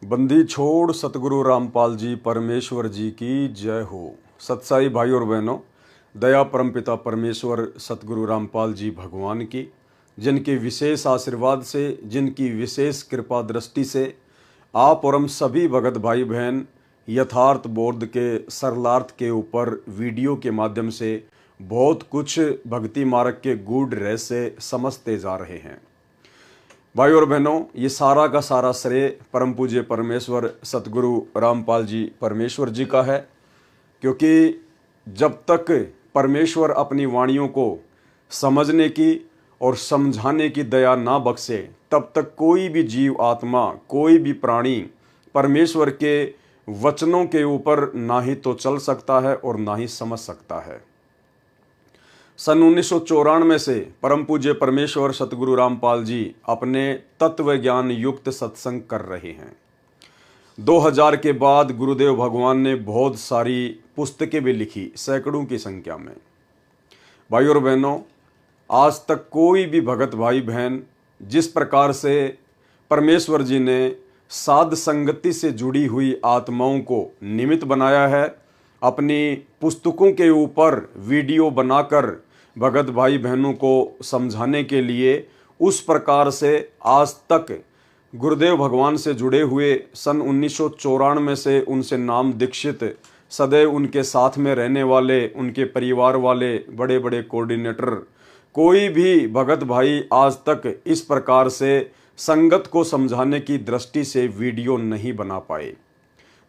बंदी छोड़ सतगुरु रामपाल जी परमेश्वर जी की जय हो। सत्साई भाई और बहनों, दया परमपिता परमेश्वर सतगुरु रामपाल जी भगवान की, जिनके विशेष आशीर्वाद से, जिनकी विशेष कृपा दृष्टि से आप और हम सभी भगत भाई बहन यथार्थ बोध के सरलार्थ के ऊपर वीडियो के माध्यम से बहुत कुछ भक्ति मार्ग के गूढ़ रहस्य समझते जा रहे हैं। भाई और बहनों, ये सारा का सारा श्रेय परम पूज्य परमेश्वर सतगुरु रामपाल जी परमेश्वर जी का है, क्योंकि जब तक परमेश्वर अपनी वाणियों को समझने की और समझाने की दया ना बख्शे, तब तक कोई भी जीव आत्मा, कोई भी प्राणी परमेश्वर के वचनों के ऊपर ना ही तो चल सकता है और ना ही समझ सकता है। सन 1994 से परम पूज्य परमेश्वर सतगुरु रामपाल जी अपने तत्व ज्ञान युक्त सत्संग कर रहे हैं। 2000 के बाद गुरुदेव भगवान ने बहुत सारी पुस्तकें भी लिखी, सैकड़ों की संख्या में। भाई और बहनों, आज तक कोई भी भगत भाई बहन जिस प्रकार से परमेश्वर जी ने साध संगति से जुड़ी हुई आत्माओं को निमित्त बनाया है, अपनी पुस्तकों के ऊपर वीडियो बनाकर भगत भाई बहनों को समझाने के लिए, उस प्रकार से आज तक गुरुदेव भगवान से जुड़े हुए सन 1994 से उनसे नाम दीक्षित, सदैव उनके साथ में रहने वाले, उनके परिवार वाले बड़े बड़े कोऑर्डिनेटर, कोई भी भगत भाई आज तक इस प्रकार से संगत को समझाने की दृष्टि से वीडियो नहीं बना पाए।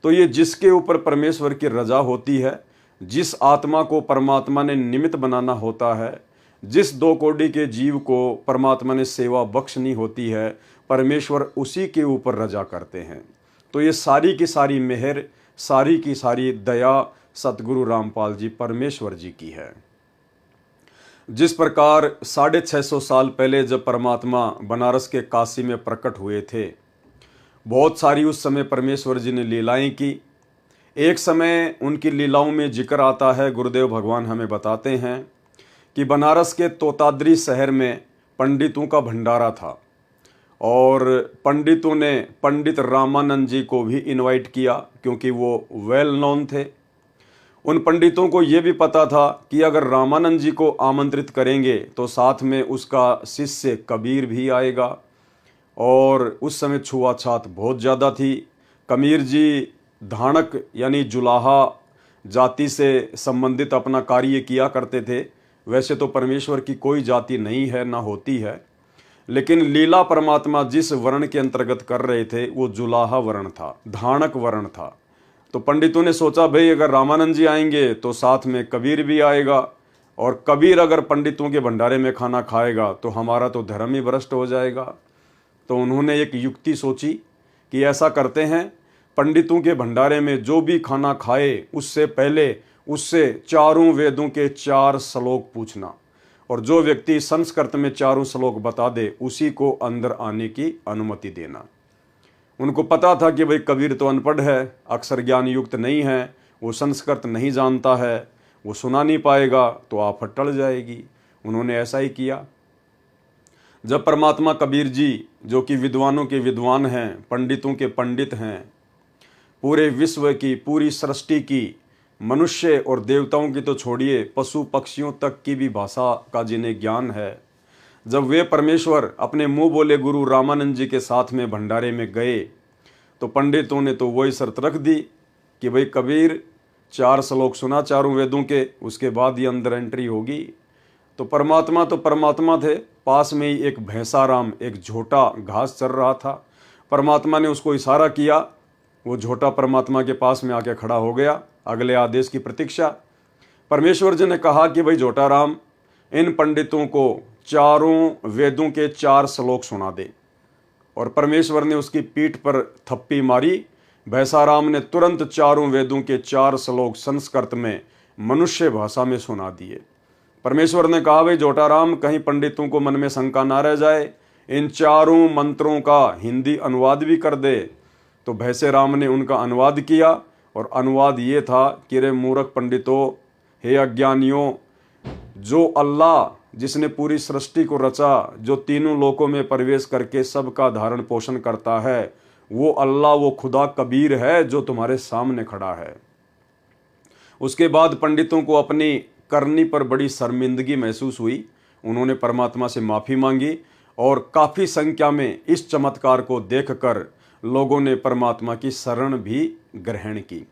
तो ये जिसके ऊपर परमेश्वर की रजा होती है, जिस आत्मा को परमात्मा ने निमित्त बनाना होता है, जिस दो कोटि के जीव को परमात्मा ने सेवा बख्शनी होती है, परमेश्वर उसी के ऊपर रजा करते हैं। तो ये सारी की सारी मेहर, सारी की सारी दया सतगुरु रामपाल जी परमेश्वर जी की है। जिस प्रकार 650 साल पहले जब परमात्मा बनारस के काशी में प्रकट हुए थे, बहुत सारी उस समय परमेश्वर जी ने लीलाएं की। एक समय उनकी लीलाओं में जिक्र आता है, गुरुदेव भगवान हमें बताते हैं कि बनारस के तोताद्री शहर में पंडितों का भंडारा था और पंडितों ने पंडित रामानंद जी को भी इनवाइट किया, क्योंकि वो वेल नोन थे। उन पंडितों को ये भी पता था कि अगर रामानंद जी को आमंत्रित करेंगे तो साथ में उसका शिष्य कबीर भी आएगा, और उस समय छुआछात बहुत ज़्यादा थी। कबीर जी धाणक यानी जुलाहा जाति से संबंधित अपना कार्य किया करते थे। वैसे तो परमेश्वर की कोई जाति नहीं है, ना होती है, लेकिन लीला परमात्मा जिस वर्ण के अंतर्गत कर रहे थे वो जुलाहा वर्ण था, धाणक वर्ण था। तो पंडितों ने सोचा, भाई अगर रामानंद जी आएंगे तो साथ में कबीर भी आएगा, और कबीर अगर पंडितों के भंडारे में खाना खाएगा तो हमारा तो धर्म ही भ्रष्ट हो जाएगा। तो उन्होंने एक युक्ति सोची कि ऐसा करते हैं, पंडितों के भंडारे में जो भी खाना खाए उससे पहले उससे चारों वेदों के 4 श्लोक पूछना, और जो व्यक्ति संस्कृत में चारों श्लोक बता दे उसी को अंदर आने की अनुमति देना। उनको पता था कि भाई कबीर तो अनपढ़ है, अक्षर ज्ञान युक्त नहीं है, वो संस्कृत नहीं जानता है, वो सुना नहीं पाएगा, तो आफत टल जाएगी। उन्होंने ऐसा ही किया। जब परमात्मा कबीर जी, जो कि विद्वानों के विद्वान हैं, पंडितों के पंडित हैं, पूरे विश्व की, पूरी सृष्टि की, मनुष्य और देवताओं की तो छोड़िए, पशु पक्षियों तक की भी भाषा का जिन्हें ज्ञान है, जब वे परमेश्वर अपने मुंह बोले गुरु रामानंद जी के साथ में भंडारे में गए, तो पंडितों ने तो वही शर्त रख दी कि भाई कबीर 4 श्लोक सुना चारों वेदों के, उसके बाद ही अंदर एंट्री होगी। तो परमात्मा थे। पास में ही एक भैंसाराम, एक झोटा घास चर रहा था। परमात्मा ने उसको इशारा किया, वो झोटा परमात्मा के पास में आके खड़ा हो गया, अगले आदेश की प्रतीक्षा। परमेश्वर जी ने कहा कि भाई झोटा राम, इन पंडितों को चारों वेदों के 4 श्लोक सुना दे। और परमेश्वर ने उसकी पीठ पर थप्पी मारी। भैंसाराम ने तुरंत चारों वेदों के 4 श्लोक संस्कृत में, मनुष्य भाषा में सुना दिए। परमेश्वर ने कहा, भाई जोटाराम, कहीं पंडितों को मन में शंका ना रह जाए, इन चारों मंत्रों का हिंदी अनुवाद भी कर दे। तो भैंसे राम ने उनका अनुवाद किया, और अनुवाद ये था कि रे मूर्ख पंडितों, हे अज्ञानियों, जो अल्लाह जिसने पूरी सृष्टि को रचा, जो तीनों लोकों में प्रवेश करके सबका धारण पोषण करता है, वो अल्लाह, वो खुदा कबीर है जो तुम्हारे सामने खड़ा है। उसके बाद पंडितों को अपनी करनी पर बड़ी शर्मिंदगी महसूस हुई। उन्होंने परमात्मा से माफ़ी मांगी और काफ़ी संख्या में इस चमत्कार को देखकर लोगों ने परमात्मा की शरण भी ग्रहण की।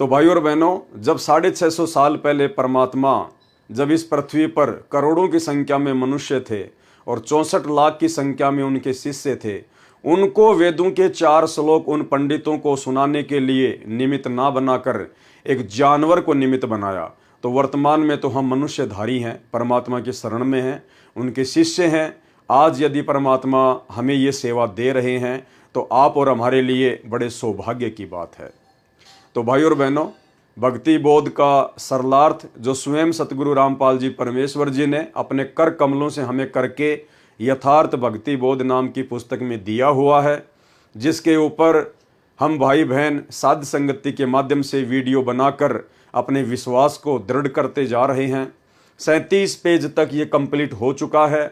तो भाइयों और बहनों, जब 650 साल पहले परमात्मा जब इस पृथ्वी पर करोड़ों की संख्या में मनुष्य थे और 64 लाख की संख्या में उनके शिष्य थे, उनको वेदों के 4 श्लोक उन पंडितों को सुनाने के लिए निमित्त ना बनाकर एक जानवर को निमित्त बनाया। तो वर्तमान में तो हम मनुष्यधारी हैं, परमात्मा की शरण में हैं, उनके शिष्य हैं। आज यदि परमात्मा हमें ये सेवा दे रहे हैं तो आप और हमारे लिए बड़े सौभाग्य की बात है। तो भाई और बहनों, भक्ति बोध का सरलार्थ जो स्वयं सतगुरु रामपाल जी परमेश्वर जी ने अपने कर कमलों से हमें करके यथार्थ भक्ति बोध नाम की पुस्तक में दिया हुआ है, जिसके ऊपर हम भाई बहन साध संगति के माध्यम से वीडियो बनाकर अपने विश्वास को दृढ़ करते जा रहे हैं। 37 पेज तक ये कंप्लीट हो चुका है।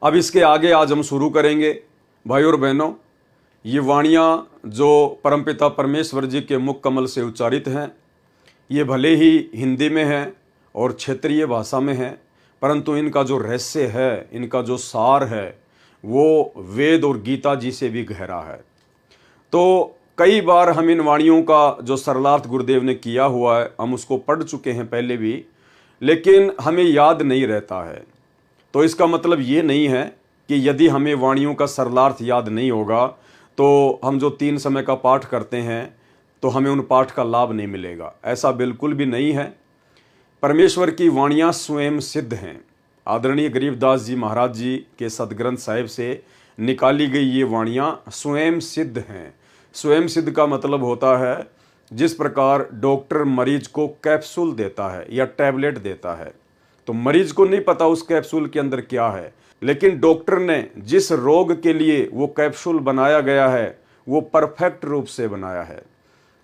अब इसके आगे आज हम शुरू करेंगे। भाई और बहनों, ये वाणियाँ जो परमपिता परमेश्वर जी के मुख कमल से उच्चारित हैं, ये भले ही हिंदी में हैं और क्षेत्रीय भाषा में हैं, परंतु इनका जो रहस्य है, इनका जो सार है, वो वेद और गीता जी से भी गहरा है। तो कई बार हम इन वाणियों का जो सरलार्थ गुरुदेव ने किया हुआ है, हम उसको पढ़ चुके हैं पहले भी, लेकिन हमें याद नहीं रहता है। तो इसका मतलब ये नहीं है कि यदि हमें वाणियों का सरलार्थ याद नहीं होगा तो हम जो 3 समय का पाठ करते हैं तो हमें उन पाठ का लाभ नहीं मिलेगा। ऐसा बिल्कुल भी नहीं है। परमेश्वर की वाणियाँ स्वयं सिद्ध हैं। आदरणीय गरीबदास जी महाराज जी के सदग्रंथ साहिब से निकाली गई ये वाणियाँ स्वयं सिद्ध हैं। स्वयं सिद्ध का मतलब होता है जिस प्रकार डॉक्टर मरीज को कैप्सूल देता है या टैबलेट देता है, तो मरीज को नहीं पता उस कैप्सूल के अंदर क्या है, लेकिन डॉक्टर ने जिस रोग के लिए वो कैप्सूल बनाया गया है वो परफेक्ट रूप से बनाया है।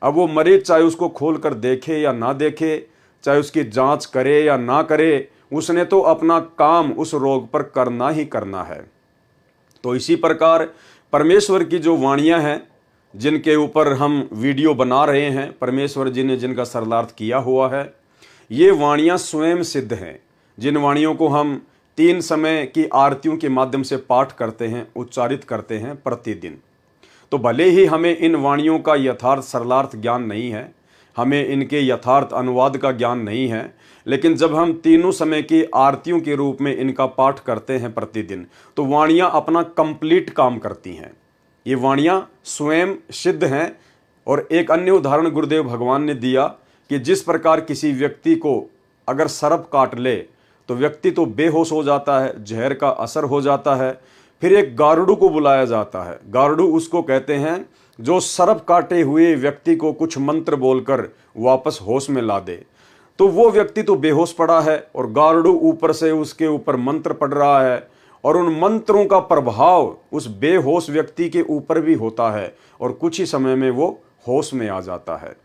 अब वो मरीज चाहे उसको खोल कर देखे या ना देखे, चाहे उसकी जांच करे या ना करे, उसने तो अपना काम उस रोग पर करना ही करना है। तो इसी प्रकार परमेश्वर की जो वाणियाँ हैं, जिनके ऊपर हम वीडियो बना रहे हैं, परमेश्वर जी ने जिनका सरलार्थ किया हुआ है, ये वाणियाँ स्वयं सिद्ध हैं। जिन वाणियों को हम 3 समय की आरतियों के माध्यम से पाठ करते हैं, उच्चारित करते हैं प्रतिदिन, तो भले ही हमें इन वाणियों का यथार्थ सरलार्थ ज्ञान नहीं है, हमें इनके यथार्थ अनुवाद का ज्ञान नहीं है, लेकिन जब हम तीनों समय की आरतियों के रूप में इनका पाठ करते हैं प्रतिदिन, तो वाणियाँ अपना कंप्लीट काम करती हैं। ये वाणियाँ स्वयं सिद्ध हैं। और एक अन्य उदाहरण गुरुदेव भगवान ने दिया कि जिस प्रकार किसी व्यक्ति को अगर सर्प काट ले तो व्यक्ति तो बेहोश हो जाता है, जहर का असर हो जाता है, फिर एक गारुड़ को बुलाया जाता है। गारुड़ उसको कहते हैं जो सर्प काटे हुए व्यक्ति को कुछ मंत्र बोलकर वापस होश में ला दे। तो वो व्यक्ति तो बेहोश पड़ा है और गारुड़ ऊपर से उसके ऊपर मंत्र पढ़ रहा है और उन मंत्रों का प्रभाव उस बेहोश व्यक्ति के ऊपर भी होता है और कुछ ही समय में वो होश में आ जाता है।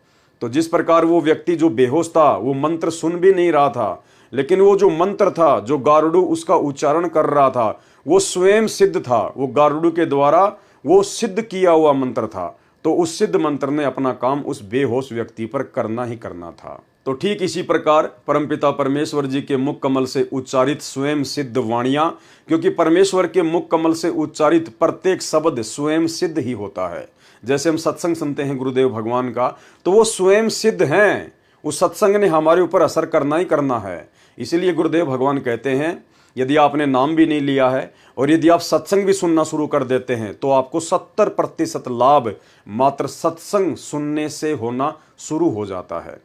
तो जिस प्रकार वो व्यक्ति जो बेहोश था, वो मंत्र सुन भी नहीं रहा था, लेकिन वो जो मंत्र था, जो गारुड़ उसका उच्चारण कर रहा था, वो स्वयं सिद्ध था। वो गारुड़ के द्वारा वो सिद्ध किया हुआ मंत्र था। तो उस सिद्ध मंत्र ने अपना काम उस बेहोश व्यक्ति पर करना ही करना था। तो ठीक इसी प्रकार परमपिता परमेश्वर जी के मुख कमल से उच्चारित स्वयं सिद्ध वाणियाँ, क्योंकि परमेश्वर के मुख कमल से उच्चारित प्रत्येक शब्द स्वयं सिद्ध ही होता है। जैसे हम सत्संग सुनते हैं गुरुदेव भगवान का, तो वो स्वयं सिद्ध हैं। उस सत्संग ने हमारे ऊपर असर करना ही करना है। इसीलिए गुरुदेव भगवान कहते हैं, यदि आपने नाम भी नहीं लिया है और यदि आप सत्संग भी सुनना शुरू कर देते हैं तो आपको 70% लाभ मात्र सत्संग सुनने से होना शुरू हो जाता है।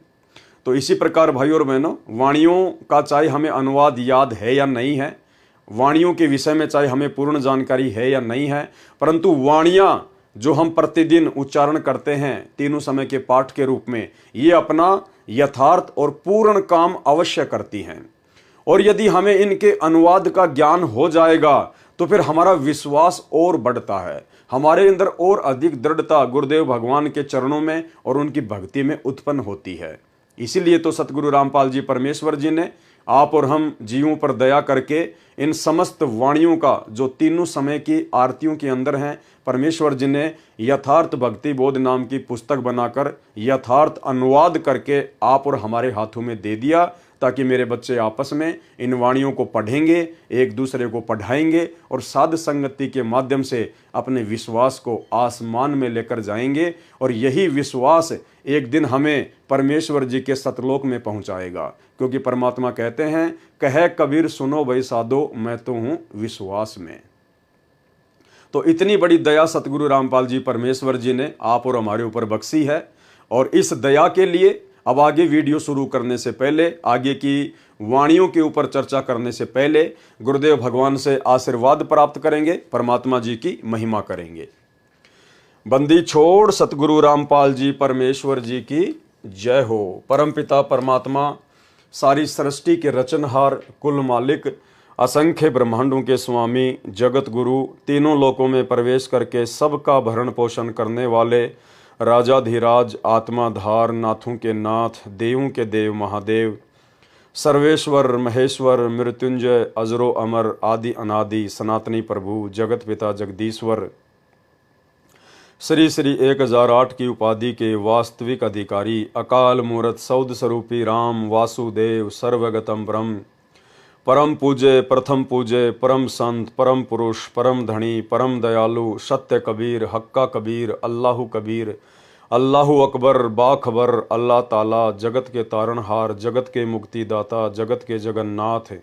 तो इसी प्रकार भाई और बहनों, वाणियों का चाहे हमें अनुवाद याद है या नहीं है, वाणियों के विषय में चाहे हमें पूर्ण जानकारी है या नहीं है, परंतु वाणियाँ जो हम प्रतिदिन उच्चारण करते हैं तीनों समय के पाठ के रूप में, ये अपना यथार्थ और पूर्ण काम अवश्य करती हैं। और यदि हमें इनके अनुवाद का ज्ञान हो जाएगा तो फिर हमारा विश्वास और बढ़ता है, हमारे अंदर और अधिक दृढ़ता गुरुदेव भगवान के चरणों में और उनकी भक्ति में उत्पन्न होती है। इसीलिए तो सतगुरु रामपाल जी परमेश्वर जी ने आप और हम जीवों पर दया करके इन समस्त वाणियों का जो तीनों समय की आरतियों के अंदर हैं, परमेश्वर जी ने यथार्थ भक्ति बोध नाम की पुस्तक बनाकर यथार्थ अनुवाद करके आप और हमारे हाथों में दे दिया, ताकि मेरे बच्चे आपस में इन वाणियों को पढ़ेंगे, एक दूसरे को पढ़ाएंगे और साध संगति के माध्यम से अपने विश्वास को आसमान में लेकर जाएंगे। और यही विश्वास एक दिन हमें परमेश्वर जी के सतलोक में पहुंचाएगा, क्योंकि परमात्मा कहते हैं, कहे कबीर सुनो भाई साधो, मैं तो हूं विश्वास में। तो इतनी बड़ी दया सतगुरु रामपाल जी परमेश्वर जी ने आप और हमारे ऊपर बख्शी है। और इस दया के लिए अब आगे वीडियो शुरू करने से पहले, आगे की वाणियों के ऊपर चर्चा करने से पहले गुरुदेव भगवान से आशीर्वाद प्राप्त करेंगे, परमात्मा जी की महिमा करेंगे। बंदी छोड़ सतगुरु रामपाल जी परमेश्वर जी की जय हो। परमपिता परमात्मा, सारी सृष्टि के रचनहार, कुल मालिक, असंख्य ब्रह्मांडों के स्वामी, जगत गुरु, तीनों लोकों में प्रवेश करके सबका भरण पोषण करने वाले राजाधिराज, आत्माधार, नाथों के नाथ, देवों के देव महादेव, सर्वेश्वर महेश्वर, मृत्युंजय, अजरो अमर, आदि अनादि, सनातनी प्रभु, जगत पिता जगदीश्वर, श्री श्री 1008 की उपाधि के वास्तविक अधिकारी, अकाल मूरत सौद स्वरूपी राम वासुदेव, सर्वगतम ब्रह्म, परम पूज्य, प्रथम पूज्य, परम संत, परम पुरुष, परम धनी, परम दयालु, सत्य कबीर, हक्का कबीर, अल्लाहु कबीर, अल्लाहु अकबर, बाखबर, अल्लाह ताला, जगत के तारणहार, जगत के मुक्तिदाता, जगत के जगन्नाथ,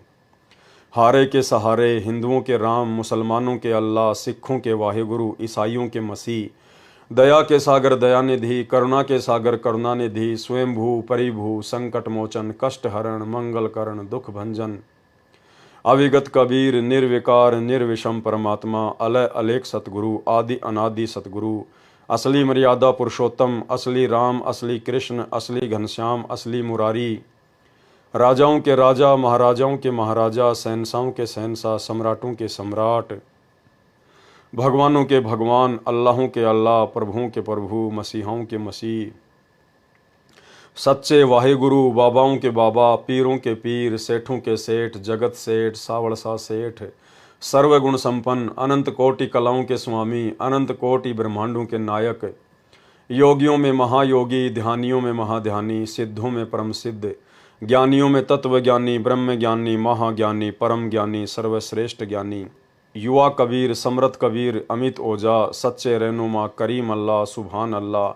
हारे के सहारे, हिंदुओं के राम, मुसलमानों के अल्लाह, सिखों के वाहिगुरु, ईसाइयों के मसीह, दया के सागर दयानिधि, करुणा के सागर करुणानिधि, स्वयंभू परिभू, संकट मोचन, कष्ट हरण, मंगल करण, दुख भंजन, अविगत कबीर, निर्विकार निर्विषम परमात्मा, अलय अलेख सतगुरु, आदि अनादि सतगुरु, असली मर्यादा पुरुषोत्तम, असली राम, असली कृष्ण, असली घनश्याम, असली मुरारी, राजाओं के राजा, महाराजाओं के महाराजा, शहंशाहों के शहंशाह, सम्राटों के सम्राट, भगवानों के भगवान, अल्लाहों के अल्लाह, प्रभुओं के प्रभु, मसीहाओं के मसीह, सच्चे वाहिगुरु, बाबाओं के बाबा, पीरों के पीर, सेठों के सेठ, जगत सेठ, सावड़सा सेठ, सर्वगुण संपन्न, अनंत कोटि कलाओं के स्वामी, अनंत कोटि ब्रह्मांडों के नायक, योगियों में महायोगी, ध्यानियों में महाध्यानी, सिद्धों में परम सिद्ध, ज्ञानियों में तत्व ज्ञानी, ब्रह्म ज्ञानी, महाज्ञानी, परम ज्ञानी, सर्वश्रेष्ठ ज्ञानी, युवा कबीर, समृत कबीर, अमित ओझा, सच्चे रहनुमा, करीम अल्लाह, सुभान अल्लाह,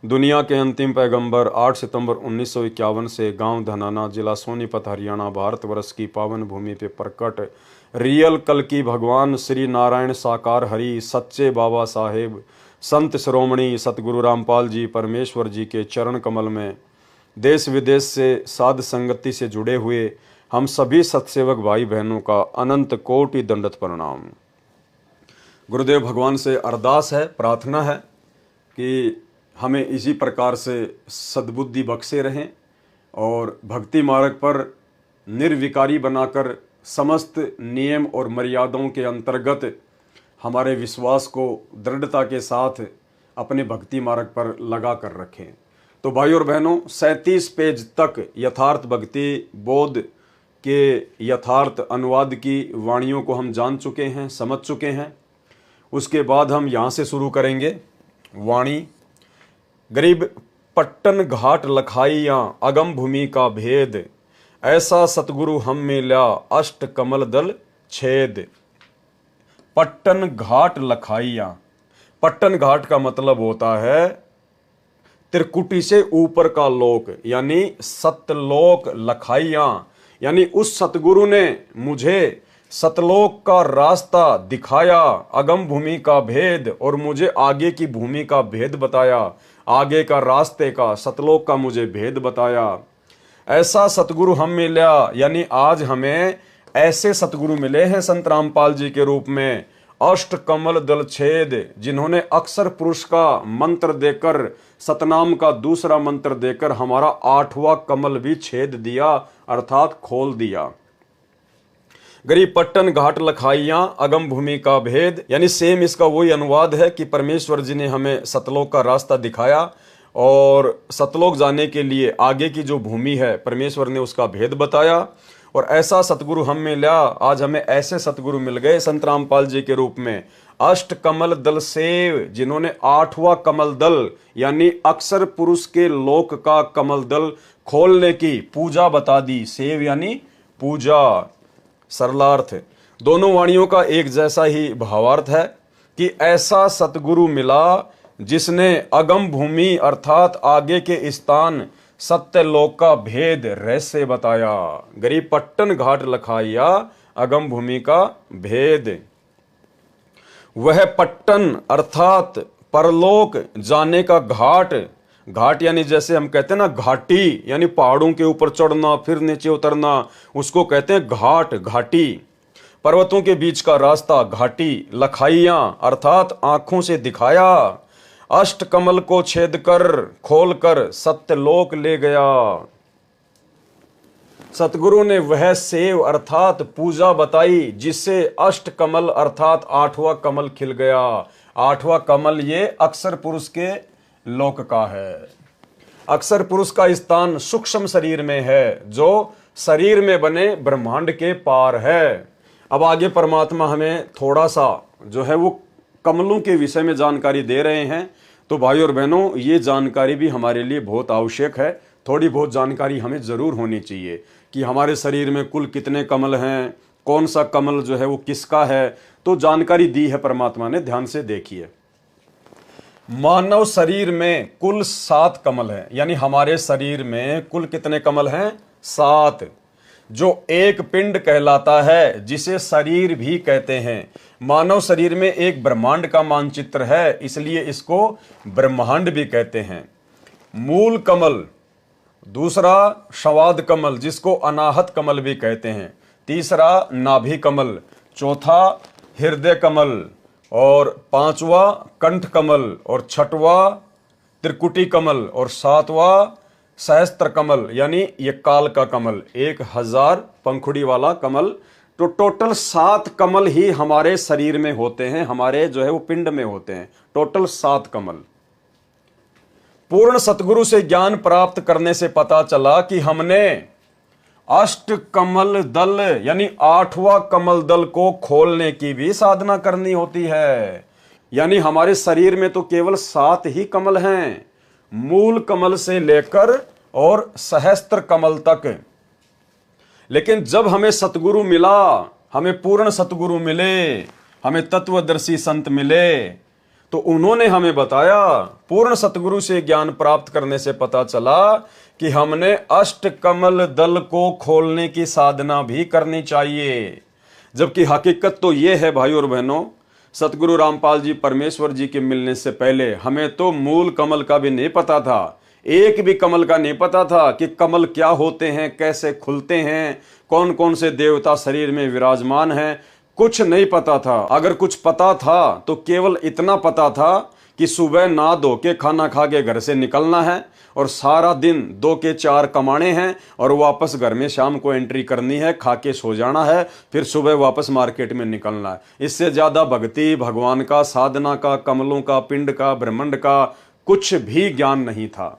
दुनिया के अंतिम पैगंबर, 8 सितंबर 1951 से गांव धनाना, जिला सोनीपत, हरियाणा, भारतवर्ष की पावन भूमि पे प्रकट रियल कल की भगवान श्री नारायण साकार हरि, सच्चे बाबा साहेब, संत श्रोमणी सतगुरु रामपाल जी परमेश्वर जी के चरण कमल में देश विदेश से साध संगति से जुड़े हुए हम सभी सत्सेवक भाई बहनों का अनंत कोटि दंडत प्रणाम। गुरुदेव भगवान से अरदास है, प्रार्थना है कि हमें इसी प्रकार से सद्बुद्धि बख्शे रहें और भक्ति मार्ग पर निर्विकारी बनाकर समस्त नियम और मर्यादाओं के अंतर्गत हमारे विश्वास को दृढ़ता के साथ अपने भक्ति मार्ग पर लगा कर रखें। तो भाई और बहनों, 37 पेज तक यथार्थ भक्ति बोध के यथार्थ अनुवाद की वाणियों को हम जान चुके हैं, समझ चुके हैं। उसके बाद हम यहाँ से शुरू करेंगे वाणी। गरीब पट्टन घाट लखाइयाँ अगम भूमि का भेद, ऐसा सतगुरु हम मिला अष्ट कमल दल छेद। पट्टन घाट लखाइयाँ, पट्टन घाट का मतलब होता है त्रिकुटी से ऊपर का लोक, यानी सतलोक। लखाइयाँ यानी उस सतगुरु ने मुझे सतलोक का रास्ता दिखाया, अगम भूमि का भेद, और मुझे आगे की भूमि का भेद बताया, आगे का रास्ते का, सतलोक का मुझे भेद बताया। ऐसा सतगुरु हम मिला, यानी आज हमें ऐसे सतगुरु मिले हैं संत रामपाल जी के रूप में, अष्ट कमल दल छेद, जिन्होंने अक्षर पुरुष का मंत्र देकर, सतनाम का दूसरा मंत्र देकर हमारा 8वां कमल भी छेद दिया, अर्थात खोल दिया। गरीब पट्टन घाट लखाइयां अगम भूमि का भेद, यानी सेम इसका वही अनुवाद है कि परमेश्वर जी ने हमें सतलोक का रास्ता दिखाया और सतलोक जाने के लिए आगे की जो भूमि है परमेश्वर ने उसका भेद बताया। और ऐसा सतगुरु हम मिला, आज हमें ऐसे सतगुरु मिल गए संत रामपाल जी के रूप में। अष्ट कमल दल सेव, जिन्होंने 8वां कमल दल यानी अक्षर पुरुष के लोक का कमल दल खोलने की पूजा बता दी। सेव यानी पूजा, सरलार्थ। दोनों वाणियों का एक जैसा ही भावार्थ है कि ऐसा सतगुरु मिला जिसने अगम भूमि अर्थात आगे के स्थान सत्यलोक का भेद रहस्य बताया। गरीब पट्टन घाट लखाइया, अगम भूमि का भेद। वह पट्टन अर्थात परलोक जाने का घाट, घाट यानी जैसे हम कहते हैं ना घाटी, यानी पहाड़ों के ऊपर चढ़ना फिर नीचे उतरना, उसको कहते हैं घाट, घाटी। पर्वतों के बीच का रास्ता घाटी। लखाइया अर्थात आंखों से दिखाया। अष्ट कमल को छेद कर खोल कर सत्यलोक ले गया। सतगुरु ने वह सेव अर्थात पूजा बताई जिससे अष्ट कमल अर्थात 8वां कमल खिल गया। 8वां कमल ये अक्षर पुरुष के लोक का है। अक्षर पुरुष का स्थान सूक्ष्म शरीर में है, जो शरीर में बने ब्रह्मांड के पार है। अब आगे परमात्मा हमें थोड़ा सा जो है वो कमलों के विषय में जानकारी दे रहे हैं। तो भाई और बहनों, ये जानकारी भी हमारे लिए बहुत आवश्यक है। थोड़ी बहुत जानकारी हमें जरूर होनी चाहिए कि हमारे शरीर में कुल कितने कमल हैं, कौन सा कमल जो है वो किसका है। तो जानकारी दी है परमात्मा ने, ध्यान से देखिए। मानव शरीर में कुल 7 कमल हैं, यानी हमारे शरीर में कुल कितने कमल हैं? 7, जो एक पिंड कहलाता है, जिसे शरीर भी कहते हैं। मानव शरीर में एक ब्रह्मांड का मानचित्र है, इसलिए इसको ब्रह्मांड भी कहते हैं। मूल कमल, दूसरा संवाद कमल जिसको अनाहत कमल भी कहते हैं, तीसरा नाभि कमल, चौथा हृदय कमल, और 5वां कंठ कमल, और 6वां त्रिकुटी कमल, और 7वां सहस्त्र कमल यानी ये काल का कमल, 1000 पंखुड़ी वाला कमल। तो टोटल 7 कमल ही हमारे शरीर में होते हैं, हमारे जो है वो पिंड में होते हैं। टोटल 7 कमल। पूर्ण सतगुरु से ज्ञान प्राप्त करने से पता चला कि हमने अष्ट कमल दल यानी 8वां कमल दल को खोलने की भी साधना करनी होती है। यानी हमारे शरीर में तो केवल 7 ही कमल हैं, मूल कमल से लेकर और सहस्त्र कमल तक। लेकिन जब हमें सतगुरु मिला, हमें पूर्ण सतगुरु मिले, हमें तत्वदर्शी संत मिले, तो उन्होंने हमें बताया, पूर्ण सतगुरु से ज्ञान प्राप्त करने से पता चला कि हमने अष्ट कमल दल को खोलने की साधना भी करनी चाहिए। जबकि हकीकत तो ये है भाई और बहनों, सतगुरु रामपाल जी परमेश्वर जी के मिलने से पहले हमें तो मूल कमल का भी नहीं पता था, एक भी कमल का नहीं पता था कि कमल क्या होते हैं, कैसे खुलते हैं, कौन कौन से देवता शरीर में विराजमान हैं, कुछ नहीं पता था। अगर कुछ पता था तो केवल इतना पता था कि सुबह नहा धो के खाना खा के घर से निकलना है और सारा दिन 2 के 4 कमाने हैं और वापस घर में शाम को एंट्री करनी है, खा के सो जाना है, फिर सुबह वापस मार्केट में निकलना है। इससे ज्यादा भक्ति, भगवान का, साधना का, कमलों का, पिंड का, ब्रह्मांड का कुछ भी ज्ञान नहीं था।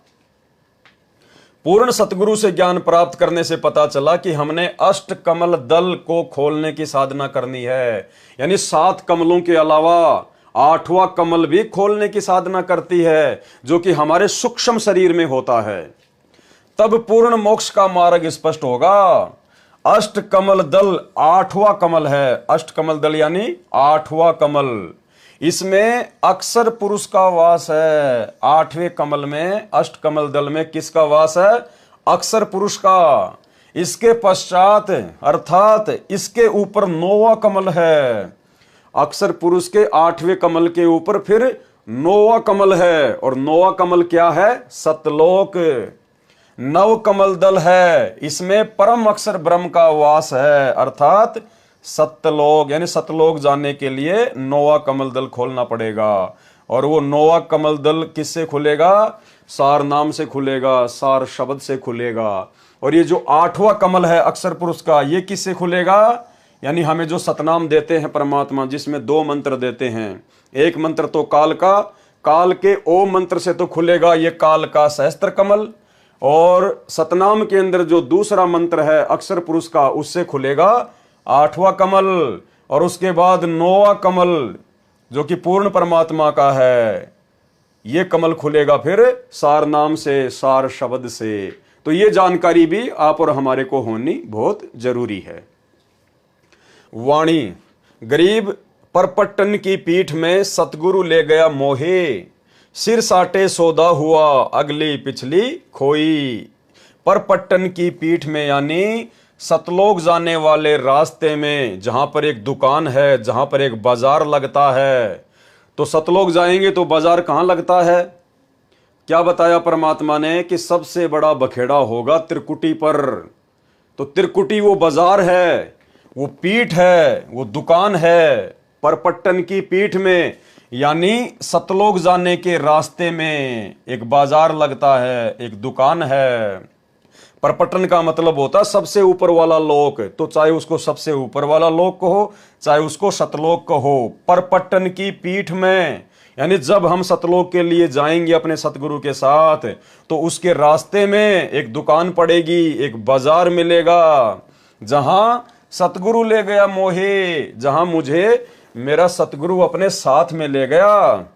पूर्ण सतगुरु से ज्ञान प्राप्त करने से पता चला कि हमने अष्ट कमल दल को खोलने की साधना करनी है। यानी 7 कमलों के अलावा 8वां कमल भी खोलने की साधना करती है, जो कि हमारे सूक्ष्म शरीर में होता है। तब पूर्ण मोक्ष का मार्ग स्पष्ट होगा। अष्ट कमल दल 8वां कमल है। अष्ट कमल दल यानी 8वां कमल, इसमें अक्षर पुरुष का वास है। 8वें कमल में, अष्ट कमल दल में किसका वास है? अक्षर पुरुष का। इसके पश्चात अर्थात इसके ऊपर 9वां कमल है। अक्षर पुरुष के 8वें कमल के ऊपर फिर 9वां कमल है, और 9वां कमल क्या है? सतलोक। 9 कमल दल है, इसमें परम अक्षर ब्रह्म का वास है, अर्थात सत्यलोक। यानी सतलोक जाने के लिए 9वां कमल दल खोलना पड़ेगा। और वो 9वां कमल दल किससे खुलेगा? सार नाम से खुलेगा, सार शब्द से खुलेगा। और ये जो 8वां कमल है अक्षर पुरुष का, ये किससे खुलेगा? यानी हमें जो सतनाम देते हैं परमात्मा, जिसमें 2 मंत्र देते हैं। एक मंत्र तो काल का, काल के ओम मंत्र से तो खुलेगा ये काल का सहस्त्र कमल, और सतनाम के अंदर जो दूसरा मंत्र है अक्षर पुरुष का, उससे खुलेगा 8वां कमल, और उसके बाद 9वां कमल जो कि पूर्ण परमात्मा का है, ये कमल खुलेगा फिर सार नाम से, सार शब्द से। तो ये जानकारी भी आप और हमारे को होनी बहुत जरूरी है। वाणी, गरीब परपट्टन की पीठ में सतगुरु ले गया मोहे, सिर साटे सौदा हुआ अगली पिछली खोई। परपट्टन की पीठ में यानी सतलोक जाने वाले रास्ते में, जहां पर एक दुकान है, जहां पर एक बाजार लगता है। तो सतलोक जाएंगे तो बाजार कहां लगता है? क्या बताया परमात्मा ने कि सबसे बड़ा बखेड़ा होगा त्रिकुटी पर। तो त्रिकुटी वो बाजार है, वो पीठ है, वो दुकान है। परपट्टन की पीठ में यानी सतलोक जाने के रास्ते में एक बाजार लगता है, एक दुकान है। परपट्टन का मतलब होता है सबसे ऊपर वाला लोक, तो चाहे उसको सबसे ऊपर वाला लोक कहो, चाहे उसको सतलोक कहो। परपट्टन की पीठ में यानी जब हम सतलोक के लिए जाएंगे अपने सतगुरु के साथ, तो उसके रास्ते में एक दुकान पड़ेगी, एक बाजार मिलेगा, जहां सतगुरु ले गया मोहे, जहां मुझे मेरा सतगुरु अपने साथ में ले गया।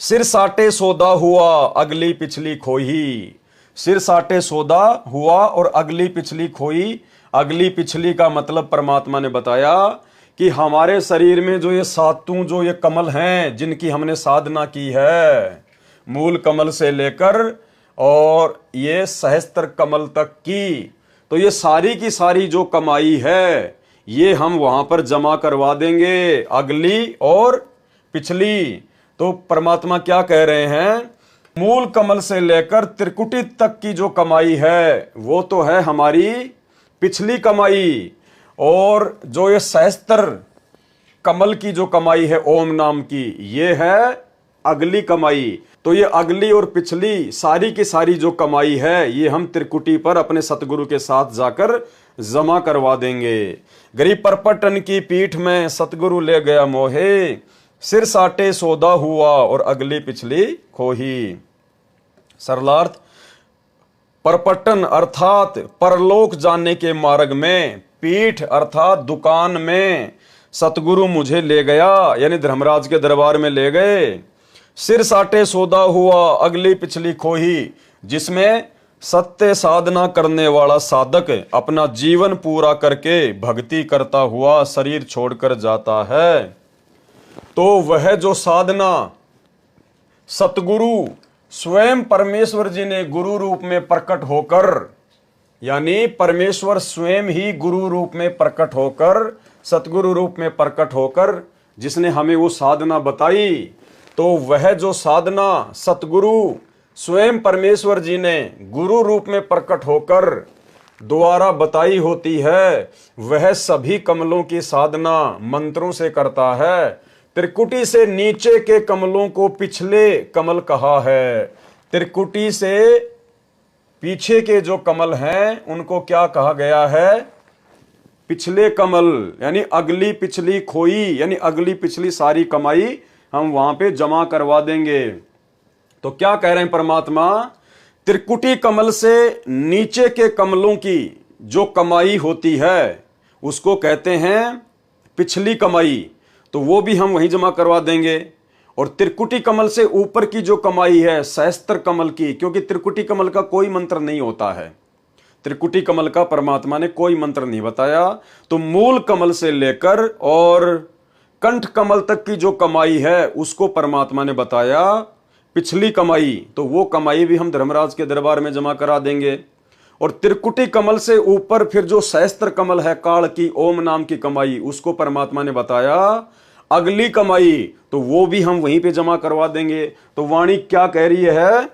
सिर साटे सौदा हुआ अगली पिछली खोई। सिर साटे सौदा हुआ और अगली पिछली खोई। अगली पिछली का मतलब परमात्मा ने बताया कि हमारे शरीर में जो ये सातों जो ये कमल हैं, जिनकी हमने साधना की है, मूल कमल से लेकर और ये सहस्त्र कमल तक की, तो ये सारी की सारी जो कमाई है ये हम वहां पर जमा करवा देंगे, अगली और पिछली। तो परमात्मा क्या कह रहे हैं? मूल कमल से लेकर त्रिकुटी तक की जो कमाई है वो तो है हमारी पिछली कमाई, और जो ये सहस्त्र कमल की जो कमाई है ओम नाम की, ये है अगली कमाई। तो ये अगली और पिछली सारी की सारी जो कमाई है ये हम त्रिकुटी पर अपने सतगुरु के साथ जाकर जमा करवा देंगे। गरीब परपट्टन की पीठ में सतगुरु ले गया मोहे, सिर साटे सौदा हुआ और अगली पिछली खोही। सरलार्थ, परपट्टन अर्थात परलोक जाने के मार्ग में, पीठ अर्थात दुकान में सतगुरु मुझे ले गया, यानी धर्मराज के दरबार में ले गए। सिर साटे सौदा हुआ अगली पिछली खोही, जिसमें सत्य साधना करने वाला साधक अपना जीवन पूरा करके भक्ति करता हुआ शरीर छोड़कर जाता है। तो वह जो साधना सतगुरु स्वयं परमेश्वर जी ने गुरु रूप में प्रकट होकर, यानी परमेश्वर स्वयं ही गुरु रूप में प्रकट होकर, सतगुरु रूप में प्रकट होकर जिसने हमें वो साधना बताई, तो वह जो साधना सतगुरु स्वयं परमेश्वर जी ने गुरु रूप में प्रकट होकर द्वारा बताई होती है, वह सभी कमलों की साधना मंत्रों से करता है। त्रिकुटी से नीचे के कमलों को पिछले कमल कहा है। त्रिकुटी से पीछे के जो कमल हैं उनको क्या कहा गया है? पिछले कमल, यानी अगली पिछली खोई, यानी अगली पिछली सारी कमाई हम वहां पे जमा करवा देंगे। तो क्या कह रहे हैं परमात्मा? त्रिकुटी कमल से नीचे के कमलों की जो कमाई होती है उसको कहते हैं पिछली कमाई, तो वो भी हम वहीं जमा करवा देंगे। और त्रिकुटी कमल से ऊपर की जो कमाई है सहस्त्र कमल की, क्योंकि त्रिकुटी कमल का कोई मंत्र नहीं होता है, त्रिकुटी कमल का परमात्मा ने कोई मंत्र नहीं बताया, तो मूल कमल से लेकर और कंठ कमल तक की जो कमाई है उसको परमात्मा ने बताया पिछली कमाई, तो वो कमाई भी हम धर्मराज के दरबार में जमा करा देंगे। और त्रिकुटी कमल से ऊपर फिर जो सहस्त्र कमल है काल की ओम नाम की कमाई, उसको परमात्मा ने बताया अगली कमाई, तो वो भी हम वहीं पे जमा करवा देंगे। तो वाणी क्या कह रही है?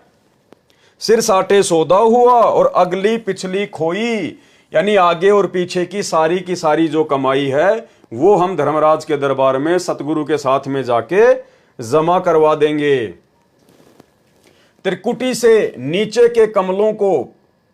सिर साटे सौदा हुआ और अगली पिछली खोई, यानी आगे और पीछे की सारी जो कमाई है वो हम धर्मराज के दरबार में सतगुरु के साथ में जाके जमा करवा देंगे। त्रिकुटी से नीचे के कमलों को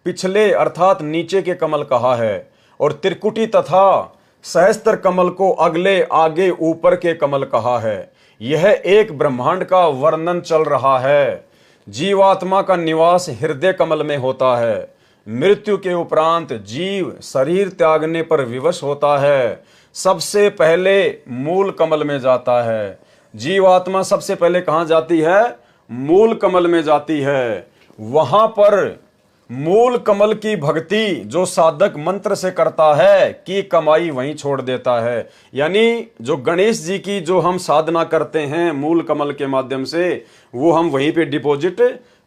पिछले अर्थात नीचे के कमल कहा है, और त्रिकुटी तथा सहस्त्र कमल को अगले आगे ऊपर के कमल कहा है। यह एक ब्रह्मांड का वर्णन चल रहा है, जीवात्मा का निवास हृदय कमल में होता है। मृत्यु के उपरांत जीव शरीर त्यागने पर विवश होता है, सबसे पहले मूल कमल में जाता है। जीवात्मा सबसे पहले कहां जाती है? मूल कमल में जाती है। वहां पर मूल कमल की भक्ति जो साधक मंत्र से करता है कि कमाई वहीं छोड़ देता है। यानी जो गणेश जी की जो हम साधना करते हैं मूल कमल के माध्यम से, वो हम वहीं पे डिपॉजिट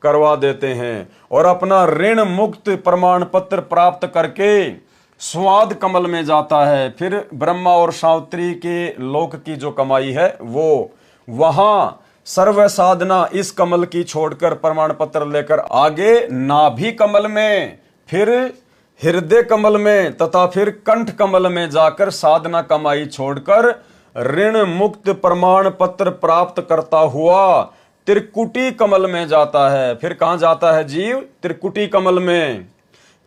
करवा देते हैं और अपना ऋण मुक्त प्रमाण पत्र प्राप्त करके स्वाद कमल में जाता है। फिर ब्रह्मा और सावित्री के लोक की जो कमाई है वो वहां सर्व साधना इस कमल की छोड़कर प्रमाण पत्र लेकर आगे नाभि कमल में, फिर हृदय कमल में तथा फिर कंठ कमल में जाकर साधना कमाई छोड़कर ऋण मुक्त प्रमाण पत्र प्राप्त करता हुआ त्रिकुटी कमल में जाता है। फिर कहां जाता है जीव? त्रिकुटी कमल में।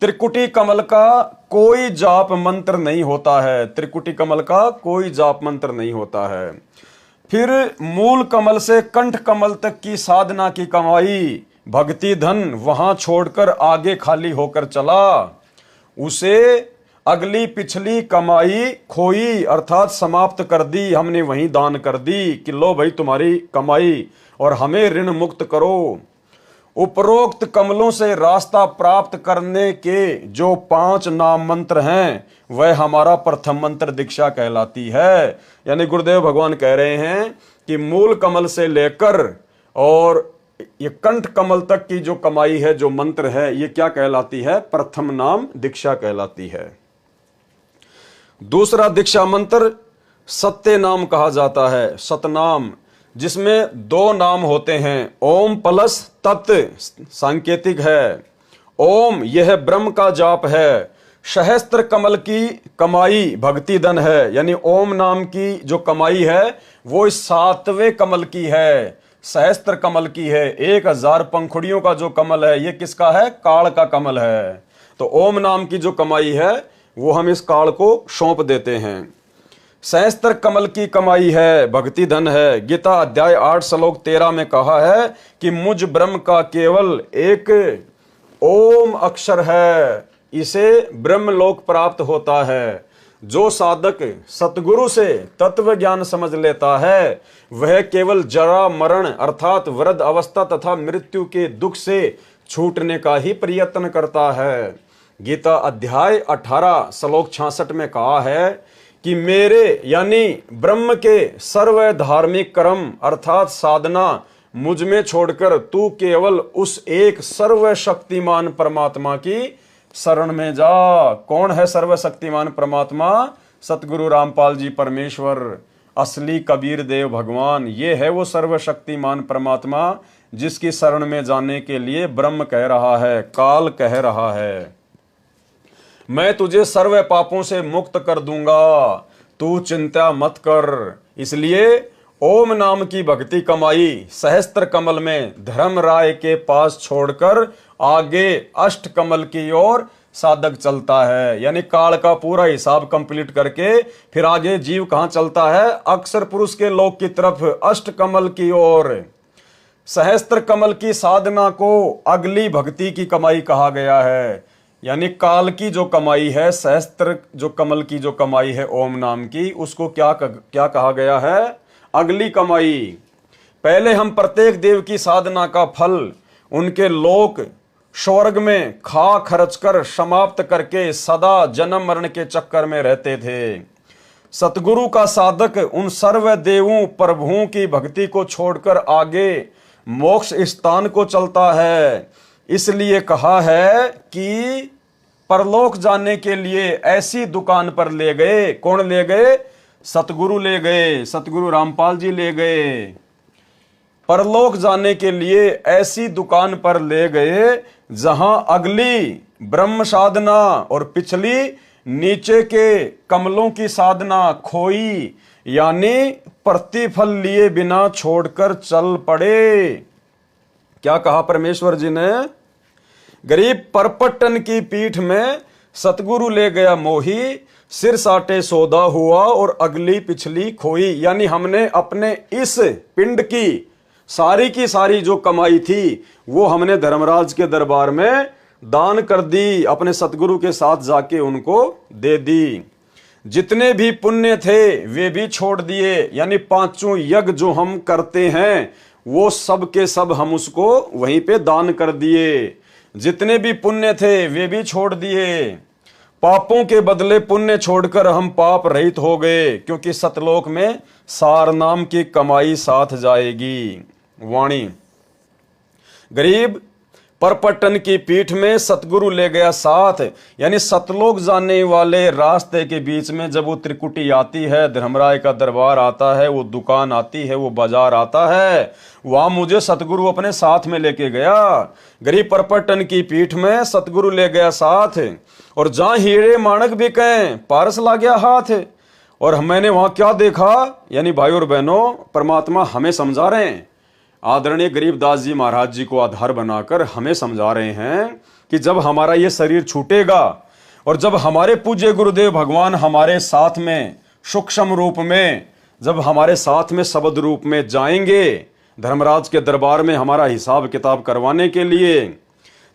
त्रिकुटी कमल का कोई जाप मंत्र नहीं होता है। त्रिकुटी कमल का कोई जाप मंत्र नहीं होता है। फिर मूल कमल से कंठ कमल तक की साधना की कमाई भक्ति धन वहां छोड़कर आगे खाली होकर चला, उसे अगली पिछली कमाई खोई अर्थात समाप्त कर दी, हमने वहीं दान कर दी कि लो भाई तुम्हारी कमाई और हमें ऋण मुक्त करो। उपरोक्त कमलों से रास्ता प्राप्त करने के जो 5 नाम मंत्र हैं वह हमारा प्रथम मंत्र दीक्षा कहलाती है। यानी गुरुदेव भगवान कह रहे हैं कि मूल कमल से लेकर और ये कंठ कमल तक की जो कमाई है, जो मंत्र है, ये क्या कहलाती है? प्रथम नाम दीक्षा कहलाती है। दूसरा दीक्षा मंत्र सत्य नाम कहा जाता है, सतनाम, जिसमें 2 नाम होते हैं, ओम प्लस तत् सांकेतिक है। ओम यह ब्रह्म का जाप है, सहस्त्र कमल की कमाई भक्ति धन है। यानी ओम नाम की जो कमाई है वो 7वें कमल की है, सहस्त्र कमल की है। 1000 पंखुड़ियों का जो कमल है ये किसका है? काल का कमल है। तो ओम नाम की जो कमाई है वो हम इस काल को सौंप देते हैं। सहस्त्र कमल की कमाई है, भक्ति धन है। गीता अध्याय 8 श्लोक 13 में कहा है कि मुझ ब्रह्म का केवल एक ओम अक्षर है, इसे ब्रह्मलोक प्राप्त होता है। जो साधक सतगुरु से तत्व ज्ञान समझ लेता है वह केवल जरा मरण अर्थात वृद्ध अवस्था तथा मृत्यु के दुख से छूटने का ही प्रयत्न करता है। गीता अध्याय 18 श्लोक 66 में कहा है कि मेरे यानी ब्रह्म के सर्व धार्मिक कर्म अर्थात साधना मुझ में छोड़कर तू केवल उस एक सर्वशक्तिमान परमात्मा की शरण में जा। कौन है सर्वशक्तिमान परमात्मा? सतगुरु रामपाल जी परमेश्वर, असली कबीर देव भगवान। ये है वो सर्वशक्तिमान परमात्मा जिसकी शरण में जाने के लिए ब्रह्म कह रहा है, काल कह रहा है, मैं तुझे सर्व पापों से मुक्त कर दूंगा, तू चिंता मत कर। इसलिए ओम नाम की भक्ति कमाई सहस्त्र कमल में धर्म राय के पास छोड़कर आगे अष्ट कमल की ओर साधक चलता है। यानी काल का पूरा हिसाब कंप्लीट करके फिर आगे जीव कहां चलता है? अक्षर पुरुष के लोक की तरफ, अष्ट कमल की ओर। सहस्त्र कमल की साधना को अगली भक्ति की कमाई कहा गया है। यानी काल की जो कमाई है, सहस्त्र जो कमल की जो कमाई है ओम नाम की, उसको क्या कहा गया है? अगली कमाई। पहले हम प्रत्येक देव की साधना का फल उनके लोक स्वर्ग में खा खर्च कर समाप्त करके सदा जन्म मरण के चक्कर में रहते थे। सतगुरु का साधक उन सर्व देवों प्रभुओं की भक्ति को छोड़कर आगे मोक्ष स्थान को चलता है। इसलिए कहा है कि परलोक जाने के लिए ऐसी दुकान पर ले गए। कौन ले गए? सतगुरु ले गए, सतगुरु रामपाल जी ले गए। परलोक जाने के लिए ऐसी दुकान पर ले गए जहां अगली ब्रह्म साधना और पिछली नीचे के कमलों की साधना खोई, यानी प्रतिफल लिए बिना छोड़कर चल पड़े। क्या कहा परमेश्वर जी ने? गरीब परपट्टन की पीठ में सतगुरु ले गया मोही, सिर साटे सौदा हुआ और अगली पिछली खोई। यानी हमने अपने इस पिंड की सारी की सारी जो कमाई थी वो हमने धर्मराज के दरबार में दान कर दी, अपने सतगुरु के साथ जाके उनको दे दी। जितने भी पुण्य थे वे भी छोड़ दिए, यानी पांचों यज्ञ जो हम करते हैं वो सब के सब हम उसको वहीं पे दान कर दिए। जितने भी पुण्य थे वे भी छोड़ दिए। पापों के बदले पुण्य छोड़कर हम पाप रहित हो गए, क्योंकि सतलोक में सार नाम की कमाई साथ जाएगी। वाणी गरीब परपटन की पीठ में सतगुरु ले गया साथ, यानी सतलोक जाने वाले रास्ते के बीच में जब वो त्रिकुटी आती है, धर्मराय का दरबार आता है, वो दुकान आती है, वो बाजार आता है, वहां मुझे सतगुरु अपने साथ में लेके गया। गरीब परपटन की पीठ में सतगुरु ले गया साथ, और जहां हीरे माणक बिके पारस ला गया हाथ। और मैंने वहां क्या देखा, यानी भाई और बहनों, परमात्मा हमें समझा रहे हैं, आदरणीय गरीबदास जी महाराज जी को आधार बनाकर हमें समझा रहे हैं कि जब हमारा ये शरीर छूटेगा और जब हमारे पूज्य गुरुदेव भगवान हमारे साथ में सूक्ष्म रूप में, जब हमारे साथ में शब्द रूप में जाएंगे धर्मराज के दरबार में हमारा हिसाब किताब करवाने के लिए,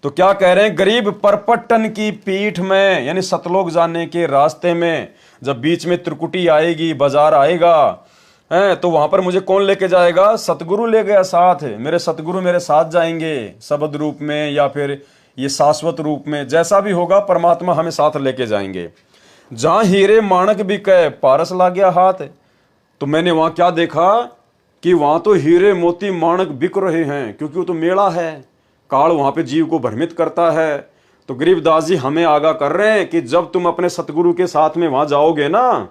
तो क्या कह रहे हैं, गरीब परपट्टन की पीठ में, यानी सतलोक जाने के रास्ते में जब बीच में त्रिकुटी आएगी, बाजार आएगा है, तो वहां पर मुझे कौन लेके जाएगा, सतगुरु ले गया साथ। मेरे सतगुरु मेरे साथ जाएंगे शब्द रूप में या फिर ये शाश्वत रूप में, जैसा भी होगा परमात्मा हमें साथ लेके जाएंगे। जहां हीरे माणक बिके पारस ला गया हाथ, तो मैंने वहां क्या देखा कि वहां तो हीरे मोती माणक बिक रहे हैं, क्योंकि वो तो मेला है, काल वहां पे जीव को भ्रमित करता है। तो गरीबदास जी हमें आगाह कर रहे हैं कि जब तुम अपने सतगुरु के साथ में वहां जाओगे ना,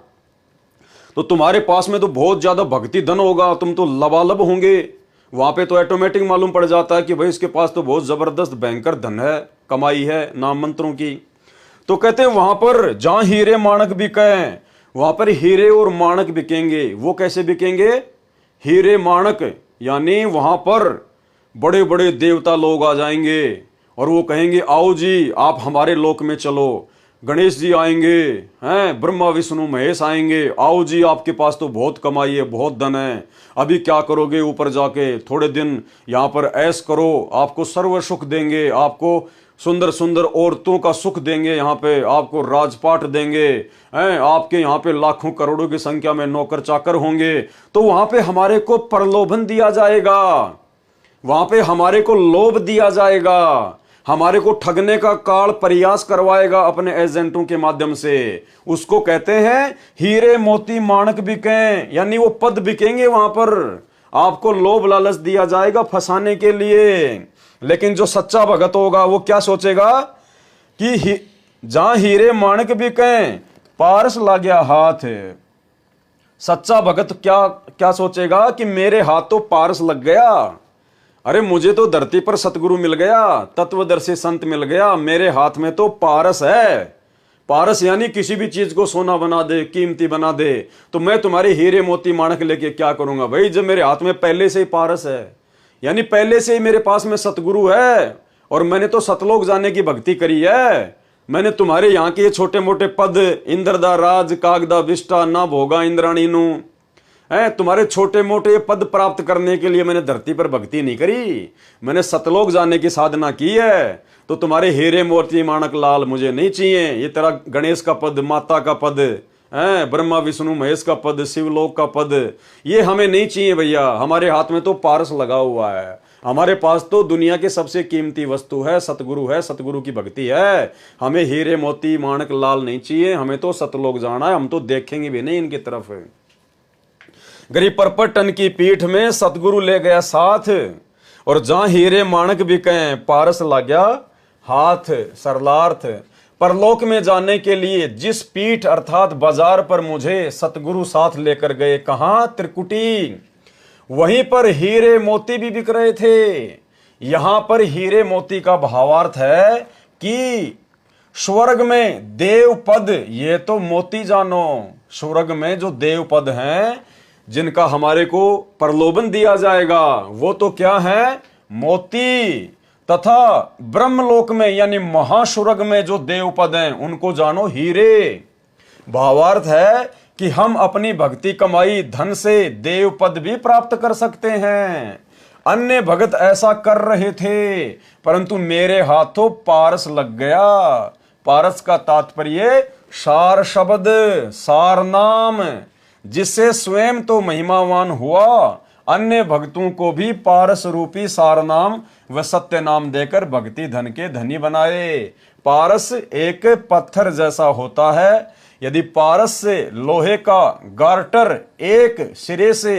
तो तुम्हारे पास में तो बहुत ज्यादा भक्ति धन होगा, तुम तो लबालब होंगे। वहां पे तो ऑटोमेटिक मालूम पड़ जाता है कि भाई इसके पास तो बहुत जबरदस्त भयंकर धन है, कमाई है नाम मंत्रों की। तो कहते हैं वहां पर जहां हीरे माणक बिके, वहां पर हीरे और माणक बिकेंगे। वो कैसे बिकेंगे, हीरे माणक, यानी वहां पर बड़े बड़े देवता लोग आ जाएंगे और वो कहेंगे आओ जी आप हमारे लोक में चलो। गणेश जी आएंगे, हैं, ब्रह्मा विष्णु महेश आएंगे, आओ जी आपके पास तो बहुत कमाई है, बहुत धन है, अभी क्या करोगे, ऊपर जाके थोड़े दिन यहाँ पर ऐश करो, आपको सर्व सुख देंगे, आपको सुंदर सुंदर औरतों का सुख देंगे, यहाँ पे आपको राजपाट देंगे, हैं, आपके यहाँ पे लाखों करोड़ों की संख्या में नौकर चाकर होंगे। तो वहां पे हमारे को प्रलोभन दिया जाएगा, वहां पे हमारे को लोभ दिया जाएगा, हमारे को ठगने का काल प्रयास करवाएगा अपने एजेंटों के माध्यम से। उसको कहते हैं हीरे मोती माणक बिके, यानी वो पद बिकेंगे वहां पर, आपको लोभ लालच दिया जाएगा फंसाने के लिए। लेकिन जो सच्चा भगत होगा वो क्या सोचेगा कि जहां हीरे माणक बिके पारस ला गया हाथ। सच्चा भगत क्या क्या सोचेगा कि मेरे हाथ तो पारस लग गया, अरे मुझे तो धरती पर सतगुरु मिल गया, तत्वदर्शी संत मिल गया, मेरे हाथ में तो पारस है। पारस यानी किसी भी चीज को सोना बना दे, कीमती बना दे, तो मैं तुम्हारे हीरे मोती माणक लेके क्या करूंगा भाई, जब मेरे हाथ में पहले से ही पारस है, यानी पहले से ही मेरे पास में सतगुरु है, और मैंने तो सतलोक जाने की भक्ति करी है। मैंने तुम्हारे यहाँ के छोटे मोटे पद, इंद्रदा राज कागदा विष्टा ना भोगा इंद्राणी नु, है, तुम्हारे छोटे मोटे पद प्राप्त करने के लिए मैंने धरती पर भक्ति नहीं करी, मैंने सतलोक जाने की साधना की है। तो तुम्हारे हीरे मोती माणक लाल मुझे नहीं चाहिए, ये तेरा गणेश का पद, माता का पद, है, ब्रह्मा विष्णु महेश का पद, शिवलोक का पद, ये हमें नहीं चाहिए भैया। हमारे हाथ में तो पारस लगा हुआ है, हमारे पास तो दुनिया के सबसे कीमती वस्तु है, सतगुरु है, सतगुरु की भक्ति है। हमें हीरे मोती माणक लाल नहीं चाहिए, हमें तो सतलोक जाना है, हम तो देखेंगे भी नहीं इनकी तरफ। गरीब परपटन की पीठ में सतगुरु ले गया साथ, और जहां हीरे माणक बिके पारस ला गया हाथ। सरलार्थ, परलोक में जाने के लिए जिस पीठ अर्थात बाजार पर मुझे सतगुरु साथ लेकर गए, कहां, त्रिकुटी, वहीं पर हीरे मोती भी बिक रहे थे। यहां पर हीरे मोती का भावार्थ है कि स्वर्ग में देव पद, ये तो मोती जानो, स्वर्ग में जो देव पद हैं जिनका हमारे को प्रलोभन दिया जाएगा, वो तो क्या है, मोती। तथा ब्रह्मलोक में यानी महास्वर्ग में जो देव पद हैं उनको जानो हीरे। भावार्थ है कि हम अपनी भक्ति कमाई धन से देव पद भी प्राप्त कर सकते हैं। अन्य भगत ऐसा कर रहे थे, परंतु मेरे हाथों पारस लग गया। पारस का तात्पर्य सार शब्द, सार नाम, जिससे स्वयं तो महिमावान हुआ, अन्य भक्तों को भी पारस रूपी सार नाम व सत्य नाम देकर भक्ति धन के धनी बनाए। पारस एक पत्थर जैसा होता है। यदि पारस से लोहे का गार्टर एक सिरे से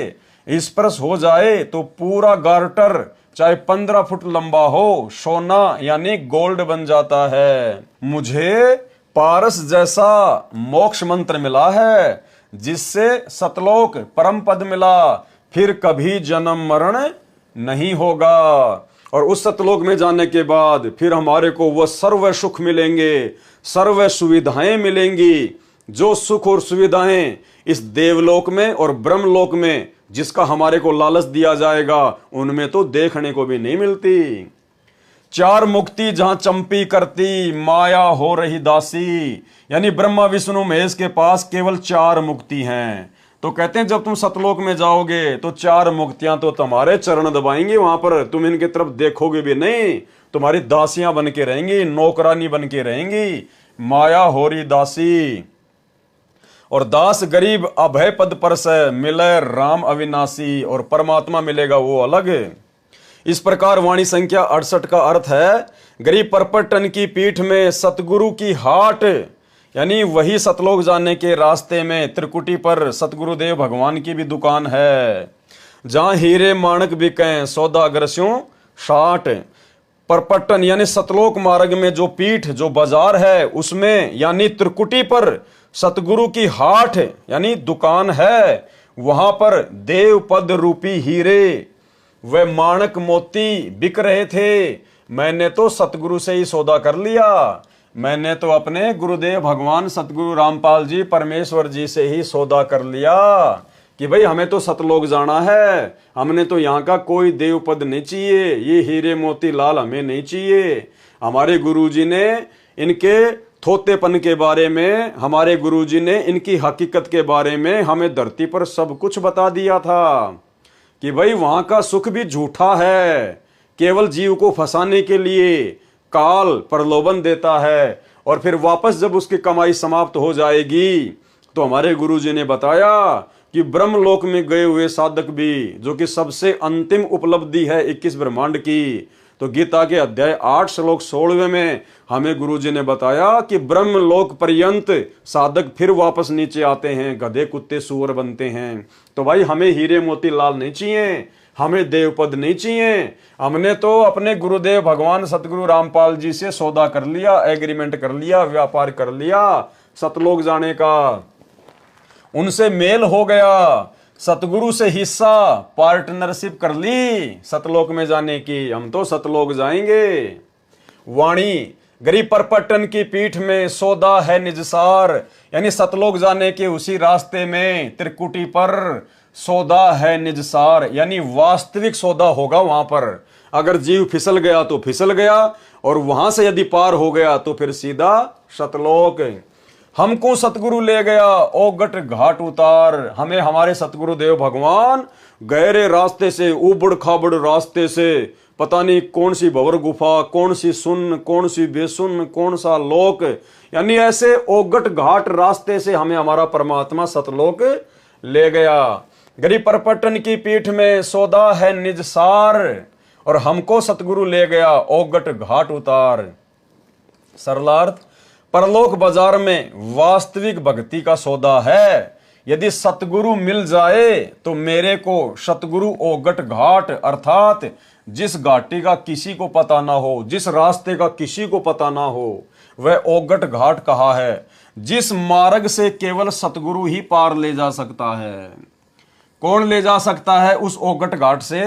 स्पर्श हो जाए तो पूरा गार्टर चाहे 15 फुट लंबा हो, सोना यानी गोल्ड बन जाता है। मुझे पारस जैसा मोक्ष मंत्र मिला है, जिससे सतलोक परम पद मिला, फिर कभी जन्म मरण नहीं होगा। और उस सतलोक में जाने के बाद फिर हमारे को वह सर्व सुख मिलेंगे, सर्व सुविधाएं मिलेंगी। जो सुख और सुविधाएं इस देवलोक में और ब्रह्मलोक में जिसका हमारे को लालच दिया जाएगा, उनमें तो देखने को भी नहीं मिलती। चार मुक्ति जहां चंपी करती, माया हो रही दासी। यानी ब्रह्मा विष्णु महेश के पास केवल 4 मुक्ति हैं। तो कहते हैं जब तुम सतलोक में जाओगे तो 4 मुक्तियां तो तुम्हारे चरण दबाएंगे, वहां पर तुम इनके तरफ देखोगे भी नहीं, तुम्हारी दासियां बन के रहेंगी, नौकरानी बन के रहेंगी। माया हो रही दासी और दास गरीब अभय पद पर से मिले राम अविनाशी, और परमात्मा मिलेगा वो अलग। इस प्रकार वाणी संख्या 68 का अर्थ है, गरीब परपटन की पीठ में सतगुरु की हाट, यानी वही सतलोक जाने के रास्ते में त्रिकुटी पर सतगुरुदेव भगवान की भी दुकान है, जहां हीरे माणक बिकें सौदागरस्यों साठ। परपटन यानी सतलोक मार्ग में जो पीठ, जो बाजार है, उसमें यानी त्रिकुटी पर सतगुरु की हाट यानी दुकान है। वहां पर देव पद रूपी हीरे व माणक मोती बिक रहे थे। मैंने तो सतगुरु से ही सौदा कर लिया। मैंने तो अपने गुरुदेव भगवान सतगुरु रामपाल जी परमेश्वर जी से ही सौदा कर लिया कि भाई हमें तो सतलोक जाना है, हमने तो यहाँ का कोई देव पद नहीं चाहिए, ये हीरे मोती लाल हमें नहीं चाहिए। हमारे गुरुजी ने इनके थोतेपन के बारे में, हमारे गुरुजी ने इनकी हकीकत के बारे में हमें धरती पर सब कुछ बता दिया था कि भाई वहां का सुख भी झूठा है, केवल जीव को फंसाने के लिए काल प्रलोभन देता है, और फिर वापस जब उसकी कमाई समाप्त हो जाएगी तो हमारे गुरुजी ने बताया कि ब्रह्मलोक में गए हुए साधक भी, जो कि सबसे अंतिम उपलब्धि है 21 ब्रह्मांड की, तो गीता के अध्याय 8 श्लोक 16 में हमें गुरुजी ने बताया कि ब्रह्मलोक पर्यंत साधक फिर वापस नीचे आते हैं, गधे कुत्ते सूअर बनते हैं। तो भाई हमें हीरे मोती लाल नहीं चाहिए, हमें देवपद नहीं चाहिए। हमने तो अपने गुरुदेव भगवान सतगुरु रामपाल जी से सौदा कर लिया, एग्रीमेंट कर लिया, व्यापार कर लिया सतलोक जाने का, उनसे मेल हो गया, सतगुरु से हिस्सा पार्टनरशिप कर ली सतलोक में जाने की। हम तो सतलोक जाएंगे। वाणी गरीब परपटन की पीठ में सौदा है निजसार, यानी सतलोक जाने के उसी रास्ते में त्रिकुटी पर सौदा है निजसार, यानी वास्तविक सौदा होगा वहां पर। अगर जीव फिसल गया तो फिसल गया, और वहां से यदि पार हो गया तो फिर सीधा सतलोक। हमको सतगुरु ले गया ओगट घाट उतार। हमें हमारे सतगुरु देव भगवान गहरे रास्ते से, उबड़ खाबड़ रास्ते से, पता नहीं कौन सी भंवर गुफा, कौन सी सुन, कौन सी बेसुन, कौन सा लोक, यानी ऐसे ओगट घाट रास्ते से हमें हमारा परमात्मा सतलोक ले गया। गरीब परपटन की पीठ में सौदा है निजसार, और हमको सतगुरु ले गया ओगट घाट उतार। सरलार्थ, परलोक बाजार में वास्तविक भक्ति का सौदा है। यदि सतगुरु मिल जाए तो मेरे को सतगुरु ओगट घाट, अर्थात जिस घाटी का किसी को पता ना हो, जिस रास्ते का किसी को पता ना हो, वह ओगट घाट कहा है। जिस मार्ग से केवल सतगुरु ही पार ले जा सकता है। कौन ले जा सकता है उस ओगट घाट से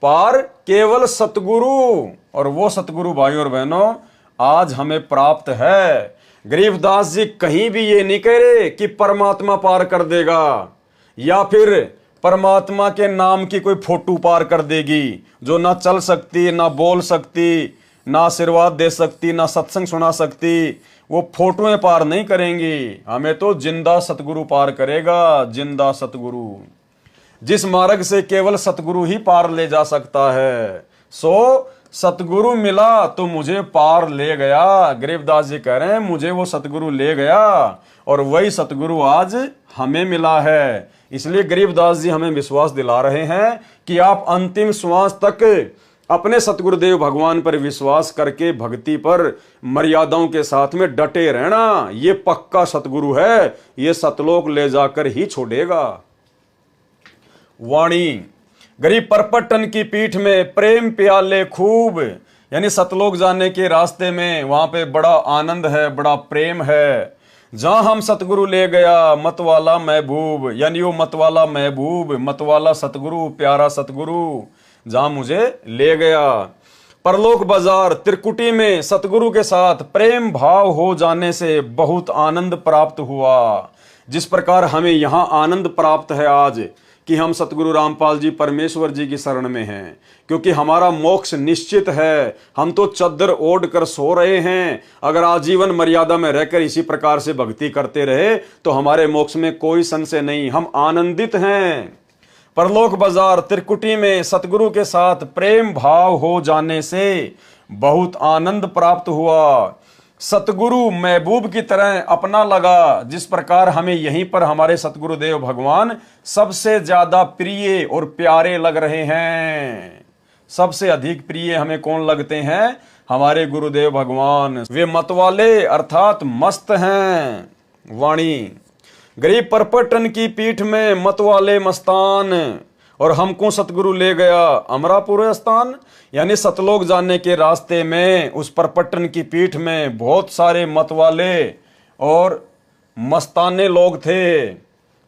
पार? केवल सतगुरु। और वो सतगुरु भाई और बहनों आज हमें प्राप्त है। गरीबदास जी कहीं भी ये नहीं कह रहे कि परमात्मा पार कर देगा, या फिर परमात्मा के नाम की कोई फोटो पार कर देगी, जो ना चल सकती, ना बोल सकती, ना आशीर्वाद दे सकती, ना सत्संग सुना सकती। वो फोटोएं पार नहीं करेंगी, हमें तो जिंदा सतगुरु पार करेगा, जिंदा सतगुरु। जिस मार्ग से केवल सतगुरु ही पार ले जा सकता है। सो सतगुरु मिला तो मुझे पार ले गया। गरीबदास जी कह रहे हैं मुझे वो सतगुरु ले गया और वही सतगुरु आज हमें मिला है। इसलिए गरीबदास जी हमें विश्वास दिला रहे हैं कि आप अंतिम श्वास तक अपने सतगुरुदेव भगवान पर विश्वास करके भक्ति पर मर्यादाओं के साथ में डटे रहना। ये पक्का सतगुरु है, ये सतलोक ले जाकर ही छोड़ेगा। वाणी गरीब परपटन की पीठ में प्रेम प्याले खूब, यानी सतलोक जाने के रास्ते में वहां पे बड़ा आनंद है, बड़ा प्रेम है। जहां हम सतगुरु ले गया मतवाला महबूब, यानी वो मतवाला महबूब, मतवाला सतगुरु, प्यारा सतगुरु जहां मुझे ले गया। परलोक बाजार त्रिकुटी में सतगुरु के साथ प्रेम भाव हो जाने से बहुत आनंद प्राप्त हुआ। जिस प्रकार हमें यहां आनंद प्राप्त है आज कि हम सतगुरु रामपाल जी परमेश्वर जी की शरण में हैं, क्योंकि हमारा मोक्ष निश्चित है। हम तो चद्दर ओढ़ कर सो रहे हैं। अगर आजीवन मर्यादा में रहकर इसी प्रकार से भक्ति करते रहे तो हमारे मोक्ष में कोई संशय नहीं, हम आनंदित हैं। परलोक बाजार त्रिकुटी में सतगुरु के साथ प्रेम भाव हो जाने से बहुत आनंद प्राप्त हुआ। सतगुरु महबूब की तरह अपना लगा। जिस प्रकार हमें यहीं पर हमारे सतगुरुदेव भगवान सबसे ज्यादा प्रिय और प्यारे लग रहे हैं। सबसे अधिक प्रिय हमें कौन लगते हैं? हमारे गुरुदेव भगवान। वे मतवाले अर्थात मस्त हैं। वाणी गरीब परपटन की पीठ में मतवाले मस्तान, और हमको सतगुरु ले गया अमरापुर स्थान, यानी सतलोक जाने के रास्ते में उस परपटन की पीठ में बहुत सारे मतवाले और मस्ताने लोग थे।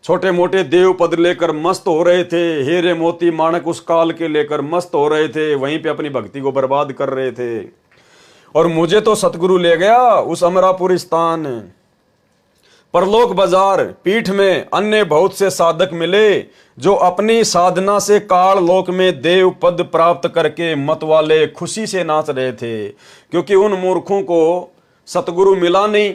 छोटे मोटे देव पद लेकर मस्त हो रहे थे, हीरे मोती माणक उस काल के लेकर मस्त हो रहे थे, वहीं पे अपनी भक्ति को बर्बाद कर रहे थे। और मुझे तो सतगुरु ले गया उस अमरापुर स्थान। परलोक बाजार पीठ में अन्य बहुत से साधक मिले जो अपनी साधना से काल लोक में देव पद प्राप्त करके मतवाले खुशी से नाच रहे थे, क्योंकि उन मूर्खों को सतगुरु मिला नहीं।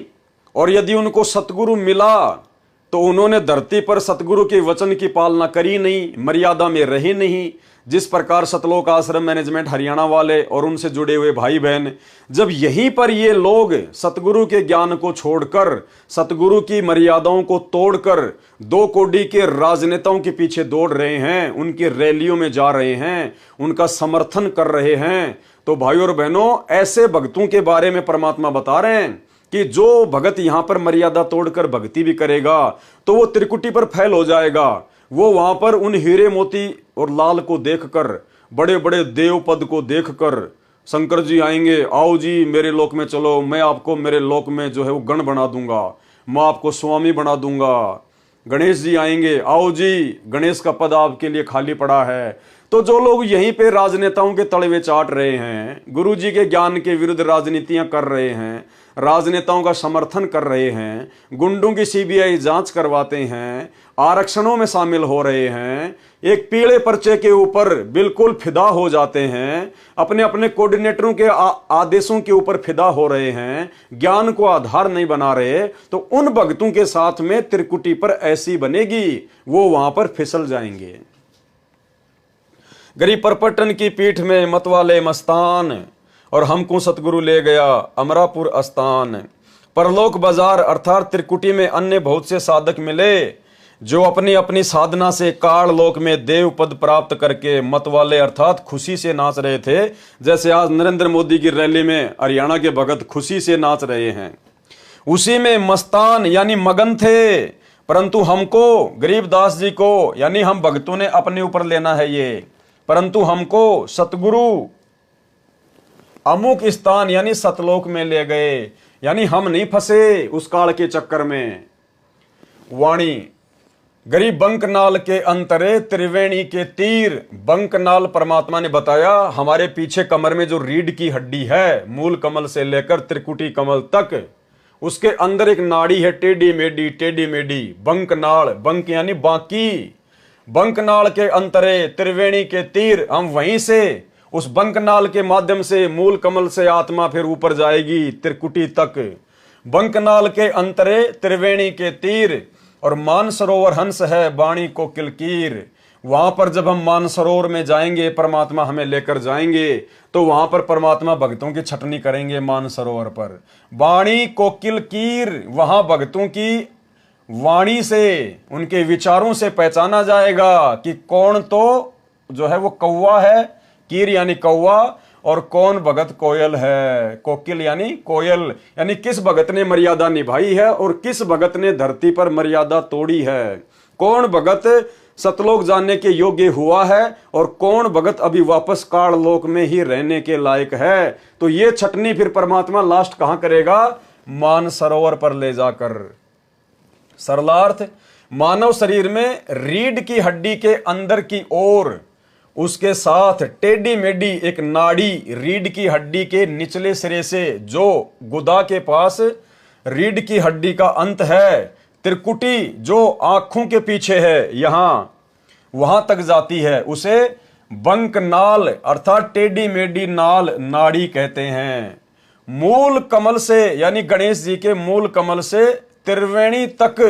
और यदि उनको सतगुरु मिला तो उन्होंने धरती पर सतगुरु के वचन की पालना करी नहीं, मर्यादा में रही नहीं। जिस प्रकार सतलोक आश्रम मैनेजमेंट हरियाणा वाले और उनसे जुड़े हुए भाई बहन, जब यहीं पर ये लोग सतगुरु के ज्ञान को छोड़कर, सतगुरु की मर्यादाओं को तोड़कर दो कोड़ी के राजनेताओं के पीछे दौड़ रहे हैं, उनकी रैलियों में जा रहे हैं, उनका समर्थन कर रहे हैं, तो भाइयों और बहनों, ऐसे भक्तों के बारे में परमात्मा बता रहे हैं कि जो भगत यहां पर मर्यादा तोड़कर भक्ति भी करेगा तो वो त्रिकुटी पर फैल हो जाएगा। वो वहां पर उन हीरे मोती और लाल को देखकर, बड़े बड़े देव पद को देखकर, शंकर जी आएंगे, आओ जी मेरे लोक में चलो, मैं आपको मेरे लोक में जो है वो गण बना दूंगा, मैं आपको स्वामी बना दूंगा। गणेश जी आएंगे, आओ जी गणेश का पद आपके लिए खाली पड़ा है। तो जो लोग यहीं पे राजनेताओं के तलवे चाट रहे हैं, गुरु जी के ज्ञान के विरुद्ध राजनीतियां कर रहे हैं, राजनेताओं का समर्थन कर रहे हैं, गुंडों की सीबीआई जांच करवाते हैं, आरक्षणों में शामिल हो रहे हैं, एक पीले पर्चे के ऊपर बिल्कुल फिदा हो जाते हैं, अपने अपने कोऑर्डिनेटरों के आदेशों के ऊपर फिदा हो रहे हैं, ज्ञान को आधार नहीं बना रहे, तो उन भक्तों के साथ में त्रिकुटी पर ऐसी बनेगी, वो वहां पर फिसल जाएंगे। गरीब परपटन की पीठ में मतवाले मस्तान, और हमको सतगुरु ले गया अमरापुर स्थान। परलोक बाजार अर्थात त्रिकुटी में अन्य बहुत से साधक मिले जो अपनी अपनी साधना से काल लोक में देव पद प्राप्त करके मतवाले अर्थात खुशी से नाच रहे थे। जैसे आज नरेंद्र मोदी की रैली में हरियाणा के भगत खुशी से नाच रहे हैं, उसी में मस्तान यानी मगन थे। परंतु हमको, गरीबदास जी को, यानी हम भक्तों ने अपने ऊपर लेना है ये, परंतु हमको सतगुरु अमुक स्थान यानी सतलोक में ले गए, यानी हम नहीं फंसे उस काल के चक्कर में। वाणी गरीब बंकनाल के अंतरे त्रिवेणी के तीर। बंकनाल परमात्मा ने बताया हमारे पीछे कमर में जो रीढ़ की हड्डी है, मूल कमल से लेकर त्रिकुटी कमल तक, उसके अंदर एक नाड़ी है टेढ़ी मेढ़ी, टेढ़ी मेढ़ी, बंकनाल। बंक यानी बाकी। बंकनाल के अंतरे त्रिवेणी के तीर, हम वहीं से उस बंकनाल के माध्यम से मूल कमल से आत्मा फिर ऊपर जाएगी त्रिकुटी तक। बंकनाल के अंतरे त्रिवेणी के तीर, और मानसरोवर हंस है वाणी को किलकीर। वहां पर जब हम मानसरोवर में जाएंगे, परमात्मा हमें लेकर जाएंगे, तो वहां पर परमात्मा भक्तों की छटनी करेंगे मानसरोवर पर। वाणी कोकिल कीर, वहां भक्तों की वाणी से, उनके विचारों से पहचाना जाएगा कि कौन तो जो है वो कौवा है, कीर यानी कौवा, और कौन भगत कोयल है, कोकिल यानी कोयल, यानी किस भगत ने मर्यादा निभाई है और किस भगत ने धरती पर मर्यादा तोड़ी है। कौन भगत सतलोक जाने के योग्य हुआ है और कौन भगत अभी वापस काल लोक में ही रहने के लायक है। तो ये छटनी फिर परमात्मा लास्ट कहां करेगा? मानसरोवर पर ले जाकर। सरलार्थ, मानव शरीर में रीढ़ की हड्डी के अंदर की ओर, उसके साथ टेढ़ी मेढ़ी एक नाड़ी रीढ़ की हड्डी के निचले सिरे से, जो गुदा के पास रीढ़ की हड्डी का अंत है, त्रिकुटी जो आंखों के पीछे है, यहां वहां तक जाती है, उसे बंकनाल अर्थात टेढ़ी मेढ़ी नाल नाड़ी कहते हैं। मूल कमल से यानी गणेश जी के मूल कमल से त्रिवेणी तक,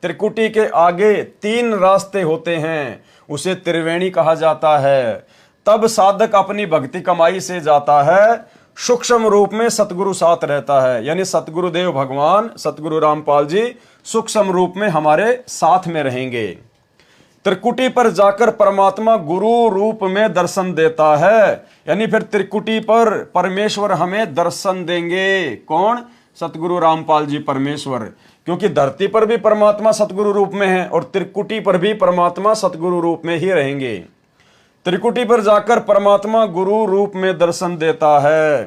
त्रिकुटी के आगे 3 रास्ते होते हैं, उसे त्रिवेणी कहा जाता है। तब साधक अपनी भक्ति कमाई से जाता है, सूक्ष्म रूप में सतगुरु साथ रहता है, यानी सतगुरुदेव भगवान सतगुरु रामपाल जी सूक्ष्म रूप में हमारे साथ में रहेंगे। त्रिकुटी पर जाकर परमात्मा गुरु रूप में दर्शन देता है, यानी फिर त्रिकुटी पर परमेश्वर हमें दर्शन देंगे। कौन? सतगुरु रामपाल जी परमेश्वर, क्योंकि धरती पर भी परमात्मा सतगुरु रूप में है और त्रिकुटी पर भी परमात्मा सतगुरु रूप में ही रहेंगे। त्रिकुटी पर जाकर परमात्मा गुरु रूप में दर्शन देता है।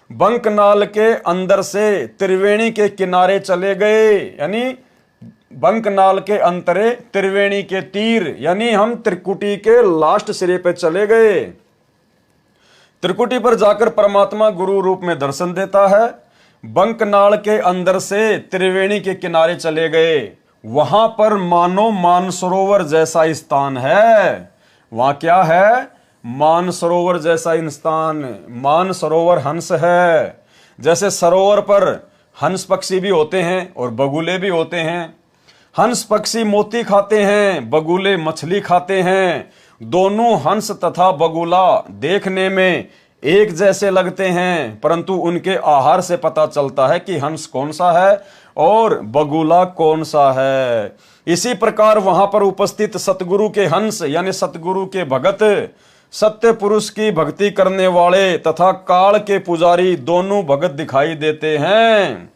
बंकनाल के अंदर से त्रिवेणी के किनारे चले गए, यानी बंकनाल के अंतरे त्रिवेणी के तीर, यानी हम त्रिकुटी के लास्ट सिरे पे चले गए। त्रिकुटी पर जाकर परमात्मा गुरु रूप में दर्शन देता है। बंकनाल के अंदर से त्रिवेणी के किनारे चले गए, वहां पर मानो मानसरोवर जैसा स्थान है। वहां क्या है? मानसरोवर जैसा स्थान। मानसरोवर हंस है, जैसे सरोवर पर हंस पक्षी भी होते हैं और बगुले भी होते हैं। हंस पक्षी मोती खाते हैं, बगुले मछली खाते हैं। दोनों हंस तथा बगुला देखने में एक जैसे लगते हैं, परंतु उनके आहार से पता चलता है कि हंस कौन सा है और बगुला कौन सा है। इसी प्रकार वहां पर उपस्थित सतगुरु के हंस यानी सतगुरु के भगत, सत्य पुरुष की भक्ति करने वाले तथा काल के पुजारी दोनों भगत दिखाई देते हैं,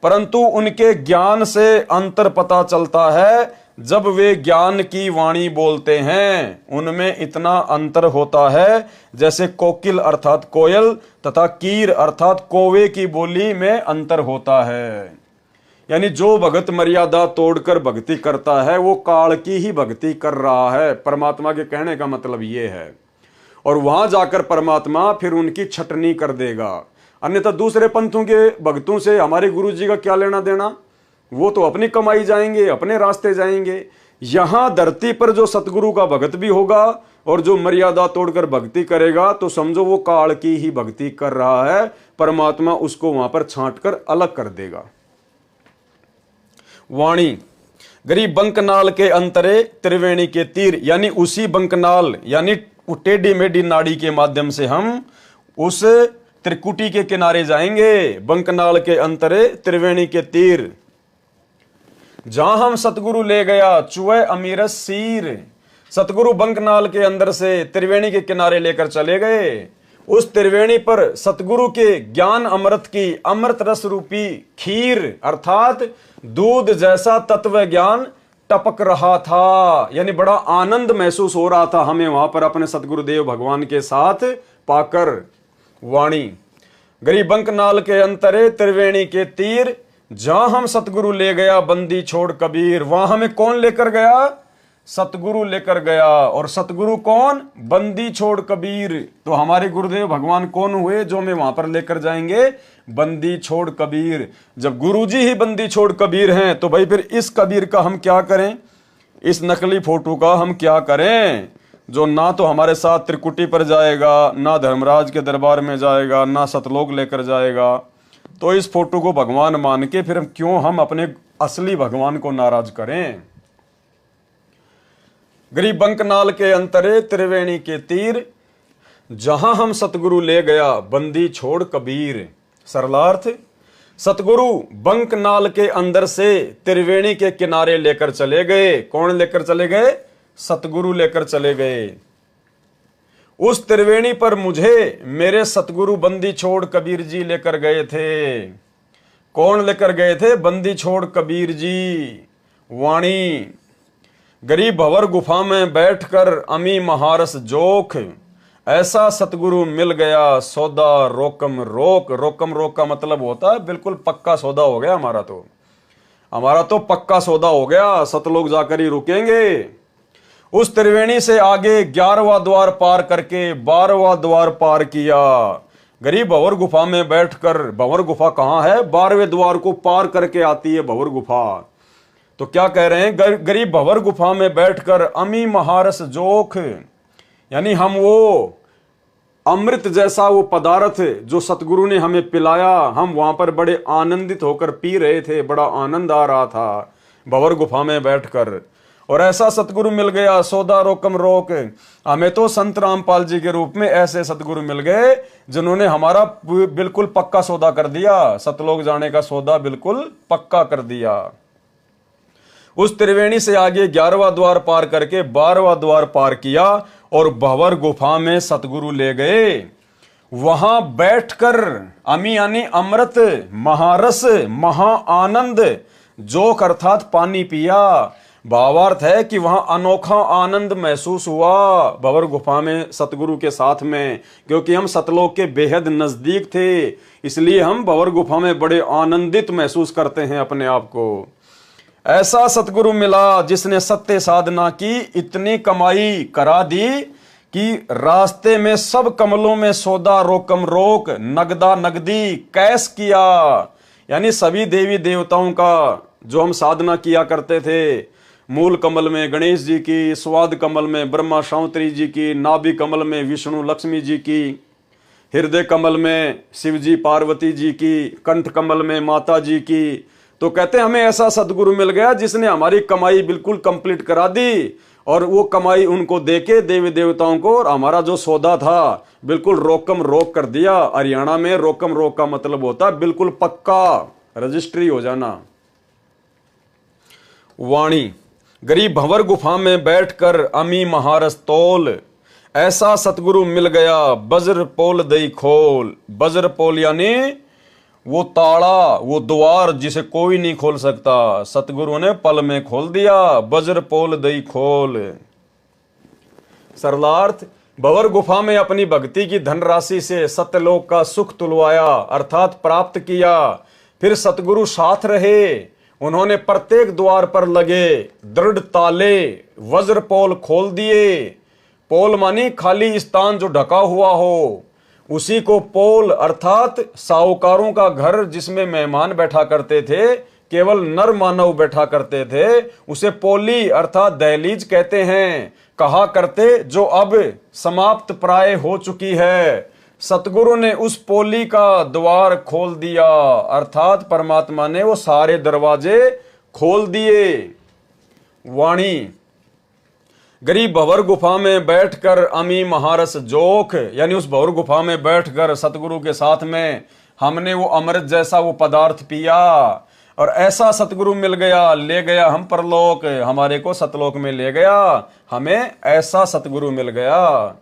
परंतु उनके ज्ञान से अंतर पता चलता है। जब वे ज्ञान की वाणी बोलते हैं, उनमें इतना अंतर होता है जैसे कोकिल अर्थात कोयल तथा कीर अर्थात कौवे की बोली में अंतर होता है। यानी जो भगत मर्यादा तोड़कर भक्ति करता है वो काल की ही भक्ति कर रहा है। परमात्मा के कहने का मतलब ये है। और वहां जाकर परमात्मा फिर उनकी छटनी कर देगा। अन्यथा दूसरे पंथों के भक्तों से हमारे गुरु जी का क्या लेना देना? वो तो अपनी कमाई जाएंगे, अपने रास्ते जाएंगे। यहां धरती पर जो सतगुरु का भगत भी होगा और जो मर्यादा तोड़कर भक्ति करेगा, तो समझो वो काल की ही भक्ति कर रहा है। परमात्मा उसको वहां पर छांटकर अलग कर देगा। वाणी गरीब बंकनाल के अंतरे त्रिवेणी के तीर, यानी उसी बंकनाल यानी टेढ़ी मेढ़ी नाड़ी के माध्यम से हम उस त्रिकुटी के किनारे जाएंगे। बंकनाल के अंतरे त्रिवेणी के तीर, जहां हम सतगुरु ले गया चुए अमीरस सीर। सतगुरु बंकनाल के अंदर से त्रिवेणी के किनारे लेकर चले गए। उस त्रिवेणी पर सतगुरु के ज्ञान अमृत की अमृत रस रूपी खीर अर्थात दूध जैसा तत्व ज्ञान टपक रहा था, यानी बड़ा आनंद महसूस हो रहा था हमें वहां पर अपने सतगुरुदेव भगवान के साथ पाकर। वाणी गरीब बंकनाल के अंतरे त्रिवेणी के तीर, जहां हम सतगुरु ले गया बंदी छोड़ कबीर। वहां हमें कौन लेकर गया? सतगुरु लेकर गया। और सतगुरु कौन? बंदी छोड़ कबीर। तो हमारे गुरुदेव भगवान कौन हुए जो हमें वहां पर लेकर जाएंगे? बंदी छोड़ कबीर। जब गुरुजी ही बंदी छोड़ कबीर हैं, तो भाई फिर इस कबीर का हम क्या करें? इस नकली फोटो का हम क्या करें, जो ना तो हमारे साथ त्रिकुटी पर जाएगा, ना धर्मराज के दरबार में जाएगा, ना सतलोक लेकर जाएगा। तो इस फोटो को भगवान मान के फिर क्यों हम अपने असली भगवान को नाराज करें? गरीब बंकनाल के अंतरे त्रिवेणी के तीर, जहां हम सतगुरु ले गया बंदी छोड़ कबीर। सरलार्थ, सतगुरु बंकनाल के अंदर से त्रिवेणी के किनारे लेकर चले गए। कौन लेकर चले गए? सतगुरु लेकर चले गए। उस त्रिवेणी पर मुझे मेरे सतगुरु बंदी छोड़ कबीर जी लेकर गए थे। कौन लेकर गए थे? बंदी छोड़ कबीर जी। वाणी, गरीब भंवर गुफा में बैठकर अमी महारस जोख, ऐसा सतगुरु मिल गया सौदा रोकम रोक। रोकम रोक का मतलब होता है बिल्कुल पक्का सौदा हो गया हमारा तो पक्का सौदा हो गया, सतलोक जाकर ही रुकेंगे। उस त्रिवेणी से आगे 11वां द्वार पार करके 12वां द्वार पार किया। गरीब भंवर गुफा में बैठकर, भंवर गुफा कहां है? 12वें द्वार को पार करके आती है भंवर गुफा। तो क्या कह रहे हैं? गरीब भंवर गुफा में बैठकर अमी महारस जोख, यानी हम वो अमृत जैसा वो पदार्थ जो सतगुरु ने हमें पिलाया, हम वहां पर बड़े आनंदित होकर पी रहे थे, बड़ा आनंद आ रहा था भंवर गुफा में बैठकर। और ऐसा सतगुरु मिल गया सौदा रोकम रोक। हमें तो संत रामपाल जी के रूप में ऐसे सतगुरु मिल गए जिन्होंने हमारा बिल्कुल पक्का सौदा कर दिया, सतलोक जाने का सौदा बिल्कुल पक्का कर दिया। उस त्रिवेणी से आगे 11वां द्वार पार करके 12वां द्वार पार किया और भंवर गुफा में सतगुरु ले गए। वहां बैठकर अमी यानी अमृत, महारस, महा आनंद, जोक अर्थात पानी पिया। भावार्थ है कि वहां अनोखा आनंद महसूस हुआ भंवर गुफा में सतगुरु के साथ में, क्योंकि हम सतलोक के बेहद नजदीक थे, इसलिए हम भंवर गुफा में बड़े आनंदित महसूस करते हैं अपने आप को। ऐसा सतगुरु मिला जिसने सत्य साधना की इतनी कमाई करा दी कि रास्ते में सब कमलों में सौदा रोकम रोक, नगदा नगदी कैस किया। यानी सभी देवी देवताओं का जो हम साधना किया करते थे, मूल कमल में गणेश जी की, स्वाद कमल में ब्रह्मा शांतरी जी की, नाभि कमल में विष्णु लक्ष्मी जी की, हृदय कमल में शिव जी पार्वती जी की, कंठ कमल में माता जी की। तो कहते हैं हमें ऐसा सदगुरु मिल गया जिसने हमारी कमाई बिल्कुल कंप्लीट करा दी, और वो कमाई उनको देके देवी देवताओं को, और हमारा जो सौदा था बिल्कुल रोकम रोक कर दिया। हरियाणा में रोकम रोक का मतलब होता है बिल्कुल पक्का रजिस्ट्री हो जाना। वाणी, गरीब भंवर गुफा में बैठकर अमी महारस तोल, ऐसा सतगुरु मिल गया बज्र पोल दई खोल। बज्र पोल यानी वो ताला, वो द्वार जिसे कोई नहीं खोल सकता, सतगुरु ने पल में खोल दिया। बज्र पोल दई खोल। सरलार्थ, भंवर गुफा में अपनी भक्ति की धनराशि से सत्यलोक का सुख तुलवाया अर्थात प्राप्त किया। फिर सतगुरु साथ रहे, उन्होंने प्रत्येक द्वार पर लगे दृढ़ ताले वज्र पोल खोल दिए। पोल मानी खाली स्थान जो ढका हुआ हो, उसी को पोल अर्थात साहूकारों का घर जिसमें मेहमान बैठा करते थे, केवल नर मानव बैठा करते थे, उसे पोली अर्थात दहलीज कहते हैं, कहा करते, जो अब समाप्त प्राय हो चुकी है। सतगुरु ने उस पोली का द्वार खोल दिया अर्थात परमात्मा ने वो सारे दरवाजे खोल दिए। वाणी, गरीब भंवर गुफा में बैठकर अमी महारस जोख, यानी उस भंवर गुफा में बैठकर सतगुरु के साथ में हमने वो अमृत जैसा वो पदार्थ पिया, और ऐसा सतगुरु मिल गया, ले गया हम परलोक, हमारे को सतलोक में ले गया, हमें ऐसा सतगुरु मिल गया।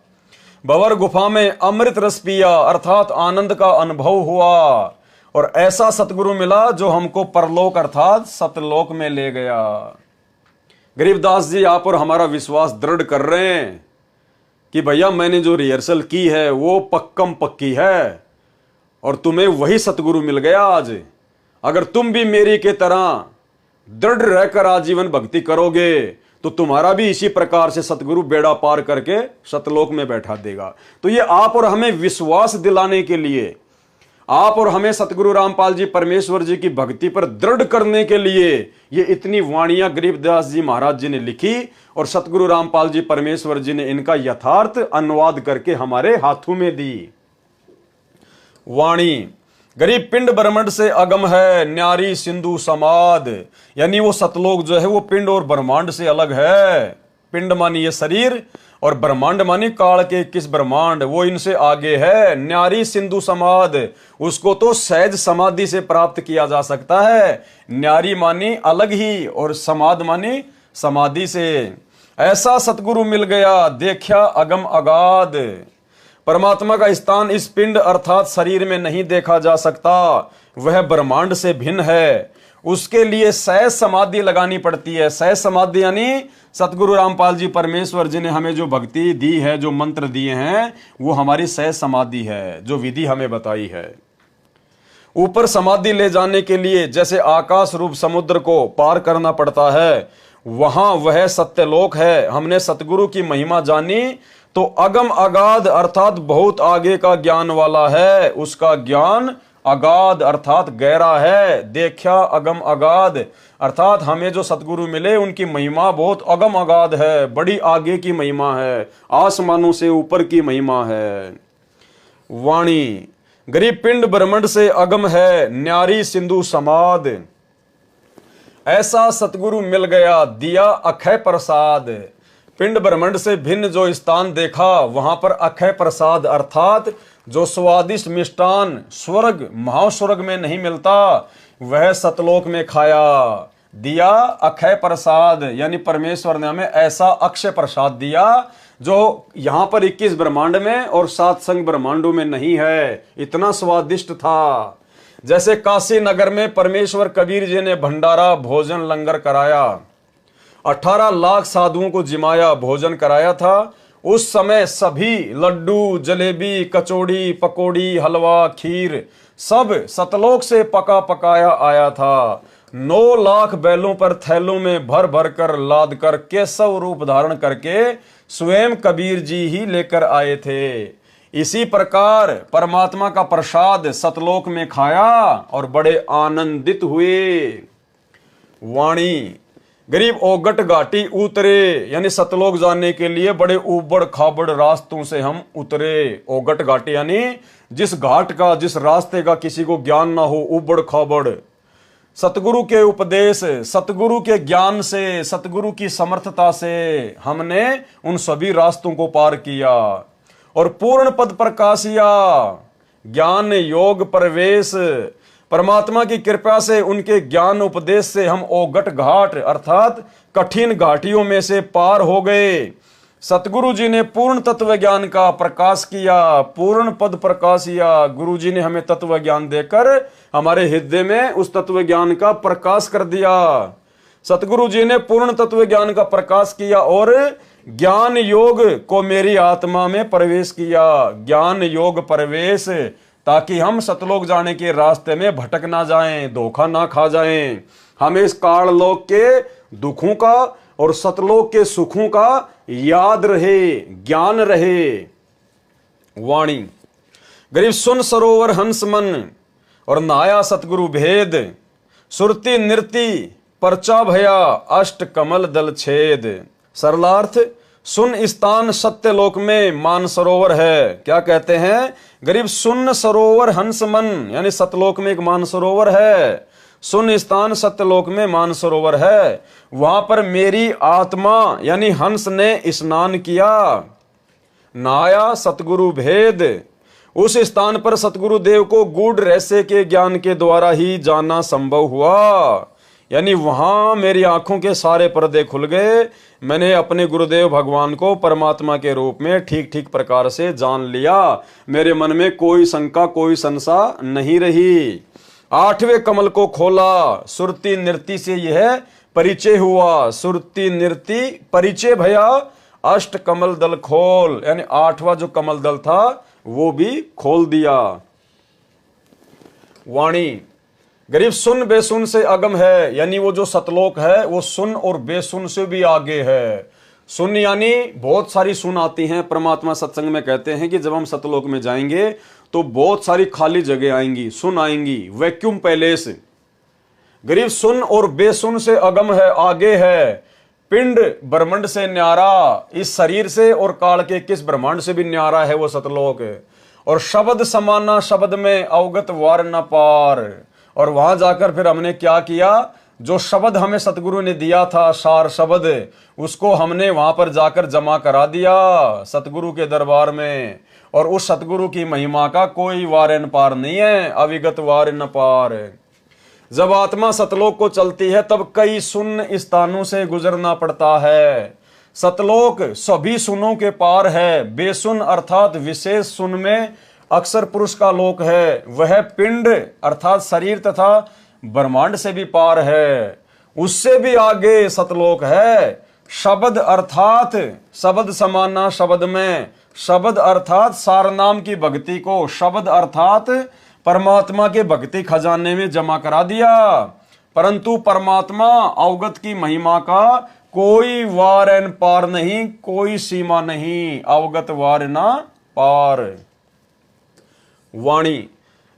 भंवर गुफा में अमृत रस पिया अर्थात आनंद का अनुभव हुआ, और ऐसा सतगुरु मिला जो हमको परलोक अर्थात सतलोक में ले गया। गरीबदास जी आप और हमारा विश्वास दृढ़ कर रहे हैं कि भैया मैंने जो रिहर्सल की है वो पक्कम पक्की है, और तुम्हें वही सतगुरु मिल गया आज। अगर तुम भी मेरी के तरह दृढ़ रहकर आजीवन भक्ति करोगे तो तुम्हारा भी इसी प्रकार से सतगुरु बेड़ा पार करके सतलोक में बैठा देगा। तो ये आप और हमें विश्वास दिलाने के लिए, आप और हमें सतगुरु रामपाल जी परमेश्वर जी की भक्ति पर दृढ़ करने के लिए ये इतनी वाणियां गरीबदास जी महाराज जी ने लिखी, और सतगुरु रामपाल जी परमेश्वर जी ने इनका यथार्थ अनुवाद करके हमारे हाथों में दी। वाणी, गरीब पिंड ब्रह्मांड से अगम है न्यारी सिंधु समाद, यानी वो सतलोक जो है वो पिंड और ब्रह्मांड से अलग है। पिंड मानी ये शरीर और ब्रह्मांड मानी काल के 21 ब्रह्मांड, वो इनसे आगे है। न्यारी सिंधु समाध, उसको तो सहज समाधि से प्राप्त किया जा सकता है। न्यारी मानी अलग ही और समाध मानी समाधि से। ऐसा सतगुरु मिल गया देखा अगम अगाध। परमात्मा का स्थान इस पिंड अर्थात शरीर में नहीं देखा जा सकता, वह ब्रह्मांड से भिन्न है। उसके लिए सहज समाधि लगानी पड़ती है। सहज समाधि यानी सतगुरु रामपाल जी परमेश्वर जी ने हमें जो भक्ति दी है, जो मंत्र दिए हैं, वो हमारी सहज समाधि है, जो विधि हमें बताई है। ऊपर समाधि ले जाने के लिए जैसे आकाश रूप समुद्र को पार करना पड़ता है, वहां वह सत्यलोक है। हमने सतगुरु की महिमा जानी तो अगम अगाध अर्थात बहुत आगे का ज्ञान वाला है। उसका ज्ञान अगाध अर्थात गहरा है। देखा अगम अगाध अर्थात हमें जो सतगुरु मिले उनकी महिमा बहुत अगम अगाध है, बड़ी आगे की महिमा है, आसमानों से ऊपर की महिमा है। वाणी गरीब पिंड ब्रह्मांड से अगम है, न्यारी सिंधु समाद। ऐसा सतगुरु मिल गया दिया अक्षय प्रसाद। पिंड ब्रह्मांड से भिन्न जो स्थान देखा, वहां पर अक्षय प्रसाद अर्थात जो स्वादिष्ट मिष्टान स्वर्ग महास्वर्ग में नहीं मिलता, वह सतलोक में खाया। दिया अक्षय प्रसाद यानी परमेश्वर ने हमें ऐसा अक्षय प्रसाद दिया जो यहां पर 21 ब्रह्मांड में और 7 संग ब्रह्मांडों में नहीं है। इतना स्वादिष्ट था। जैसे काशी नगर में परमेश्वर कबीर जी ने भंडारा भोजन लंगर कराया, 18 लाख साधुओं को जिमाया भोजन कराया था। उस समय सभी लड्डू जलेबी कचौड़ी पकौड़ी हलवा खीर सब सतलोक से पका पकाया आया था। 9 लाख बैलों पर थैलों में भर भर कर लाद कर केशव रूप धारण करके स्वयं कबीर जी ही लेकर आए थे। इसी प्रकार परमात्मा का प्रसाद सतलोक में खाया और बड़े आनंदित हुए। वाणी गरीब ओगट घाटी उतरे यानी सतलोक जाने के लिए बड़े उबड़ खाबड़ रास्तों से हम उतरे। ओगट घाटी यानी जिस घाट का जिस रास्ते का किसी को ज्ञान ना हो, उबड़ खाबड़। सतगुरु के उपदेश सतगुरु के ज्ञान से सतगुरु की समर्थता से हमने उन सभी रास्तों को पार किया और पूर्ण पद प्रकाशिया। ज्ञान योग प्रवेश परमात्मा की कृपा से उनके ज्ञान उपदेश से हम ओगट घाट अर्थात कठिन घाटियों में से पार हो गए। सतगुरु जी ने पूर्ण तत्व ज्ञान का प्रकाश किया, पूर्ण पद प्रकाशिया। गुरु जी ने हमें तत्व ज्ञान देकर हमारे हृदय में उस तत्व ज्ञान का प्रकाश कर दिया। सतगुरु जी ने पूर्ण तत्व ज्ञान का प्रकाश किया और ज्ञान योग को मेरी आत्मा में प्रवेश किया। ज्ञान योग प्रवेश ताकि हम सतलोक जाने के रास्ते में भटक ना जाएं, धोखा ना खा जाएं। हमें इस काल लोक के दुखों का और सतलोक के सुखों का याद रहे, ज्ञान रहे। वाणी गरीब सुन सरोवर हंस मन और नहाया सतगुरु भेद। सुरती नृति परचा भया अष्ट कमल दल छेद। सरलार्थ सुन स्थान सत्यलोक में मान सरोवर है। क्या कहते हैं? गरीब सुन सरोवर हंस मन यानी सतलोक में एक मान सरोवर है। सुन स्थान सत्यलोक में मान सरोवर है। वहां पर मेरी आत्मा यानी हंस ने स्नान किया। नहाया सतगुरु भेद। उस स्थान पर सतगुरु देव को गूढ़ रहस्य के ज्ञान के द्वारा ही जानना संभव हुआ। यानी वहां मेरी आंखों के सारे पर्दे खुल गए। मैंने अपने गुरुदेव भगवान को परमात्मा के रूप में ठीक ठीक प्रकार से जान लिया। मेरे मन में कोई शंका कोई संशय नहीं रही। 8वें कमल को खोला। सुरती नृति से यह परिचय हुआ। सुरती नृति परिचय भया अष्ट कमल दल खोल यानी 8वां जो कमल दल था वो भी खोल दिया। वाणी गरीब सुन बेसुन से अगम है यानी वो जो सतलोक है वो सुन और बेसुन से भी आगे है। सुन यानी बहुत सारी सुन आती हैं। परमात्मा सत्संग में कहते हैं कि जब हम सतलोक में जाएंगे तो बहुत सारी खाली जगह आएंगी, सुन आएंगी, वैक्यूम पैलेस। गरीब सुन और बेसुन से अगम है, आगे है। पिंड ब्रह्मांड से न्यारा, इस शरीर से और काल के किस ब्रह्मांड से भी न्यारा है वो सतलोक। और शब्द समाना शब्द में अवगत वार न पार। और वहां जाकर फिर हमने क्या किया? जो शब्द हमें सतगुरु ने दिया था, सार शब्द, उसको हमने वहां पर जाकर जमा करा दिया सतगुरु के दरबार में। और उस सतगुरु की महिमा का कोई वार न पार नहीं है, अविगत वार न पार। जब आत्मा सतलोक को चलती है तब कई शून्य स्थानों से गुजरना पड़ता है। सतलोक सभी सुनों के पार है, बेसुन अर्थात विशेष सुन में अक्सर पुरुष का लोक है। वह पिंड अर्थात शरीर तथा ब्रह्मांड से भी पार है, उससे भी आगे सतलोक है। शब्द अर्थात शब्द समाना शब्द में, शब्द अर्थात सारनाम की भक्ति को शब्द अर्थात परमात्मा के भक्ति खजाने में जमा करा दिया। परंतु परमात्मा अवगत की महिमा का कोई वार न पार नहीं, कोई सीमा नहीं, अवगत वार ना पार। वाणी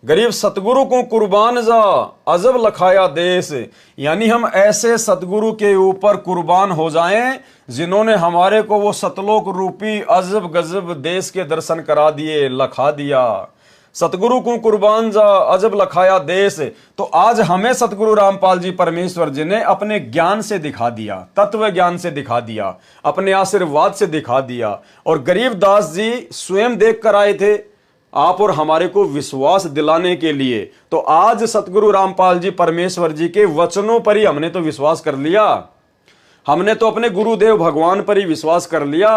गरीब सतगुरु को कुर्बान जा अजब लखाया देश, यानी हम ऐसे सतगुरु के ऊपर कुर्बान हो जाएं जिन्होंने हमारे को वो सतलोक रूपी अजब गजब देश के दर्शन करा दिए, लखा दिया। सतगुरु को कुर्बान जा अजब लखाया देश, तो आज हमें सतगुरु रामपाल जी परमेश्वर जी ने अपने ज्ञान से दिखा दिया, तत्व ज्ञान से दिखा दिया, अपने आशीर्वाद से दिखा दिया। और गरीबदास जी स्वयं देख कर आए थे आप और हमारे को विश्वास दिलाने के लिए। तो आज सतगुरु रामपाल जी परमेश्वर जी के वचनों पर ही हमने तो विश्वास कर लिया, हमने तो अपने गुरुदेव भगवान पर ही विश्वास कर लिया।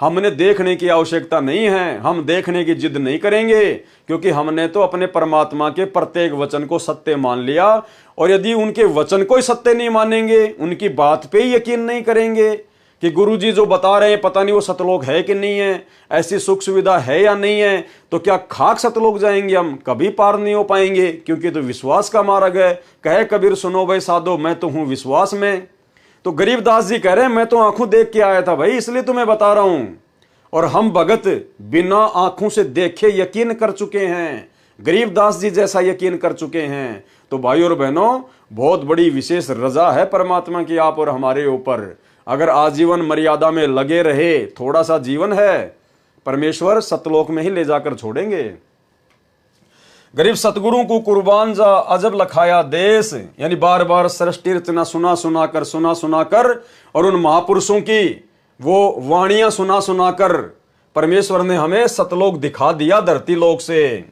हमने देखने की आवश्यकता नहीं है, हम देखने की जिद नहीं करेंगे, क्योंकि हमने तो अपने परमात्मा के प्रत्येक वचन को सत्य मान लिया। और यदि उनके वचन को ही सत्य नहीं मानेंगे, उनकी बात पे ही यकीन नहीं करेंगे कि गुरुजी जो बता रहे हैं पता नहीं वो सतलोक है कि नहीं है, ऐसी सुख सुविधा है या नहीं है, तो क्या खाक सतलोक जाएंगे हम? कभी पार नहीं हो पाएंगे, क्योंकि तो विश्वास का मार्ग है। कहे कबीर सुनो भाई साधो, मैं तो हूं विश्वास में। तो गरीबदास जी कह रहे हैं मैं तो आंखों देख के आया था भाई, इसलिए तो मैं बता रहा हूं। और हम भगत बिना आंखों से देखे यकीन कर चुके हैं, गरीबदास जी जैसा यकीन कर चुके हैं। तो भाई और बहनों, बहुत बड़ी विशेष रजा है परमात्मा की आप और हमारे ऊपर। अगर आजीवन मर्यादा में लगे रहे, थोड़ा सा जीवन है, परमेश्वर सतलोक में ही ले जाकर छोड़ेंगे। गरीब सतगुरु को कुर्बान जा अजब लखाया देश, यानी बार बार सृष्टि रचना सुना सुना कर और उन महापुरुषों की वो वाणियां सुना कर परमेश्वर ने हमें सतलोक दिखा दिया धरती लोक से।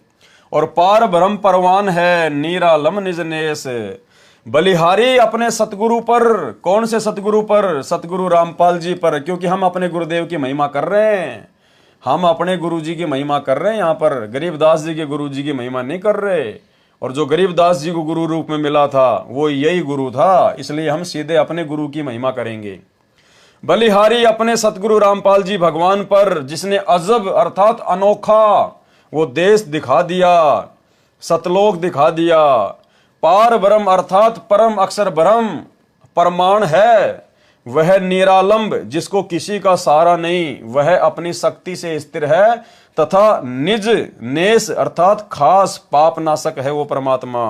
और पार ब्रह्म परवान है निरालम निज नेस, बलिहारी अपने सतगुरु पर। कौन से सतगुरु पर? सतगुरु रामपाल जी पर, क्योंकि हम अपने गुरुदेव की महिमा कर रहे हैं, हम अपने गुरु जी की महिमा कर रहे हैं। यहाँ पर गरीबदास जी के गुरु जी की महिमा नहीं कर रहे। और जो गरीबदास जी को गुरु रूप में मिला था वो यही गुरु था, इसलिए हम सीधे अपने गुरु की महिमा करेंगे। बलिहारी अपने सतगुरु रामपाल जी भगवान पर, जिसने अजब अर्थात अनोखा वो देश दिखा दिया, सतलोक दिखा दिया। पार ब्रह्म अर्थात परम अक्षर ब्रह्म परमाण है, वह निरालंब जिसको किसी का सहारा नहीं, वह अपनी शक्ति से स्थिर है। तथा निज नेस अर्थात खास पाप नाशक है वो परमात्मा।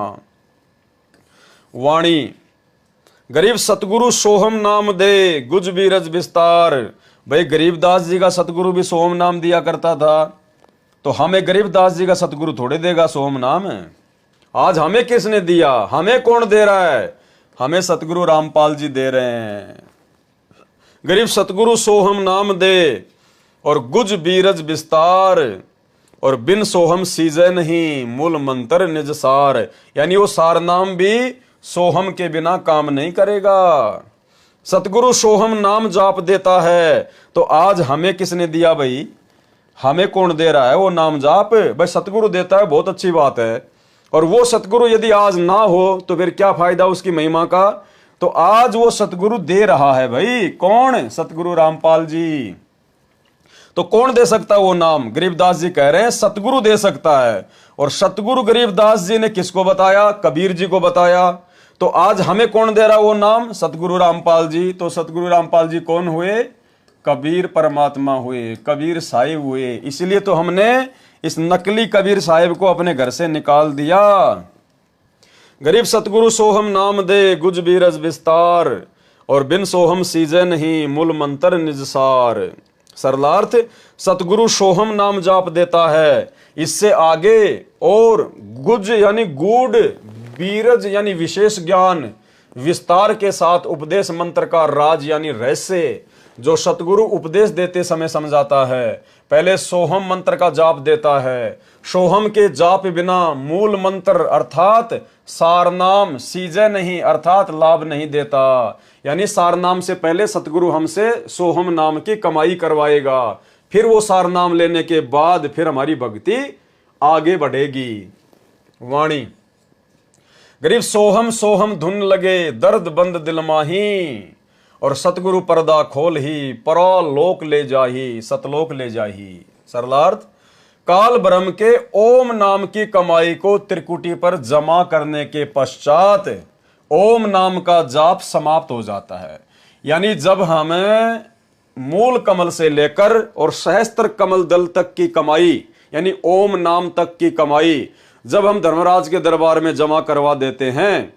वाणी गरीब सतगुरु सोहम नाम दे गुज बीरज विस्तार। भाई गरीबदास जी का सतगुरु भी सोहम नाम दिया करता था, तो हमें गरीबदास जी का सतगुरु थोड़े देगा सोहम नाम। आज हमें किसने दिया? हमें कौन दे रहा है? हमें सतगुरु रामपाल जी दे रहे हैं। गरीब सतगुरु सोहम नाम दे और गुज बीरज विस्तार, और बिन सोहम सीजे नहीं मूल मंत्र निज सार। यानी वो सार नाम भी सोहम के बिना काम नहीं करेगा। सतगुरु सोहम नाम जाप देता है, तो आज हमें किसने दिया भाई? हमें कौन दे रहा है वो नाम जाप? भाई सतगुरु देता है, बहुत अच्छी बात है। और वो सतगुरु यदि आज ना हो तो फिर क्या फायदा उसकी महिमा का? तो आज वो सतगुरु दे रहा है भाई। कौन? सतगुरु रामपाल जी। तो कौन दे सकता है वो नाम? गरीबदास जी कह रहे हैं सतगुरु दे सकता है। और सतगुरु गरीबदास जी ने किसको बताया? कबीर जी को बताया। तो आज हमें कौन दे रहा वो नाम? सतगुरु रामपाल जी। तो सतगुरु रामपाल जी कौन हुए? कबीर परमात्मा हुए, कबीर साहिब हुए। इसलिए तो हमने इस नकली कबीर साहिब को अपने घर से निकाल दिया। गरीब सतगुरु सोहम नाम दे गुज बीरज विस्तार, और बिन सोहम सीजे नहीं मूल मंत्र निज सार। सरलार्थ सतगुरु सोहम नाम जाप देता है, इससे आगे और गुज यानी गूढ़, बीरज यानी विशेष ज्ञान, विस्तार के साथ उपदेश मंत्र का राज यानी रहस्य जो सतगुरु उपदेश देते समय समझाता है। पहले सोहम मंत्र का जाप देता है। सोहम के जाप बिना मूल मंत्र अर्थात सारनाम सीजे नहीं अर्थात लाभ नहीं देता। यानी सारनाम से पहले सतगुरु हमसे सोहम नाम की कमाई करवाएगा, फिर वो सारनाम लेने के बाद फिर हमारी भक्ति आगे बढ़ेगी। वाणी गरीब सोहम सोहम धुन लगे दर्द बंद दिल माही, और सतगुरु पर्दा खोल ही परलोक ले जाही सतलोक ले जाही। सरलार्थ काल ब्रह्म के ओम नाम की कमाई को त्रिकुटी पर जमा करने के पश्चात ओम नाम का जाप समाप्त हो जाता है। यानी जब हमें मूल कमल से लेकर और सहस्त्र कमल दल तक की कमाई यानी ओम नाम तक की कमाई जब हम धर्मराज के दरबार में जमा करवा देते हैं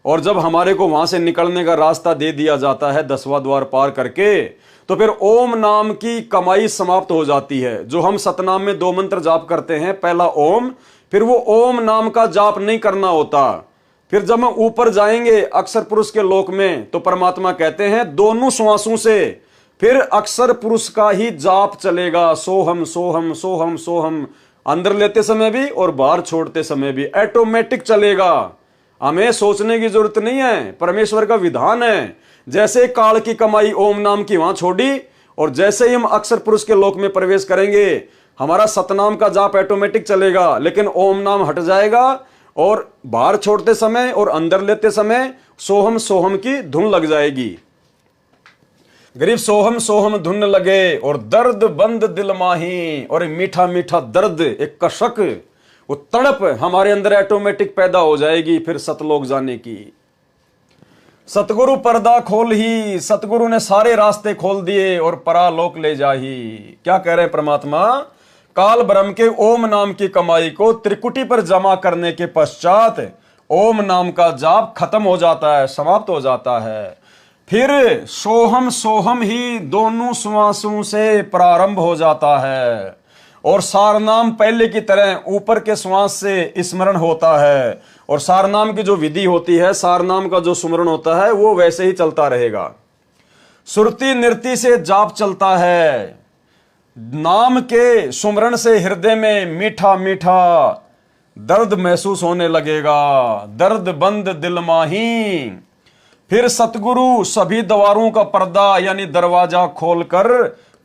और जब हमारे को वहां से निकलने का रास्ता दे दिया जाता है 10वां द्वार पार करके, तो फिर ओम नाम की कमाई समाप्त हो जाती है। जो हम सतनाम में 2 मंत्र जाप करते हैं, पहला ओम, फिर वो ओम नाम का जाप नहीं करना होता। फिर जब हम ऊपर जाएंगे अक्षर पुरुष के लोक में, तो परमात्मा कहते हैं दोनों श्वासों से फिर अक्षर पुरुष का ही जाप चलेगा। सोहम सोहम सोहम सोहम, अंदर लेते समय भी और बाहर छोड़ते समय भी ऑटोमेटिक चलेगा। हमें सोचने की जरूरत नहीं है, परमेश्वर का विधान है। जैसे काल की कमाई ओम नाम की वहां छोड़ी और जैसे ही हम अक्षर पुरुष के लोक में प्रवेश करेंगे हमारा सतनाम का जाप ऑटोमेटिक चलेगा, लेकिन ओम नाम हट जाएगा और बाहर छोड़ते समय और अंदर लेते समय सोहम सोहम की धुन लग जाएगी। गरीब सोहम सोहम धुन लगे और दर्द बंद दिल माही, और मीठा मीठा दर्द एक कशक वो तड़प हमारे अंदर ऑटोमेटिक पैदा हो जाएगी फिर सतलोक जाने की। सतगुरु पर्दा खोल ही, सतगुरु ने सारे रास्ते खोल दिए और परालोक ले जाही। क्या कह रहे हैं परमात्मा? काल ब्रह्म के ओम नाम की कमाई को त्रिकुटी पर जमा करने के पश्चात ओम नाम का जाप खत्म हो जाता है, समाप्त हो जाता है। फिर सोहम सोहम ही दोनों श्वासों से प्रारंभ हो जाता है और सारनाम पहले की तरह ऊपर के श्वास से स्मरण होता है, और सारनाम की जो विधि होती है, सारनाम का जो सुमरण होता है वो वैसे ही चलता रहेगा। सुरती नृत्य से जाप चलता है। नाम के सुमरण से हृदय में मीठा मीठा दर्द महसूस होने लगेगा। दर्द बंद दिल माही, फिर सतगुरु सभी द्वारों का पर्दा यानी दरवाजा खोलकर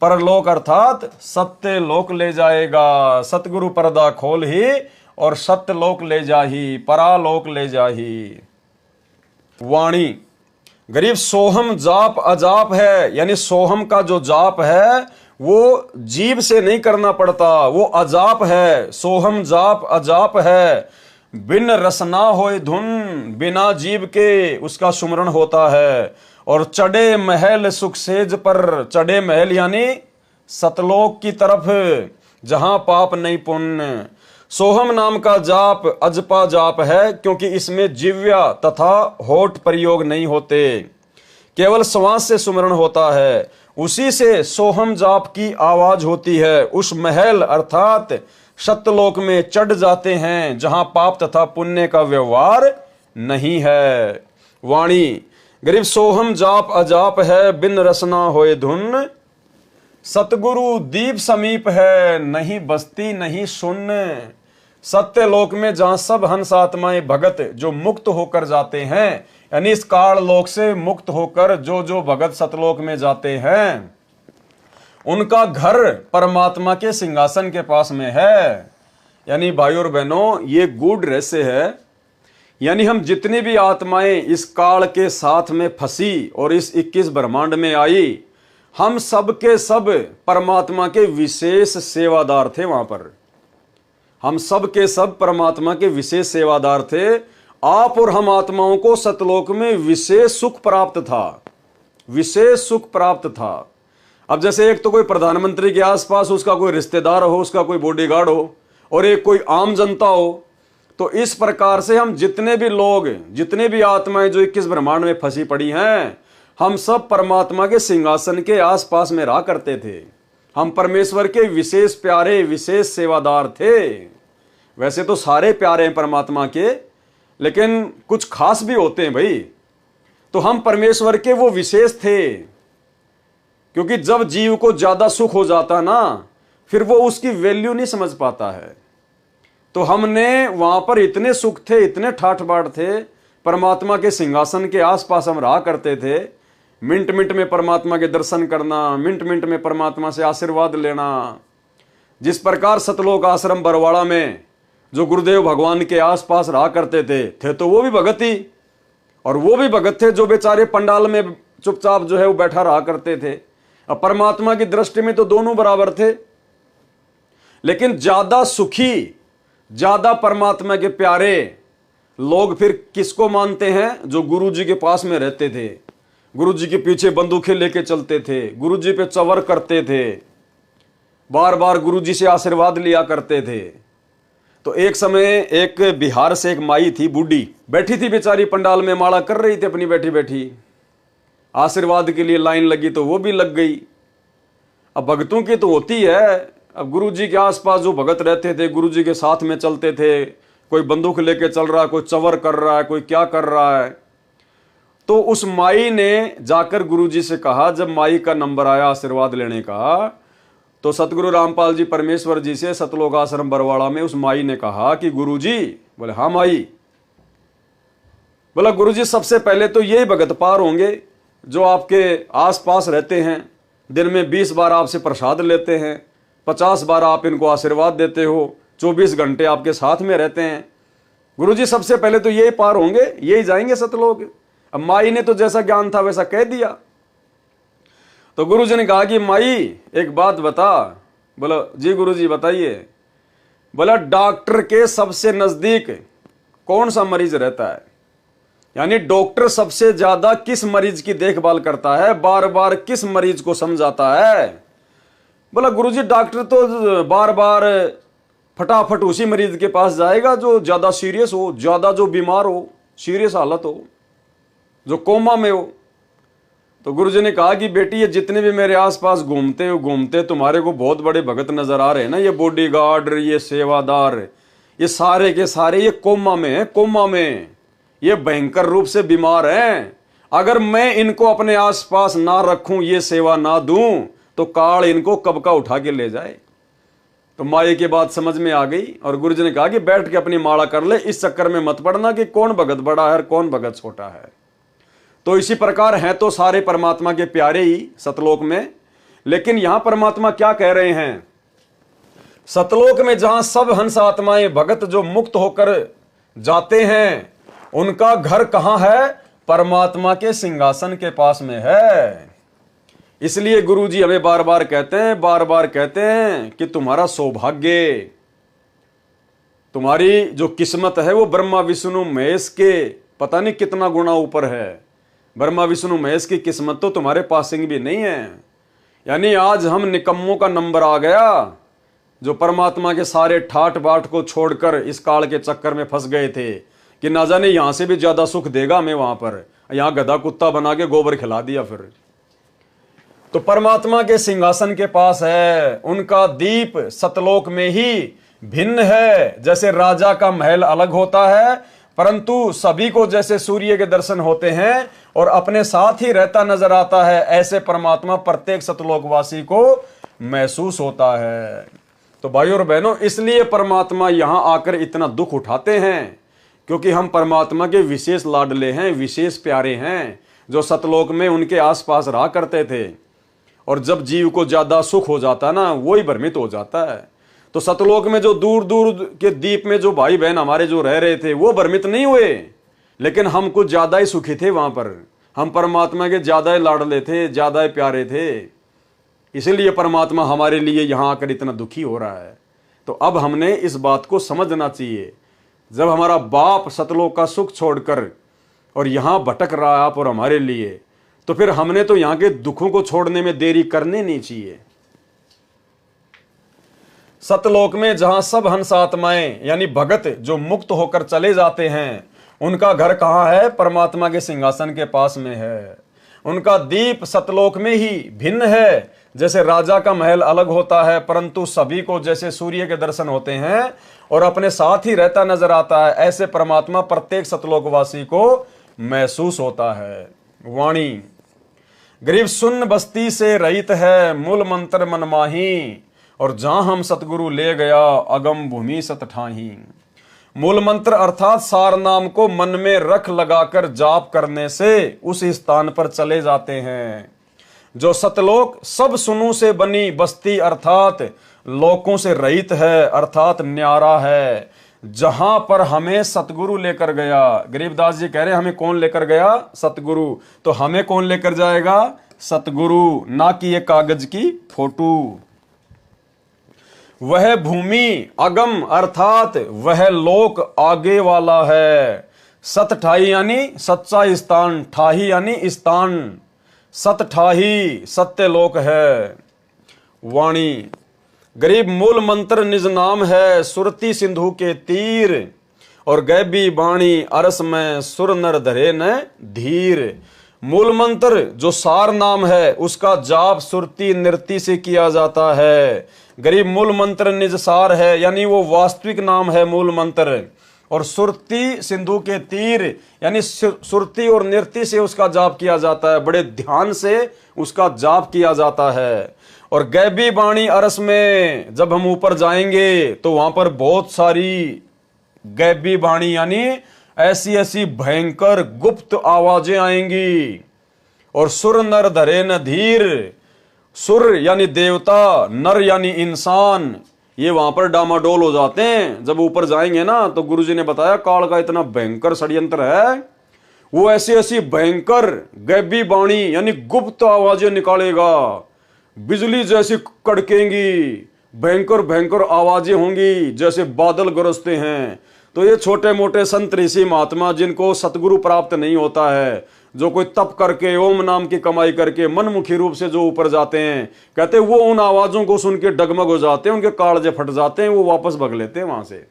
परलोक अर्थात सत्य लोक ले जाएगा। सतगुरु पर्दा खोल ही और सत्य लोक ले जाही, परालोक ले जाही। वाणी गरीब सोहम जाप अजाप है, यानी सोहम का जो जाप है वो जीभ से नहीं करना पड़ता, वो अजाप है। सोहम जाप अजाप है। बिन रसना होए धुन, बिना जीव के उसका सुमरण होता है। और चढ़े महल सुख सेज पर, चढ़े महल यानी सतलोक की तरफ जहां पाप नहीं पुण्य। सोहम नाम का जाप अजपा जाप है, क्योंकि इसमें जिव्या तथा होठ प्रयोग नहीं होते, केवल श्वास से सुमरण होता है। उसी से सोहम जाप की आवाज होती है। उस महल अर्थात सत्यलोक में चढ़ जाते हैं जहां पाप तथा पुण्य का व्यवहार नहीं है। वाणी गरीब सोहम जाप अजाप है, बिन रसना होए धुन। सतगुरु दीप समीप है, नहीं बस्ती नहीं शून्य। सत्यलोक में जहां सब हंस आत्माएं भगत जो मुक्त होकर जाते हैं, यानी इस काल लोक से मुक्त होकर जो भगत सतलोक में जाते हैं, उनका घर परमात्मा के सिंहासन के पास में है। यानी भाई और बहनों, ये गूढ़ रहस्य है। यानी हम जितनी भी आत्माएं इस काल के साथ में फंसी और इस 21 ब्रह्मांड में आई, हम सब के सब परमात्मा के विशेष सेवादार थे। वहां पर हम सब के सब परमात्मा के विशेष सेवादार थे। आप और हम आत्माओं को सतलोक में विशेष सुख प्राप्त था, विशेष सुख प्राप्त था। अब जैसे एक तो कोई प्रधानमंत्री के आसपास उसका कोई रिश्तेदार हो, उसका कोई बॉडीगार्ड हो, और एक कोई आम जनता हो, तो इस प्रकार से हम जितने भी लोग, जितने भी आत्माएं जो 21 ब्रह्मांड में फंसी पड़ी हैं, हम सब परमात्मा के सिंहासन के आसपास में रहा करते थे। हम परमेश्वर के विशेष प्यारे, विशेष सेवादार थे। वैसे तो सारे प्यारे हैं परमात्मा के, लेकिन कुछ खास भी होते हैं भाई। तो हम परमेश्वर के वो विशेष थे, क्योंकि जब जीव को ज्यादा सुख हो जाता ना, फिर वो उसकी वैल्यू नहीं समझ पाता है। तो हमने वहां पर इतने सुख थे, इतने ठाठ बाट थे, परमात्मा के सिंहासन के आसपास हम रहा करते थे। मिनट मिनट में परमात्मा के दर्शन करना, मिनट मिनट में परमात्मा से आशीर्वाद लेना। जिस प्रकार सतलोक आश्रम बरवाड़ा में जो गुरुदेव भगवान के आसपास रहा करते थे तो वो भी भगत ही, और वो भी भगत थे जो बेचारे पंडाल में चुपचाप जो है वो बैठा रहा करते थे। अब परमात्मा की दृष्टि में तो दोनों बराबर थे, लेकिन ज्यादा सुखी, ज्यादा परमात्मा के प्यारे लोग फिर किसको मानते हैं? जो गुरु जी के पास में रहते थे, गुरु जी के पीछे बंदूकें लेके चलते थे, गुरु जी पे चवर करते थे, बार बार गुरु जी से आशीर्वाद लिया करते थे। तो एक समय एक बिहार से एक माई थी, बूढ़ी बैठी थी बेचारी, पंडाल में माला कर रही थी अपनी बैठी बैठी, आशीर्वाद के लिए लाइन लगी तो वो भी लग गई। अब भगतों की तो होती है, अब गुरु जी के आसपास जो भगत रहते थे, गुरु जी के साथ में चलते थे, कोई बंदूक लेके चल रहा है, कोई चवर कर रहा है, कोई क्या कर रहा है। तो उस माई ने जाकर गुरु जी से कहा, जब माई का नंबर आया आशीर्वाद लेने का, तो सतगुरु रामपाल जी परमेश्वर जी से सतलोक आश्रम बरवाड़ा में उस माई ने कहा कि गुरु जी, बोले हाँ माई, बोला गुरु जी सबसे पहले तो यही भगत पार होंगे जो आपके आसपास रहते हैं, दिन में 20 बार आपसे प्रसाद लेते हैं, 50 बार आप इनको आशीर्वाद देते हो, 24 घंटे आपके साथ में रहते हैं। गुरु जी सबसे पहले तो यही पार होंगे, यही जाएंगे सतलोक। अब माई ने तो जैसा ज्ञान था वैसा कह दिया। तो गुरु जी ने कहा कि माई एक बात बता। बोला जी गुरु जी बताइए। बोला डॉक्टर के सबसे नजदीक कौन सा मरीज रहता है? यानी डॉक्टर सबसे ज्यादा किस मरीज की देखभाल करता है, बार बार किस मरीज को समझाता है? बोला गुरुजी डॉक्टर तो बार बार फटाफट उसी मरीज के पास जाएगा जो ज्यादा सीरियस हो, ज्यादा जो बीमार हो, सीरियस हालत हो, जो कोमा में हो। तो गुरुजी ने कहा कि बेटी ये जितने भी मेरे आसपास घूमते तुम्हारे को बहुत बड़े भगत नजर आ रहे हैं ना, ये बॉडीगार्ड, ये सेवादार, ये सारे के सारे ये कोमा में है, कोमा में ये भयंकर रूप से बीमार हैं। अगर मैं इनको अपने आसपास ना रखूं, ये सेवा ना दूं, तो काल इनको कब का उठा के ले जाए। तो माई की बात समझ में आ गई और गुरुजी ने कहा कि बैठ के अपनी माला कर ले, इस चक्कर में मत पड़ना कि कौन भगत बड़ा है और कौन भगत छोटा है। तो इसी प्रकार हैं तो सारे परमात्मा के प्यारे ही सतलोक में, लेकिन यहां परमात्मा क्या कह रहे हैं? सतलोक में जहां सब हंस आत्माएं भगत जो मुक्त होकर जाते हैं, उनका घर कहां है? परमात्मा के सिंहासन के पास में है। इसलिए गुरुजी हमें बार बार कहते हैं कि तुम्हारा सौभाग्य, तुम्हारी जो किस्मत है वो ब्रह्मा विष्णु महेश के पता नहीं कितना गुना ऊपर है। ब्रह्मा विष्णु महेश की किस्मत तो तुम्हारे पासिंग भी नहीं है। यानी आज हम निकम्मों का नंबर आ गया, जो परमात्मा के सारे ठाट बाट को छोड़कर इस काल के चक्कर में फंस गए थे कि ना जाने यहां से भी ज्यादा सुख देगा हमें वहां पर, यहां गधा कुत्ता बना के गोबर खिला दिया। फिर तो परमात्मा के सिंहासन के पास है, उनका दीप सतलोक में ही भिन्न है। जैसे राजा का महल अलग होता है, परंतु सभी को जैसे सूर्य के दर्शन होते हैं और अपने साथ ही रहता नजर आता है, ऐसे परमात्मा प्रत्येक सतलोकवासी को महसूस होता है। तो भाइयों और बहनों, इसलिए परमात्मा यहां आकर इतना दुख उठाते हैं, क्योंकि हम परमात्मा के विशेष लाडले हैं, विशेष प्यारे हैं, जो सतलोक में उनके आसपास रहा करते थे। और जब जीव को ज्यादा सुख हो जाता ना, वही भ्रमित हो जाता है। तो सतलोक में जो दूर दूर के द्वीप में जो भाई बहन हमारे जो रह रहे थे, वो भ्रमित नहीं हुए, लेकिन हम कुछ ज्यादा ही सुखी थे वहां पर। हम परमात्मा के ज्यादा ही लाडले थे, ज्यादा ही प्यारे थे, इसीलिए परमात्मा हमारे लिए यहां आकर इतना दुखी हो रहा है। तो अब हमने इस बात को समझना चाहिए, जब हमारा बाप सतलोक का सुख छोड़कर और यहां भटक रहा है आप और हमारे लिए, तो फिर हमने तो यहां के दुखों को छोड़ने में देरी करनी नहीं चाहिए। सतलोक में जहां सब हंस आत्माएं यानी भगत जो मुक्त होकर चले जाते हैं, उनका घर कहां है? परमात्मा के सिंहासन के पास में है। उनका दीप सतलोक में ही भिन्न है। जैसे राजा का महल अलग होता है, परंतु सभी को जैसे सूर्य के दर्शन होते हैं और अपने साथ ही रहता नजर आता है, ऐसे परमात्मा प्रत्येक सतलोकवासी को महसूस होता है। वाणी। गरीब सुन्न बस्ती से रहित है, मूल मंत्र मन माही, और जहां हम सतगुरु ले गया, अगम भूमि सत ठाही। मूल मंत्र अर्थात सार नाम को मन में रख लगाकर जाप करने से उस स्थान पर चले जाते हैं। जो सतलोक सब सुनू से बनी बस्ती अर्थात लोकों से रहित है, अर्थात न्यारा है, जहां पर हमें सतगुरु लेकर गया। गरीबदास जी कह रहे हैं हमें कौन लेकर गया? सतगुरु। तो हमें कौन लेकर जाएगा? सतगुरु, ना कि ये कागज की फोटो। वह भूमि अगम अर्थात वह लोक आगे वाला है। सत ठाही यानी सच्चा स्थान, ठाही यानी स्थान, सत ठाही सत्य लोक है। वाणी। गरीब मूल मंत्र निज नाम है, सुरती सिंधु के तीर, और गैबी बाणी अरस में सुर नर धरे न धीर। मूल मंत्र जो सार नाम है उसका जाप सुरती नृत्य से किया जाता है। गरीब मूल मंत्र निज सार है यानी वो वास्तविक नाम है मूल मंत्र, और सुरती सिंधु के तीर यानी सुरती और नृत्य से उसका जाप किया जाता है, बड़े ध्यान से उसका जाप किया जाता है। और गैबी बाणी अरस में जब हम ऊपर जाएंगे तो वहां पर बहुत सारी गैबी बाणी यानी ऐसी ऐसी भयंकर गुप्त आवाजें आएंगी। और सुर नर धरे न धीर, सुर यानी देवता, नर यानी इंसान, ये वहां पर डामाडोल हो जाते हैं। जब ऊपर जाएंगे ना तो गुरुजी ने बताया काल का इतना भयंकर षड्यंत्र है, वो ऐसी ऐसी भयंकर गैबी बाणी यानी गुप्त आवाजें निकालेगा, बिजली जैसी कड़केंगी, भयंकर भयंकर आवाजें होंगी जैसे बादल गरजते हैं। तो ये छोटे मोटे संत ऋषि महात्मा जिनको सतगुरु प्राप्त नहीं होता है, जो कोई तप करके ओम नाम की कमाई करके मनमुखी रूप से जो ऊपर जाते हैं, कहते वो उन आवाजों को सुन के डगमग हो जाते हैं, उनके कालजे फट जाते हैं, वो वापस भग लेते हैं वहां से।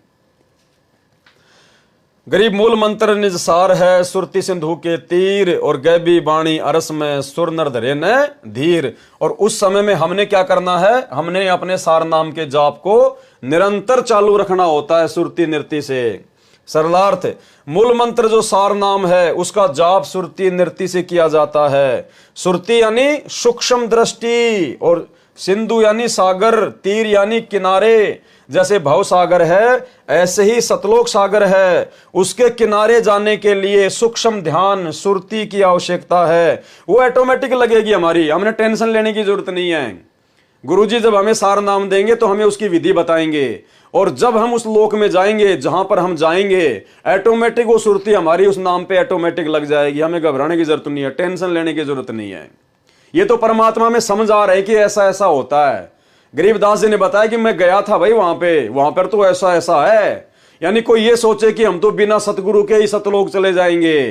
गरीब मूल मंत्र निज सार है, सुरती सिंधु के तीर, और गैबी बाणी अरस में सुर नर धरे न धीर। और उस समय में हमने क्या करना है? हमने अपने सार नाम के जाप को निरंतर चालू रखना होता है सुरती नृत्य से। सरलार्थ, मूल मंत्र जो सार नाम है उसका जाप सुरती नृत्य से किया जाता है। सुरती यानी सूक्ष्म दृष्टि, और सिंधु यानी सागर, तीर यानी किनारे। जैसे भव सागर है ऐसे ही सतलोक सागर है, उसके किनारे जाने के लिए सूक्ष्म ध्यान सुरती की आवश्यकता है। वो ऑटोमेटिक लगेगी हमारी, हमने टेंशन लेने की जरूरत नहीं है। गुरुजी जब हमें सार नाम देंगे तो हमें उसकी विधि बताएंगे, और जब हम उस लोक में जाएंगे जहां पर हम जाएंगे ऑटोमेटिक वो सुरती हमारी उस नाम पे ऑटोमेटिक लग जाएगी। हमें घबराने की जरूरत नहीं है, टेंशन लेने की जरूरत नहीं है। ये तो परमात्मा में समझ आ रहा है कि ऐसा ऐसा होता है। गरीबदास जी ने बताया कि मैं गया था भाई वहां पर तो ऐसा ऐसा है, यानी कोई ये सोचे कि हम तो बिना सतगुरु के ही सतलोक चले जाएंगे।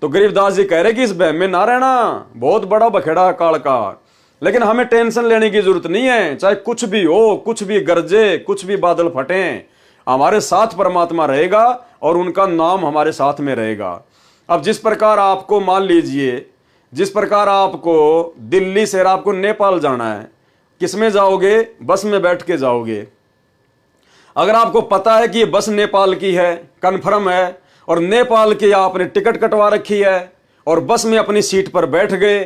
तो गरीबदास जी कह रहे कि इस बहम में ना रहना, बहुत बड़ा बखेड़ा है काल का। लेकिन हमें टेंशन लेने की जरूरत नहीं है, चाहे कुछ भी हो, कुछ भी गरजे, कुछ भी बादल फटे, हमारे साथ परमात्मा रहेगा और उनका नाम हमारे साथ में रहेगा। अब जिस प्रकार आपको मान लीजिए, जिस प्रकार आपको दिल्ली से आपको नेपाल जाना है, किसमें जाओगे? बस में बैठ के जाओगे। अगर आपको पता है कि ये बस नेपाल की है, कंफर्म है, और नेपाल की आपने टिकट कटवा रखी है और बस में अपनी सीट पर बैठ गए,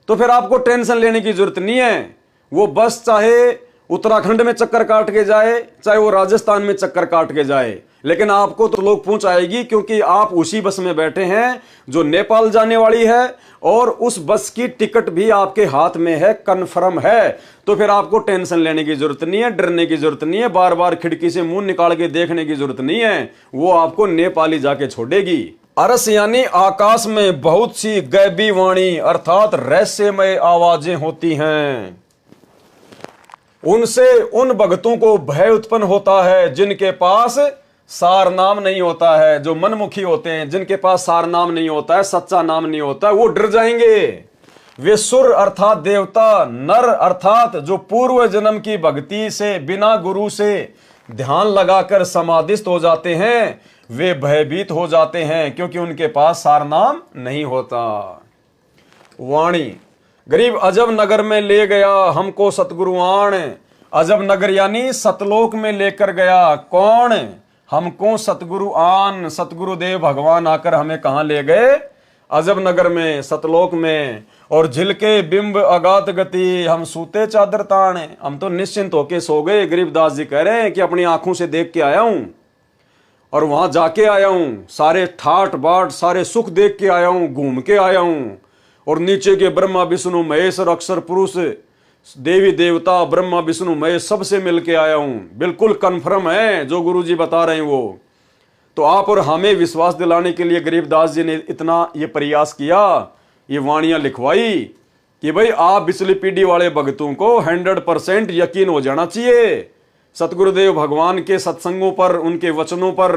तो फिर आपको टेंशन लेने की जरूरत नहीं है। वो बस चाहे उत्तराखंड में चक्कर काट के जाए, चाहे वो राजस्थान में चक्कर काट के जाए, लेकिन आपको तो लोग पहुंचाएगी, क्योंकि आप उसी बस में बैठे हैं जो नेपाल जाने वाली है, और उस बस की टिकट भी आपके हाथ में है, कंफर्म है। तो फिर आपको टेंशन लेने की जरूरत नहीं है, डरने की जरूरत नहीं है, बार बार खिड़की से मुंह निकाल के देखने की जरूरत नहीं है। वो आपको नेपाली जाके छोड़ेगी। अरस यानी आकाश में बहुत सी गैबी वाणी अर्थात रहस्यमय आवाजें होती हैं, उनसे उन भक्तों को भय उत्पन्न होता है जिनके पास सार नाम नहीं होता है, जो मनमुखी होते हैं, जिनके पास सार नाम नहीं होता है, सच्चा नाम नहीं होता है, वो डर जाएंगे। वे सुर अर्थात देवता, नर अर्थात जो पूर्व जन्म की भक्ति से बिना गुरु से ध्यान लगाकर समाधिस्थ हो जाते हैं, वे भयभीत हो जाते हैं क्योंकि उनके पास सार नाम नहीं होता। वाणी। गरीब अजब नगर में ले गया हमको सतगुरुआण, अजब नगर यानी सतलोक में लेकर गया कौन? हमको सतगुरु आन, सतगुरुदेव भगवान आकर हमें कहां ले गए? अजब नगर में, सतलोक में, और झिलके बिंब अगात गति, हम सूते चादर तान। हम तो निश्चिंत होके सो गए। गरीबदास जी कह रहे हैं कि अपनी आंखों से देख के आया हूं और वहां जाके आया हूं, सारे ठाट बाट सारे सुख देख के आया हूं, घूम के आया हूं, और नीचे के ब्रह्मा विष्णु महेश और अक्षर पुरुष, देवी देवता, ब्रह्मा विष्णु महेश सबसे मिल के आया हूं। बिल्कुल कन्फर्म है जो गुरुजी बता रहे हैं वो। तो आप और हमें विश्वास दिलाने के लिए गरीबदास जी ने इतना ये प्रयास किया, ये वाणियां लिखवाई कि भाई आप पिछली पीढ़ी वाले भक्तों को 100% यकीन हो जाना चाहिए सतगुरुदेव भगवान के सत्संगों पर, उनके वचनों पर,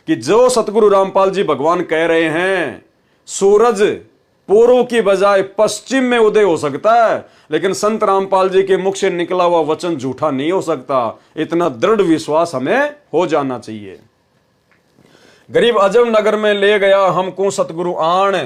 कि जो सतगुरु रामपाल जी भगवान कह रहे हैं, सूरज पूर्व की बजाय पश्चिम में उदय हो सकता है, लेकिन संत रामपाल जी के मुख से निकला हुआ वचन झूठा नहीं हो सकता। इतना दृढ़ विश्वास हमें हो जाना चाहिए। गरीब अजब नगर में ले गया हमको सतगुरु आण,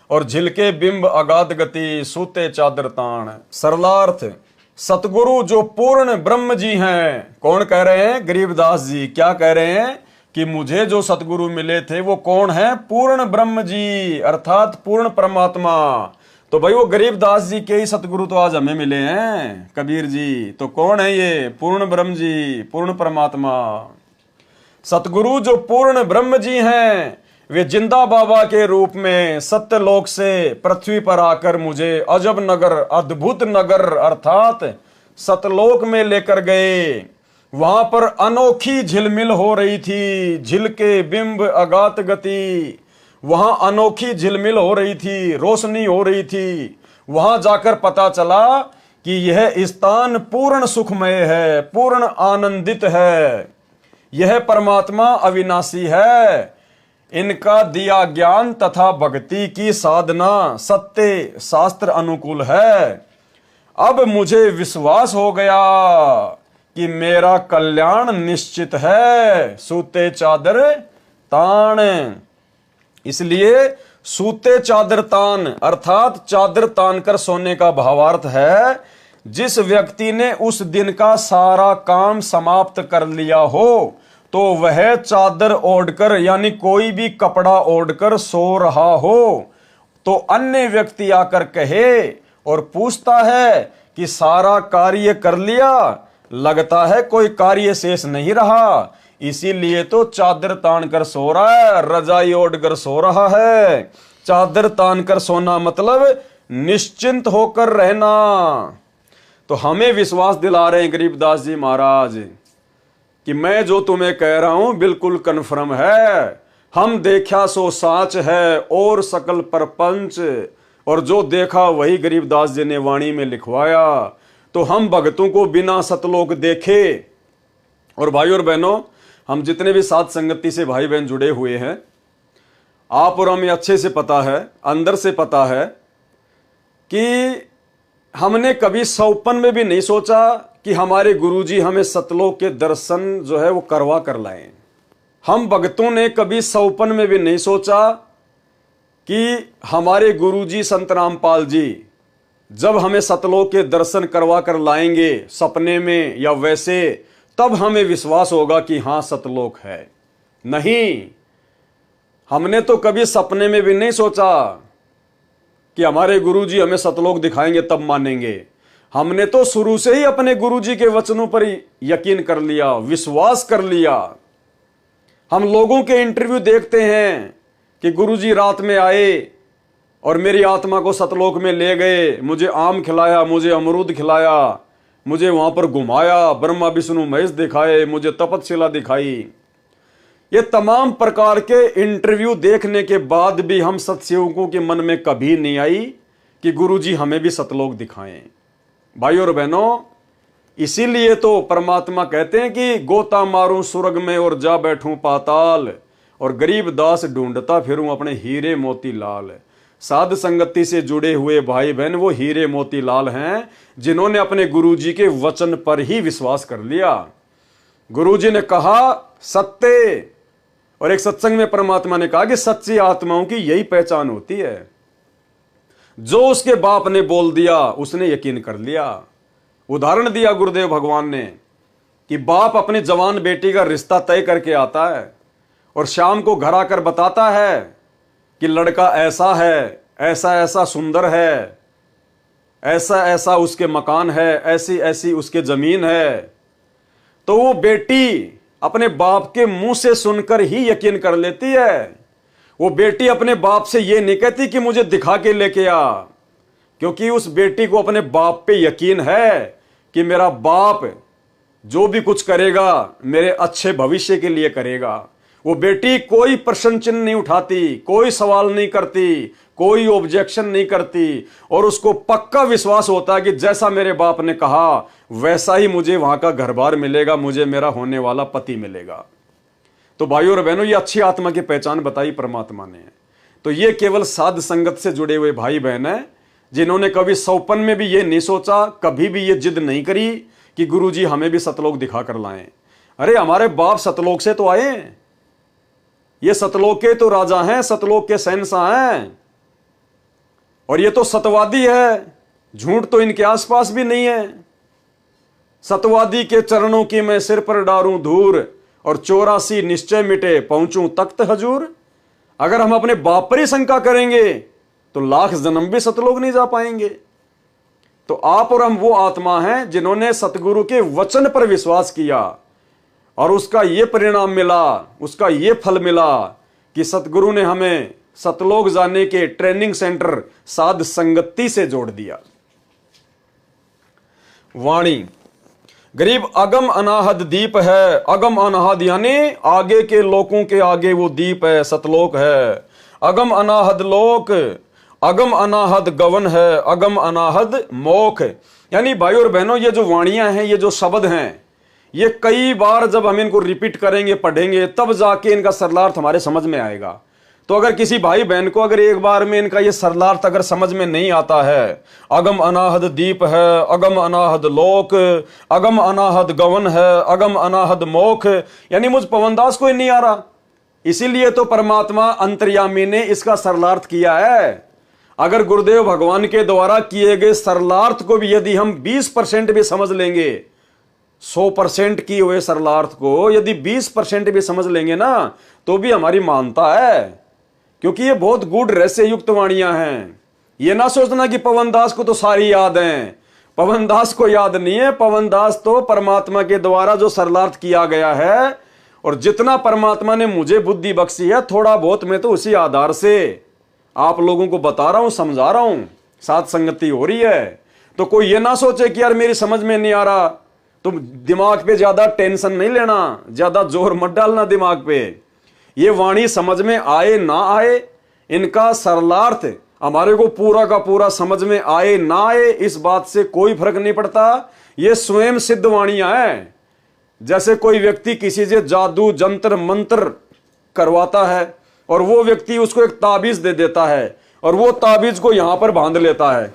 और झिलके बिंब अगाध गति, सूते चादर ताण। सरलार्थ, सतगुरु जो पूर्ण ब्रह्म जी हैं। कौन कह रहे हैं? गरीबदास जी। क्या कह रहे हैं? कि मुझे जो सतगुरु मिले थे वो कौन है? पूर्ण ब्रह्म जी, अर्थात पूर्ण परमात्मा। तो भाई वो गरीबदास जी के ही सतगुरु तो आज हमें मिले हैं, कबीर जी। तो कौन है ये? पूर्ण ब्रह्म जी, पूर्ण परमात्मा। सतगुरु जो पूर्ण ब्रह्म जी हैं, वे जिंदा बाबा के रूप में सत्यलोक से पृथ्वी पर आकर मुझे अजब नगर, अद्भुत नगर अर्थात सतलोक में लेकर गए। वहां पर अनोखी झिलमिल हो रही थी, झिलके बिंब अगात गति। वहां अनोखी झिलमिल हो रही थी, रोशनी हो रही थी। वहां जाकर पता चला कि यह स्थान पूर्ण सुखमय है, पूर्ण आनंदित है। यह परमात्मा अविनाशी है। इनका दिया ज्ञान तथा भक्ति की साधना सत्य शास्त्र अनुकूल है। अब मुझे विश्वास हो गया कि मेरा कल्याण निश्चित है। सूते चादर तान, इसलिए सूते चादर तान अर्थात चादर तान कर सोने का भावार्थ है जिस व्यक्ति ने उस दिन का सारा काम समाप्त कर लिया हो, तो वह चादर ओढ़कर यानी कोई भी कपड़ा ओढ़कर सो रहा हो, तो अन्य व्यक्ति आकर कहे और पूछता है कि सारा कार्य कर लिया? लगता है कोई कार्य शेष नहीं रहा, इसीलिए तो चादर तान कर सो रहा है, रजाई ओढ़कर सो रहा है। चादर तान कर सोना मतलब निश्चिंत होकर रहना। तो हमें विश्वास दिला रहे हैं गरीबदास जी महाराज कि मैं जो तुम्हें कह रहा हूं बिल्कुल कन्फर्म है। हम देखा सो साच है और सकल परपंच, और जो देखा वही गरीबदास जी ने वाणी में लिखवाया। तो हम भक्तों को बिना सतलोक देखे, और भाई और बहनों, हम जितने भी साथ संगति से भाई बहन जुड़े हुए हैं, आप और हमें अच्छे से पता है, अंदर से पता है कि हमने कभी सौपन में भी नहीं सोचा कि हमारे गुरुजी हमें सतलोक के दर्शन जो है वो करवा कर लाएं। हम भक्तों ने कभी सौपन में भी नहीं सोचा कि हमारे गुरुजी संत रामपाल जी जब हमें सतलोक के दर्शन करवा कर लाएंगे सपने में या वैसे, तब हमें विश्वास होगा कि हां सतलोक है। नहीं, हमने तो कभी सपने में भी नहीं सोचा कि हमारे गुरुजी हमें सतलोक दिखाएंगे तब मानेंगे। हमने तो शुरू से ही अपने गुरुजी के वचनों पर यकीन कर लिया, विश्वास कर लिया। हम लोगों के इंटरव्यू देखते हैं कि गुरुजी रात में आए और मेरी आत्मा को सतलोक में ले गए, मुझे आम खिलाया, मुझे अमरूद खिलाया, मुझे वहां पर घुमाया, ब्रह्मा विष्णु महेश दिखाए, मुझे तपस्या दिखाई। ये तमाम प्रकार के इंटरव्यू देखने के बाद भी हम सत्सेवकों के मन में कभी नहीं आई कि गुरुजी हमें भी सतलोक दिखाएं। भाई और बहनों, इसीलिए तो परमात्मा कहते हैं कि गोता मारूं स्वर्ग में और जा बैठूं पाताल, और गरीब दास ढूंढता फिरूं अपने हीरे मोती लाल। साध संगति से जुड़े हुए भाई बहन वो हीरे मोती लाल हैं जिन्होंने अपने गुरुजी के वचन पर ही विश्वास कर लिया। गुरुजी ने कहा सत्य, और एक सत्संग में परमात्मा ने कहा कि सच्ची आत्माओं की यही पहचान होती है। जो उसके बाप ने बोल दिया उसने यकीन कर लिया। उदाहरण दिया गुरुदेव भगवान ने कि बाप अपने जवान बेटी का रिश्ता तय करके आता है और शाम को घर आकर बताता है कि लड़का ऐसा है, ऐसा ऐसा सुंदर है, ऐसा ऐसा उसके मकान है, ऐसी ऐसी उसके जमीन है, तो वो बेटी अपने बाप के मुंह से सुनकर ही यकीन कर लेती है। वो बेटी अपने बाप से ये नहीं कहती कि मुझे दिखा के लेके आ, क्योंकि उस बेटी को अपने बाप पे यकीन है कि मेरा बाप जो भी कुछ करेगा मेरे अच्छे भविष्य के लिए करेगा। वो बेटी कोई प्रश्न चिन्ह नहीं उठाती, कोई सवाल नहीं करती, कोई ऑब्जेक्शन नहीं करती, और उसको पक्का विश्वास होता है कि जैसा मेरे बाप ने कहा वैसा ही मुझे वहां का घर बार मिलेगा, मुझे मेरा होने वाला पति मिलेगा। तो भाइयों और बहनों, ये अच्छी आत्मा की पहचान बताई परमात्मा ने। तो ये केवल साध संगत से जुड़े हुए भाई बहन हैं, जिन्होंने कभी सौपन में भी ये नहीं सोचा, कभी भी ये जिद नहीं करी कि गुरुजी हमें भी सतलोक दिखा कर लाएं। अरे हमारे बाप सतलोक से तो आए, ये सतलोक के तो राजा हैं, सतलोक के शहंशाह हैं, और ये तो सतवादी है, झूठ तो इनके आसपास भी नहीं है। सतवादी के चरणों की मैं सिर पर डारूं धूर, और 84 निश्चय मिटे पहुंचूं तख्त हजूर। अगर हम अपने बाप पर ही शंका करेंगे तो लाख जन्म भी सतलोक नहीं जा पाएंगे। तो आप और हम वो आत्मा हैं जिन्होंने सतगुरु के वचन पर विश्वास किया, और उसका ये परिणाम मिला, उसका ये फल मिला कि सतगुरु ने हमें सतलोक जाने के ट्रेनिंग सेंटर साध संगति से जोड़ दिया। वाणी गरीब अगम अनाहद दीप है, अगम अनाहद यानी आगे के लोगों के आगे वो दीप है, सतलोक है। अगम अनाहद लोक, अगम अनाहद गवन है, अगम अनाहद मोख। यानी भाई और बहनों, ये जो वाणियां हैं, ये जो शब्द हैं, ये कई बार जब हम इनको रिपीट करेंगे, पढ़ेंगे, तब जाके इनका सरलार्थ हमारे समझ में आएगा। तो अगर किसी भाई बहन को अगर एक बार में इनका ये सरलार्थ अगर समझ में नहीं आता है, अगम अनाहद दीप है, अगम अनाहद लोक, अगम अनाहद गवन है, अगम अनाहद मोख, यानी मुझ पवनदास को ही नहीं आ रहा। इसीलिए तो परमात्मा अंतर्यामी ने इसका सरलार्थ किया है। अगर गुरुदेव भगवान के द्वारा किए गए सरलार्थ को भी यदि हम 20% भी समझ लेंगे, 100% किए हुए सरलार्थ को यदि 20% भी समझ लेंगे ना, तो भी हमारी मानता है, क्योंकि ये बहुत गूढ़ रहस्य युक्त वाणियां हैं। ये ना सोचना कि पवनदास को तो सारी याद हैं, पवनदास को याद नहीं है। पवनदास तो परमात्मा के द्वारा जो सरलार्थ किया गया है, और जितना परमात्मा ने मुझे बुद्धि बख्शी है, थोड़ा बहुत मैं तो उसी आधार से आप लोगों को बता रहा हूं, समझा रहा हूं, साथ संगति हो रही है। तो कोई ये ना सोचे कि यार मेरी समझ में नहीं आ रहा, तुम दिमाग पे ज्यादा टेंशन नहीं लेना, ज्यादा जोर मत डालना दिमाग पे। ये वाणी समझ में आए ना आए, इनका सरलार्थ हमारे को पूरा का पूरा समझ में आए ना आए, इस बात से कोई फर्क नहीं पड़ता। ये स्वयं सिद्ध वाणियां हैं। जैसे कोई व्यक्ति किसी से जादू जंत्र मंत्र करवाता है, और वो व्यक्ति उसको एक ताबीज दे देता है, और वो ताबीज को यहां पर बांध लेता है।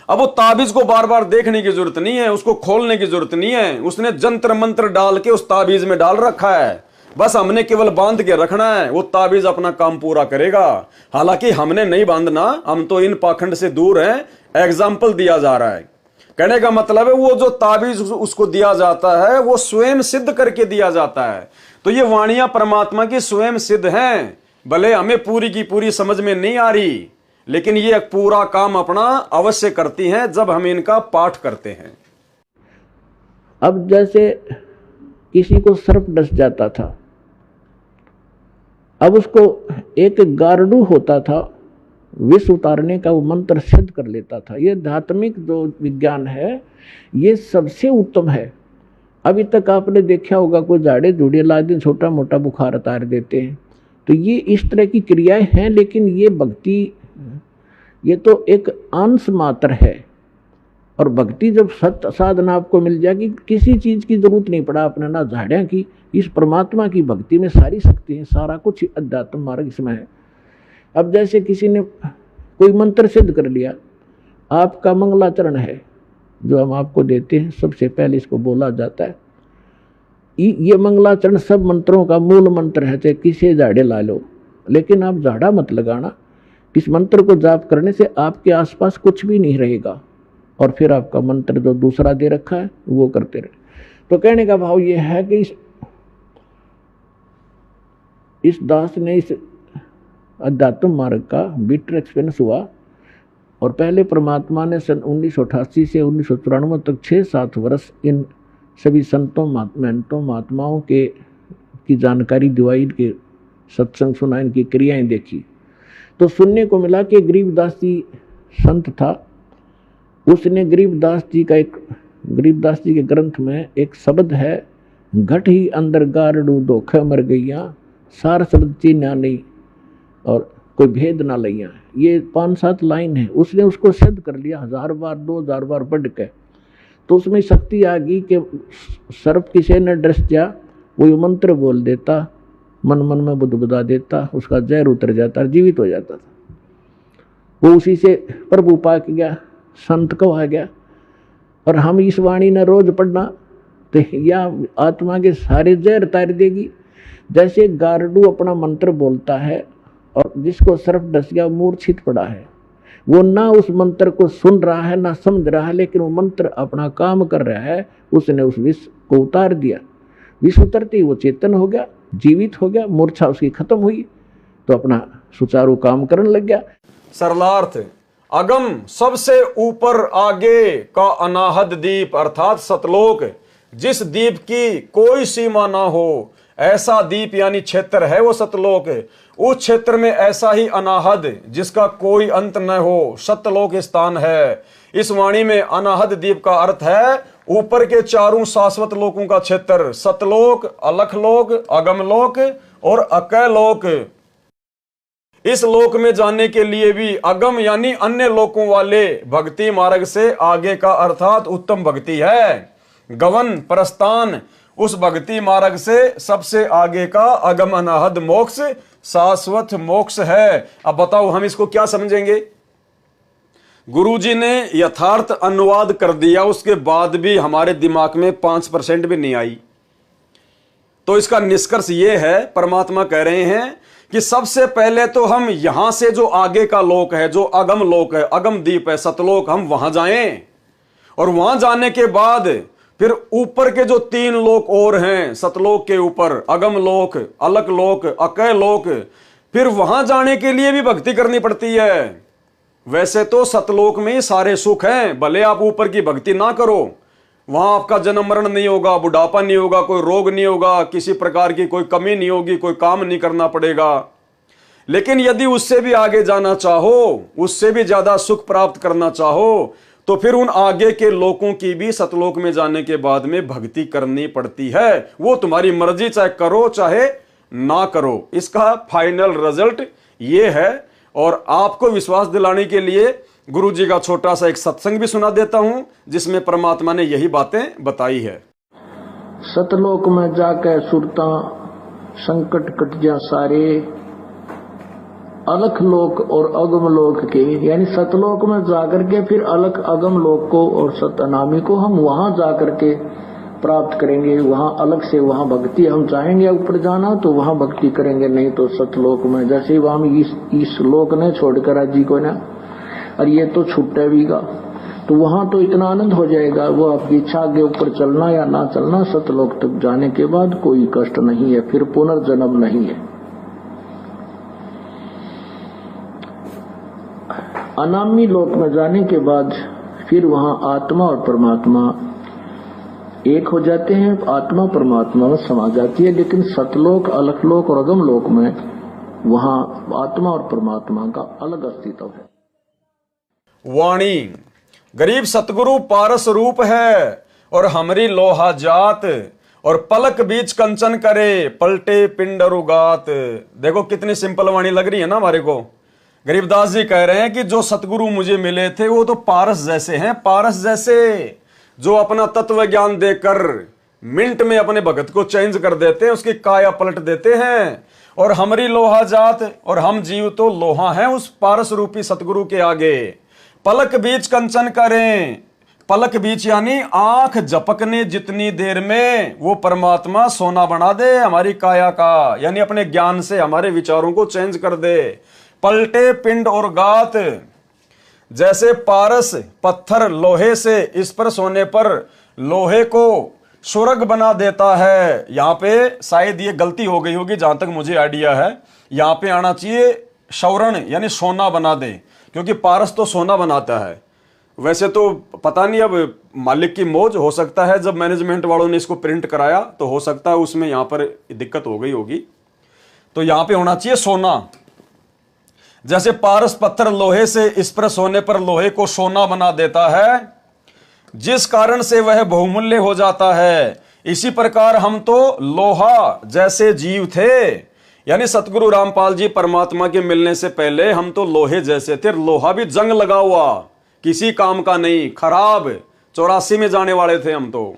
अब वो ताबीज को बार बार देखने की जरूरत नहीं है, उसको खोलने की जरूरत नहीं है, उसने जंत्र मंत्र डाल के उस ताबीज में डाल रखा है, बस हमने केवल बांध के रखना है, वो ताबीज अपना काम पूरा करेगा। हालांकि हमने नहीं बांधना, हम तो इन पाखंड से दूर हैं। एग्जाम्पल दिया जा रहा है, कहने का मतलब है वो जो ताबीज उसको दिया जाता है वो स्वयं सिद्ध करके दिया जाता है। तो ये वाणियां परमात्मा की स्वयं सिद्ध हैं, भले हमें पूरी की पूरी समझ में नहीं आ रही, लेकिन ये पूरा काम अपना अवश्य करती हैं जब हम इनका पाठ करते हैं। अब जैसे किसी को सर्प डस जाता था, अब उसको एक गारडू होता था, विष उतारने का वो मंत्र सिद्ध कर लेता था। ये धात्मिक जो विज्ञान है ये सबसे उत्तम है। अभी तक आपने देखा होगा कोई झाड़े झूड़े ला दिन छोटा मोटा बुखार उतार देते हैं, तो ये इस तरह की क्रियाएं हैं, लेकिन ये भक्ति ये तो एक अंश मात्र है। और भक्ति जब सत्य साधना आपको मिल जाएगी, किसी चीज़ की जरूरत नहीं पड़ा अपने, ना झाड़ियाँ की, इस परमात्मा की भक्ति में सारी शक्ति है, सारा कुछ अध्यात्म मार्ग इसमें है। अब जैसे किसी ने कोई मंत्र सिद्ध कर लिया, आपका मंगलाचरण है जो हम आपको देते हैं, सबसे पहले इसको बोला जाता है। ये मंगलाचरण सब मंत्रों का मूल मंत्र है, चाहे किसी झाड़े ला लो, लेकिन आप झाड़ा मत लगाना। इस मंत्र को जाप करने से आपके आसपास कुछ भी नहीं रहेगा, और फिर आपका मंत्र जो दूसरा दे रखा है वो करते रहे। तो कहने का भाव ये है कि इस दास ने इस अध्यात्म मार्ग का बिटर एक्सपीरियंस हुआ। और पहले परमात्मा ने सन 1988 से 1994 तक 6-7 वर्ष इन सभी संतों महंतों महात्माओं की जानकारी दिवाई, के सत्संग सुना, इनकी क्रियाएं देखी, तो सुनने को मिला कि गरीबदास जी संत था। उसने गरीबदास जी के ग्रंथ में एक शब्द है, घट ही अंदर गारड़ू धोखे मर गईया, सार शब्द चीन्या नहीं और कोई भेद ना लैया। ये 5-7 लाइन है, उसने उसको सिद्ध कर लिया 1000 बार 2000 बार पढ़ के। तो उसमें शक्ति आ गई कि सर्प किसे न डस जा, वो मंत्र बोल देता, मन मन में बुदबुदा देता, उसका जहर उतर जाता, जीवित हो जाता था। वो उसी से प्रभु पा के गया, संत को आ गया। और हम इस वाणी ने रोज पढ़ना तो या आत्मा के सारे जहर तार देगी। जैसे गारडू अपना मंत्र बोलता है और जिसको सर्प डस गया, मूर्छित पड़ा है, वो ना उस मंत्र को सुन रहा है ना समझ रहा है, लेकिन वो मंत्र अपना काम कर रहा है। उसने उस विष को उतार दिया, विष उतरते ही वो चेतन हो गया, जीवित हो गया, मूर्छा उसकी खत्म हुई, तो अपना सुचारू काम करने लग गया। सरलार्थ, अगम सबसे ऊपर आगे का अनाहद दीप अर्थात सतलोक, जिस दीप की कोई सीमा ना हो, ऐसा दीप यानी क्षेत्र है वो सतलोक। उस क्षेत्र में ऐसा ही अनाहद जिसका कोई अंत न हो, सतलोक स्थान है। इस वाणी में अनाहद दीप का अर्थ है ऊपर के चारों शाश्वत लोकों का क्षेत्र, सतलोक, अलखलोक, अगमलोक और अकैलोक। इस लोक में जाने के लिए भी अगम यानी अन्य लोकों वाले भक्ति मार्ग से आगे का अर्थात उत्तम भक्ति है। गवन प्रस्थान उस भक्ति मार्ग से सबसे आगे का अगम अनाहद मोक्ष शाश्वत मोक्ष है। अब बताओ हम इसको क्या समझेंगे? गुरुजी ने यथार्थ अनुवाद कर दिया, उसके बाद भी हमारे दिमाग में 5% भी नहीं आई। तो इसका निष्कर्ष यह है, परमात्मा कह रहे हैं कि सबसे पहले तो हम यहां से जो आगे का लोक है, जो अगम लोक है, अगम दीप है, सतलोक, हम वहां जाएं। और वहां जाने के बाद फिर ऊपर के जो 3 लोक और हैं, सतलोक के ऊपर अगम लोक, अलक लोक, अकय लोक, फिर वहां जाने के लिए भी भक्ति करनी पड़ती है। वैसे तो सतलोक में ही सारे सुख हैं, भले आप ऊपर की भक्ति ना करो, वहां आपका जन्म मरण नहीं होगा, बुढ़ापा नहीं होगा, कोई रोग नहीं होगा, किसी प्रकार की कोई कमी नहीं होगी, कोई काम नहीं करना पड़ेगा। लेकिन यदि उससे भी आगे जाना चाहो, उससे भी ज्यादा सुख प्राप्त करना चाहो, तो फिर उन आगे के लोगों की भी सतलोक में जाने के बाद में भक्ति करनी पड़ती है। वो तुम्हारी मर्जी, चाहे करो चाहे ना करो, इसका फाइनल रिजल्ट ये है। और आपको विश्वास दिलाने के लिए गुरु जी का छोटा सा एक सत्संग भी सुना देता हूं, जिसमें परमात्मा ने यही बातें बताई है। सतलोक में जाकर सुरता संकट कट जा सारे, अलख लोक और अगम लोक के, यानी सतलोक में जाकर के फिर अलख अगम लोक को और सतनामी को हम वहां जाकर के प्राप्त करेंगे। वहां अलग से वहां भक्ति, हम चाहेंगे ऊपर जाना तो वहां भक्ति करेंगे, नहीं तो सतलोक में। जैसे हम इस लोक ने छोड़कर जी को ना, और ये तो छुट्टे भी गा, तो वहां तो इतना आनंद हो जाएगा, वो आपकी इच्छा आगे ऊपर चलना या ना चलना, सतलोक तक जाने के बाद कोई कष्ट नहीं है, फिर पुनर्जन्म नहीं है। अनामी लोक में जाने के बाद फिर वहां आत्मा और परमात्मा एक हो जाते हैं, आत्मा परमात्मा में समा जाती है। लेकिन सतलोक, अलखलोक और अगम लोक में वहां आत्मा और परमात्मा का अलग अस्तित्व है। वाणी गरीब सतगुरु पारस रूप है और हमरी लोहा जात, और पलक बीच कंचन करे पलटे पिंड रुगात। देखो कितनी सिंपल वाणी लग रही है ना हमारे को। गरीबदास जी कह रहे हैं कि जो सतगुरु मुझे मिले थे वो तो पारस जैसे हैं, पारस जैसे, जो अपना तत्व ज्ञान देकर मिनट में अपने भगत को चेंज कर देते हैं, उसकी काया पलट देते हैं। और हमारी लोहा जात, और हम जीव तो लोहा हैं उस पारस रूपी सतगुरु के आगे। पलक बीच कंचन करें, पलक बीच यानी आंख झपकने जितनी देर में वो परमात्मा सोना बना दे हमारी काया का, यानी अपने ज्ञान से हमारे विचारों को चेंज कर दे। पलटे पिंड और गात, जैसे पारस पत्थर लोहे से इस पर सोने पर लोहे को सुरग बना देता है। यहां पे शायद ये गलती हो गई होगी, जहां तक मुझे आइडिया है, यहां पे आना चाहिए स्वर्ण यानी सोना बना दे, क्योंकि पारस तो सोना बनाता है। वैसे तो पता नहीं, अब मालिक की मौज, हो सकता है जब मैनेजमेंट वालों ने इसको प्रिंट कराया तो हो सकता है उसमें यहाँ पर दिक्कत हो गई होगी, तो यहाँ पे होना चाहिए सोना। जैसे पारस पत्थर लोहे से स्पर्श होने पर लोहे को सोना बना देता है, जिस कारण से वह बहुमूल्य हो जाता है, इसी प्रकार हम तो लोहा जैसे जीव थे। यानी सतगुरु रामपाल जी परमात्मा के मिलने से पहले हम तो लोहे जैसे थे। लोहा भी जंग लगा हुआ, किसी काम का नहीं, खराब, 84 में जाने वाले थे हम तो।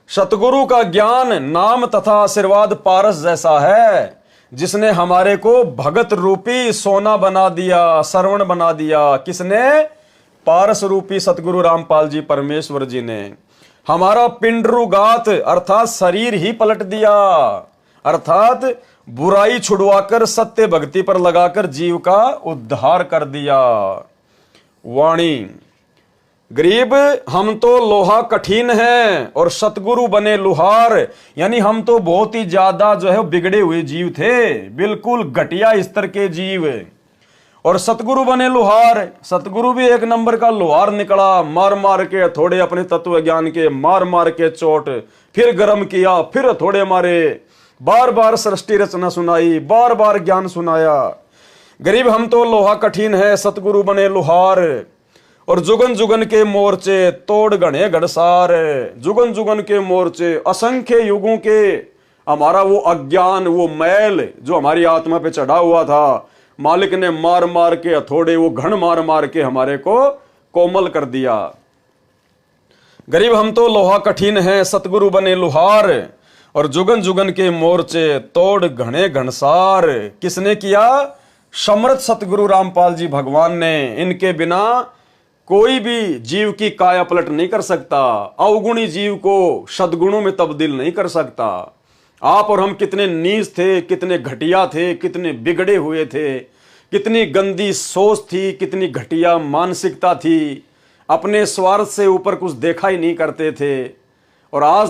सतगुरु का ज्ञान, नाम तथा आशीर्वाद पारस जैसा है, जिसने हमारे को भगत रूपी सोना बना दिया, श्रवण बना दिया। किसने? पारस रूपी सतगुरु रामपाल जी परमेश्वर जी ने हमारा पिंडरुगात अर्थात शरीर ही पलट दिया, अर्थात बुराई छुड़वाकर सत्य भक्ति पर लगाकर जीव का उद्धार कर दिया। वाणी, गरीब हम तो लोहा कठिन है और सतगुरु बने लुहार। यानी हम तो बहुत ही ज्यादा जो है बिगड़े हुए जीव थे, बिल्कुल घटिया स्तर के जीव, और सतगुरु बने लुहार। सतगुरु भी एक नंबर का लुहार निकला, मार मार के थोड़े अपने तत्व ज्ञान के, मार मार के चोट, फिर गर्म किया, फिर थोड़े मारे, बार बार सृष्टि रचना सुनाई, बार बार ज्ञान सुनाया। गरीब हम तो लोहा कठिन है, सतगुरु बने लुहार, और जुगन जुगन के मोर्चे तोड़ गणे गड़सार। जुगन जुगन के मोर्चे, असंख्य युगों के हमारा वो अज्ञान, वो मैल जो हमारी आत्मा पे चढ़ा हुआ था, मालिक ने मार मार के हथौड़े, वो घण मार मार के हमारे को कोमल कर दिया। गरीब हम तो लोहा कठिन है, सतगुरु बने लुहार, और जुगन जुगन के मोर्चे तोड़ घने घनसार। किसने किया? समर्थ सतगुरु रामपाल जी भगवान ने। इनके बिना कोई भी जीव की काया पलट नहीं कर सकता, अवगुणी जीव को सद्गुणों में तब्दील नहीं कर सकता। आप और हम कितने नीच थे, कितने घटिया थे, कितने बिगड़े हुए थे, कितनी गंदी सोच थी, कितनी घटिया मानसिकता थी, अपने स्वार्थ से ऊपर कुछ देखा ही नहीं करते थे। और आज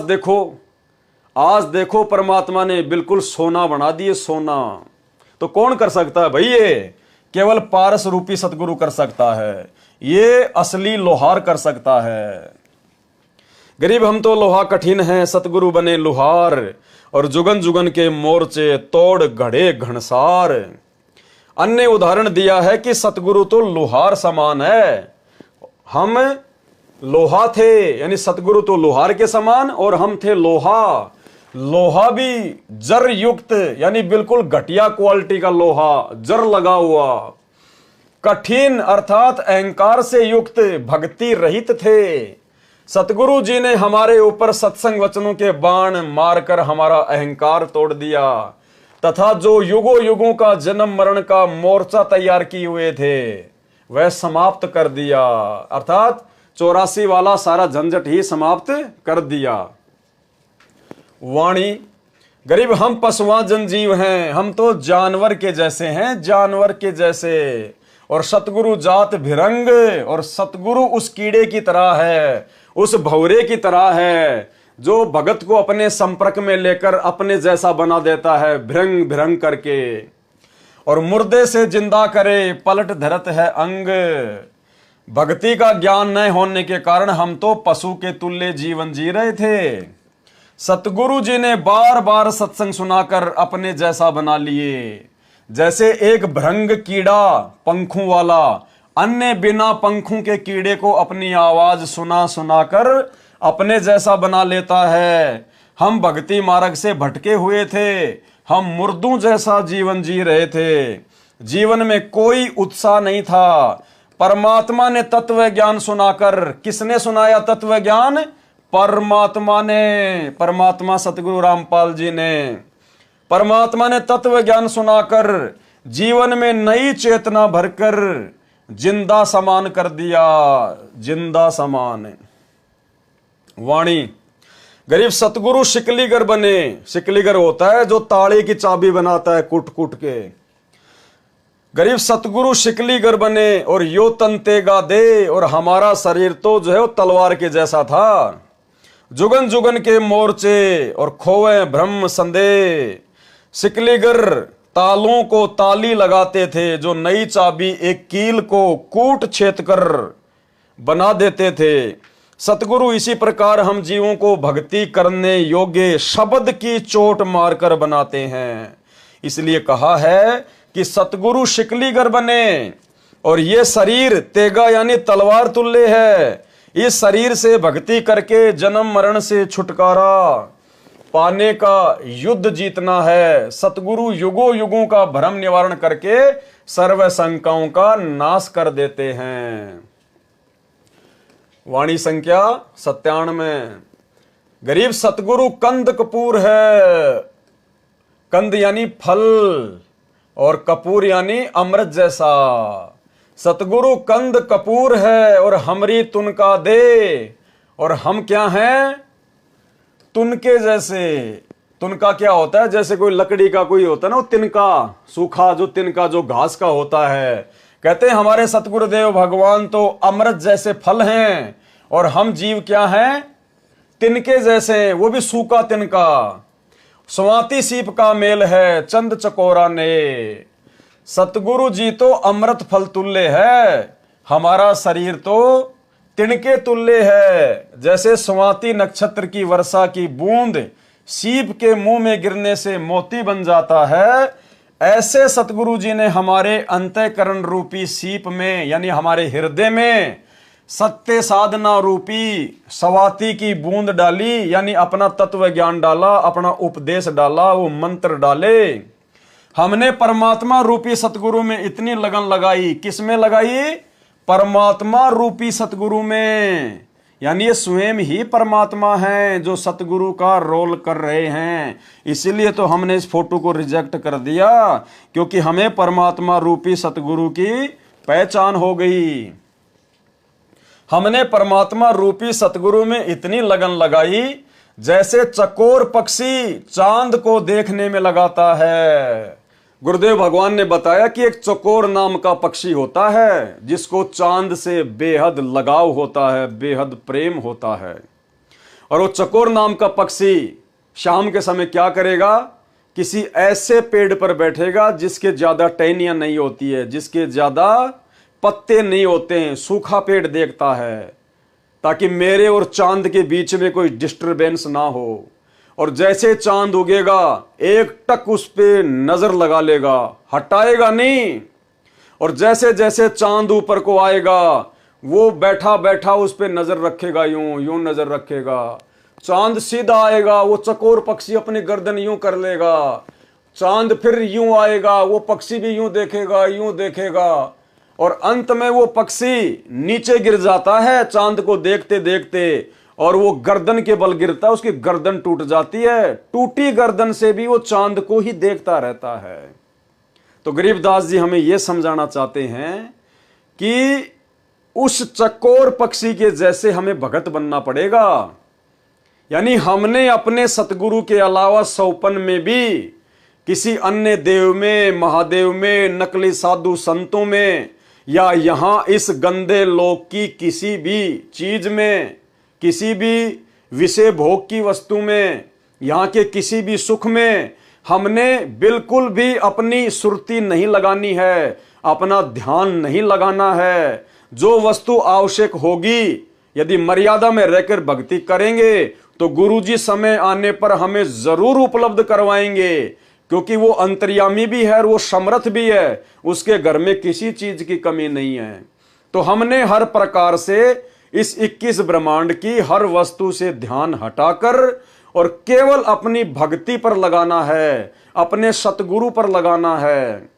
देखो परमात्मा ने बिल्कुल सोना बना दिए, सोना। तो कौन कर सकता है भाई? ये केवल पारस रूपी सतगुरु कर सकता है, ये असली लोहार कर सकता है। गरीब हम तो लोहा कठिन है, सतगुरु बने लुहार, और जुगन जुगन के मोर्चे तोड़ घड़े घनसार। अन्य उदाहरण दिया है कि सतगुरु तो लोहार समान है, हम लोहा थे, यानी सतगुरु तो लोहार के समान और हम थे लोहा। लोहा भी जर युक्त, यानी बिल्कुल घटिया क्वालिटी का लोहा, जर लगा हुआ। कठिन अर्थात अहंकार से युक्त, भक्ति रहित थे। सतगुरु जी ने हमारे ऊपर सत्संग वचनों के बाण मारकर हमारा अहंकार तोड़ दिया, तथा जो युगों युगों का जन्म मरण का मोर्चा तैयार किए हुए थे वह समाप्त कर दिया, अर्थात 84 वाला सारा झंझट ही समाप्त कर दिया। वाणी, गरीब हम पशुआ जनजीव हैं, हम तो जानवर के जैसे हैं, जानवर के जैसे। और सतगुरु जात भिरंग, और सतगुरु उस कीड़े की तरह है, उस भौरे की तरह है, जो भगत को अपने संपर्क में लेकर अपने जैसा बना देता है, भिरंग भिरंग करके, और मुर्दे से जिंदा करे, पलट धरत है अंग। भक्ति का ज्ञान न होने के कारण हम तो पशु के तुल्य जीवन जी रहे थे। सतगुरु जी ने बार बार सत्संग सुनाकर अपने जैसा बना लिए। जैसे एक भृंग कीड़ा पंखों वाला अन्य बिना पंखों के कीड़े को अपनी आवाज सुना सुनाकर अपने जैसा बना लेता है। हम भक्ति मार्ग से भटके हुए थे, हम मुर्दों जैसा जीवन जी रहे थे, जीवन में कोई उत्साह नहीं था। परमात्मा ने तत्व ज्ञान सुनाकर, किसने सुनाया तत्व ज्ञान? परमात्मा ने, परमात्मा सतगुरु रामपाल जी ने। परमात्मा ने तत्व ज्ञान सुनाकर जीवन में नई चेतना भरकर जिंदा समान कर दिया, जिंदा समान। वाणी, गरीब सतगुरु शिकलीगर बने। शिकलीगर होता है जो ताले की चाबी बनाता है कुट कुट के। गरीब सतगुरु शिकलीगर बने और यो तंतेगा दे, और हमारा शरीर तो जो है वो तलवार के जैसा था। जुगन जुगन के मोर्चे और खोवे ब्रह्म संदेह। शिकलीगर तालों को ताली लगाते थे, जो नई चाबी एक कील को कूट छेद कर बना देते थे। सतगुरु इसी प्रकार हम जीवों को भक्ति करने योग्य शब्द की चोट मारकर बनाते हैं। इसलिए कहा है कि सतगुरु शिकलीगर बने, और ये शरीर तेगा यानी तलवार तुल्य है। इस शरीर से भक्ति करके जन्म मरण से छुटकारा पाने का युद्ध जीतना है। सतगुरु युगों युगों का भ्रम निवारण करके सर्व शंकाओं का नाश कर देते हैं। वाणी संख्या 97। गरीब सतगुरु कंद कपूर है। कंद यानी फल और कपूर यानी अमृत जैसा। सतगुरु कंद कपूर है और हमरी तुनका दे, और हम क्या हैं? तुनके जैसे। तुनका क्या होता है? जैसे कोई लकड़ी का कोई होता है ना, वो तिनका, सूखा जो तिनका जो घास का होता है। कहते हैं हमारे सतगुरुदेव भगवान तो अमृत जैसे फल हैं, और हम जीव क्या हैं? तिनके जैसे, वो भी सूखा तिनका। स्वाति सीप का मेल है चंद चकोरा ने। सतगुरु जी तो अमृत फल तुल्य है, हमारा शरीर तो तिनके तुल्य है। जैसे स्वाति नक्षत्र की वर्षा की बूंद सीप के मुंह में गिरने से मोती बन जाता है, ऐसे सतगुरु जी ने हमारे अंतःकरण रूपी सीप में यानी हमारे हृदय में सत्य साधना रूपी स्वाति की बूंद डाली, यानी अपना तत्व ज्ञान डाला, अपना उपदेश डाला, वो मंत्र डाले। हमने परमात्मा रूपी सतगुरु में इतनी लगन लगाई। किस में लगाई? परमात्मा रूपी सतगुरु में। यानी ये स्वयं ही परमात्मा है जो सतगुरु का रोल कर रहे हैं। इसीलिए तो हमने इस फोटो को रिजेक्ट कर दिया, क्योंकि हमें परमात्मा रूपी सतगुरु की पहचान हो गई। हमने परमात्मा रूपी सतगुरु में इतनी लगन लगाई जैसे चकोर पक्षी चांद को देखने में लगाता है। गुरुदेव भगवान ने बताया कि एक चकोर नाम का पक्षी होता है जिसको चांद से बेहद लगाव होता है, बेहद प्रेम होता है। और वो चकोर नाम का पक्षी शाम के समय क्या करेगा? किसी ऐसे पेड़ पर बैठेगा जिसके ज्यादा टहनियां नहीं होती है, जिसके ज्यादा पत्ते नहीं होते हैं, सूखा पेड़ देखता है, ताकि मेरे और चांद के बीच में कोई डिस्टरबेंस ना हो। और जैसे चांद उगेगा एक टक उस पे नजर लगा लेगा, हटाएगा नहीं। और जैसे जैसे चांद ऊपर को आएगा वो बैठा बैठा उस पे नजर रखेगा, यूं यूं नजर रखेगा। चांद सीधा आएगा, वो चकोर पक्षी अपनी गर्दन यूं कर लेगा। चांद फिर यूं आएगा, वो पक्षी भी यूं देखेगा, यूं देखेगा। और अंत में वो पक्षी नीचे गिर जाता है चांद को देखते देखते, और वो गर्दन के बल गिरता है, उसकी गर्दन टूट जाती है। टूटी गर्दन से भी वो चांद को ही देखता रहता है। तो गरीबदास जी हमें यह समझाना चाहते हैं कि उस चकोर पक्षी के जैसे हमें भगत बनना पड़ेगा। यानी हमने अपने सतगुरु के अलावा सौपन में भी किसी अन्य देव में, महादेव में, नकली साधु संतों में, या यहां इस गंदे लोक की किसी भी चीज में, किसी भी विषय भोग की वस्तु में, यहां के किसी भी सुख में हमने बिल्कुल भी अपनी सुरती नहीं लगानी है, अपना ध्यान नहीं लगाना है। जो वस्तु आवश्यक होगी, यदि मर्यादा में रहकर भक्ति करेंगे तो गुरुजी समय आने पर हमें जरूर उपलब्ध करवाएंगे, क्योंकि वो अंतर्यामी भी है और वो समर्थ भी है। उसके घर में किसी चीज की कमी नहीं है। तो हमने हर प्रकार से इस 21 ब्रह्मांड की हर वस्तु से ध्यान हटाकर और केवल अपनी भक्ति पर लगाना है, अपने सतगुरु पर लगाना है।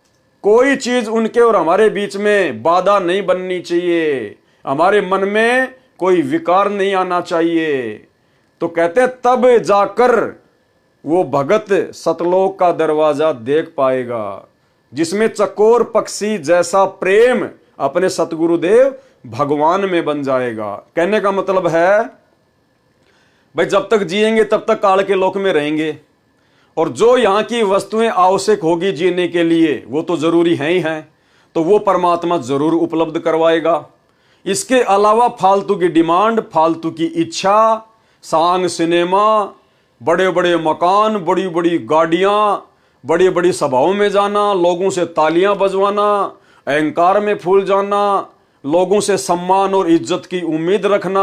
कोई चीज उनके और हमारे बीच में बाधा नहीं बननी चाहिए, हमारे मन में कोई विकार नहीं आना चाहिए। तो कहते तब जाकर वो भगत सतलोक का दरवाजा देख पाएगा, जिसमें चकोर पक्षी जैसा प्रेम अपने सतगुरुदेव भगवान में बन जाएगा। कहने का मतलब है भाई, जब तक जिएंगे तब तक काल के लोक में रहेंगे, और जो यहाँ की वस्तुएं आवश्यक होगी जीने के लिए वो तो जरूरी है ही हैं, तो वो परमात्मा जरूर उपलब्ध करवाएगा। इसके अलावा फालतू की डिमांड, फालतू की इच्छा, सांग सिनेमा, बड़े बड़े मकान, बड़ी बड़ी गाड़ियां, बड़ी बड़ी सभाओं में जाना, लोगों से तालियां बजवाना, अहंकार में फूल जाना, लोगों से सम्मान और इज्जत की उम्मीद रखना।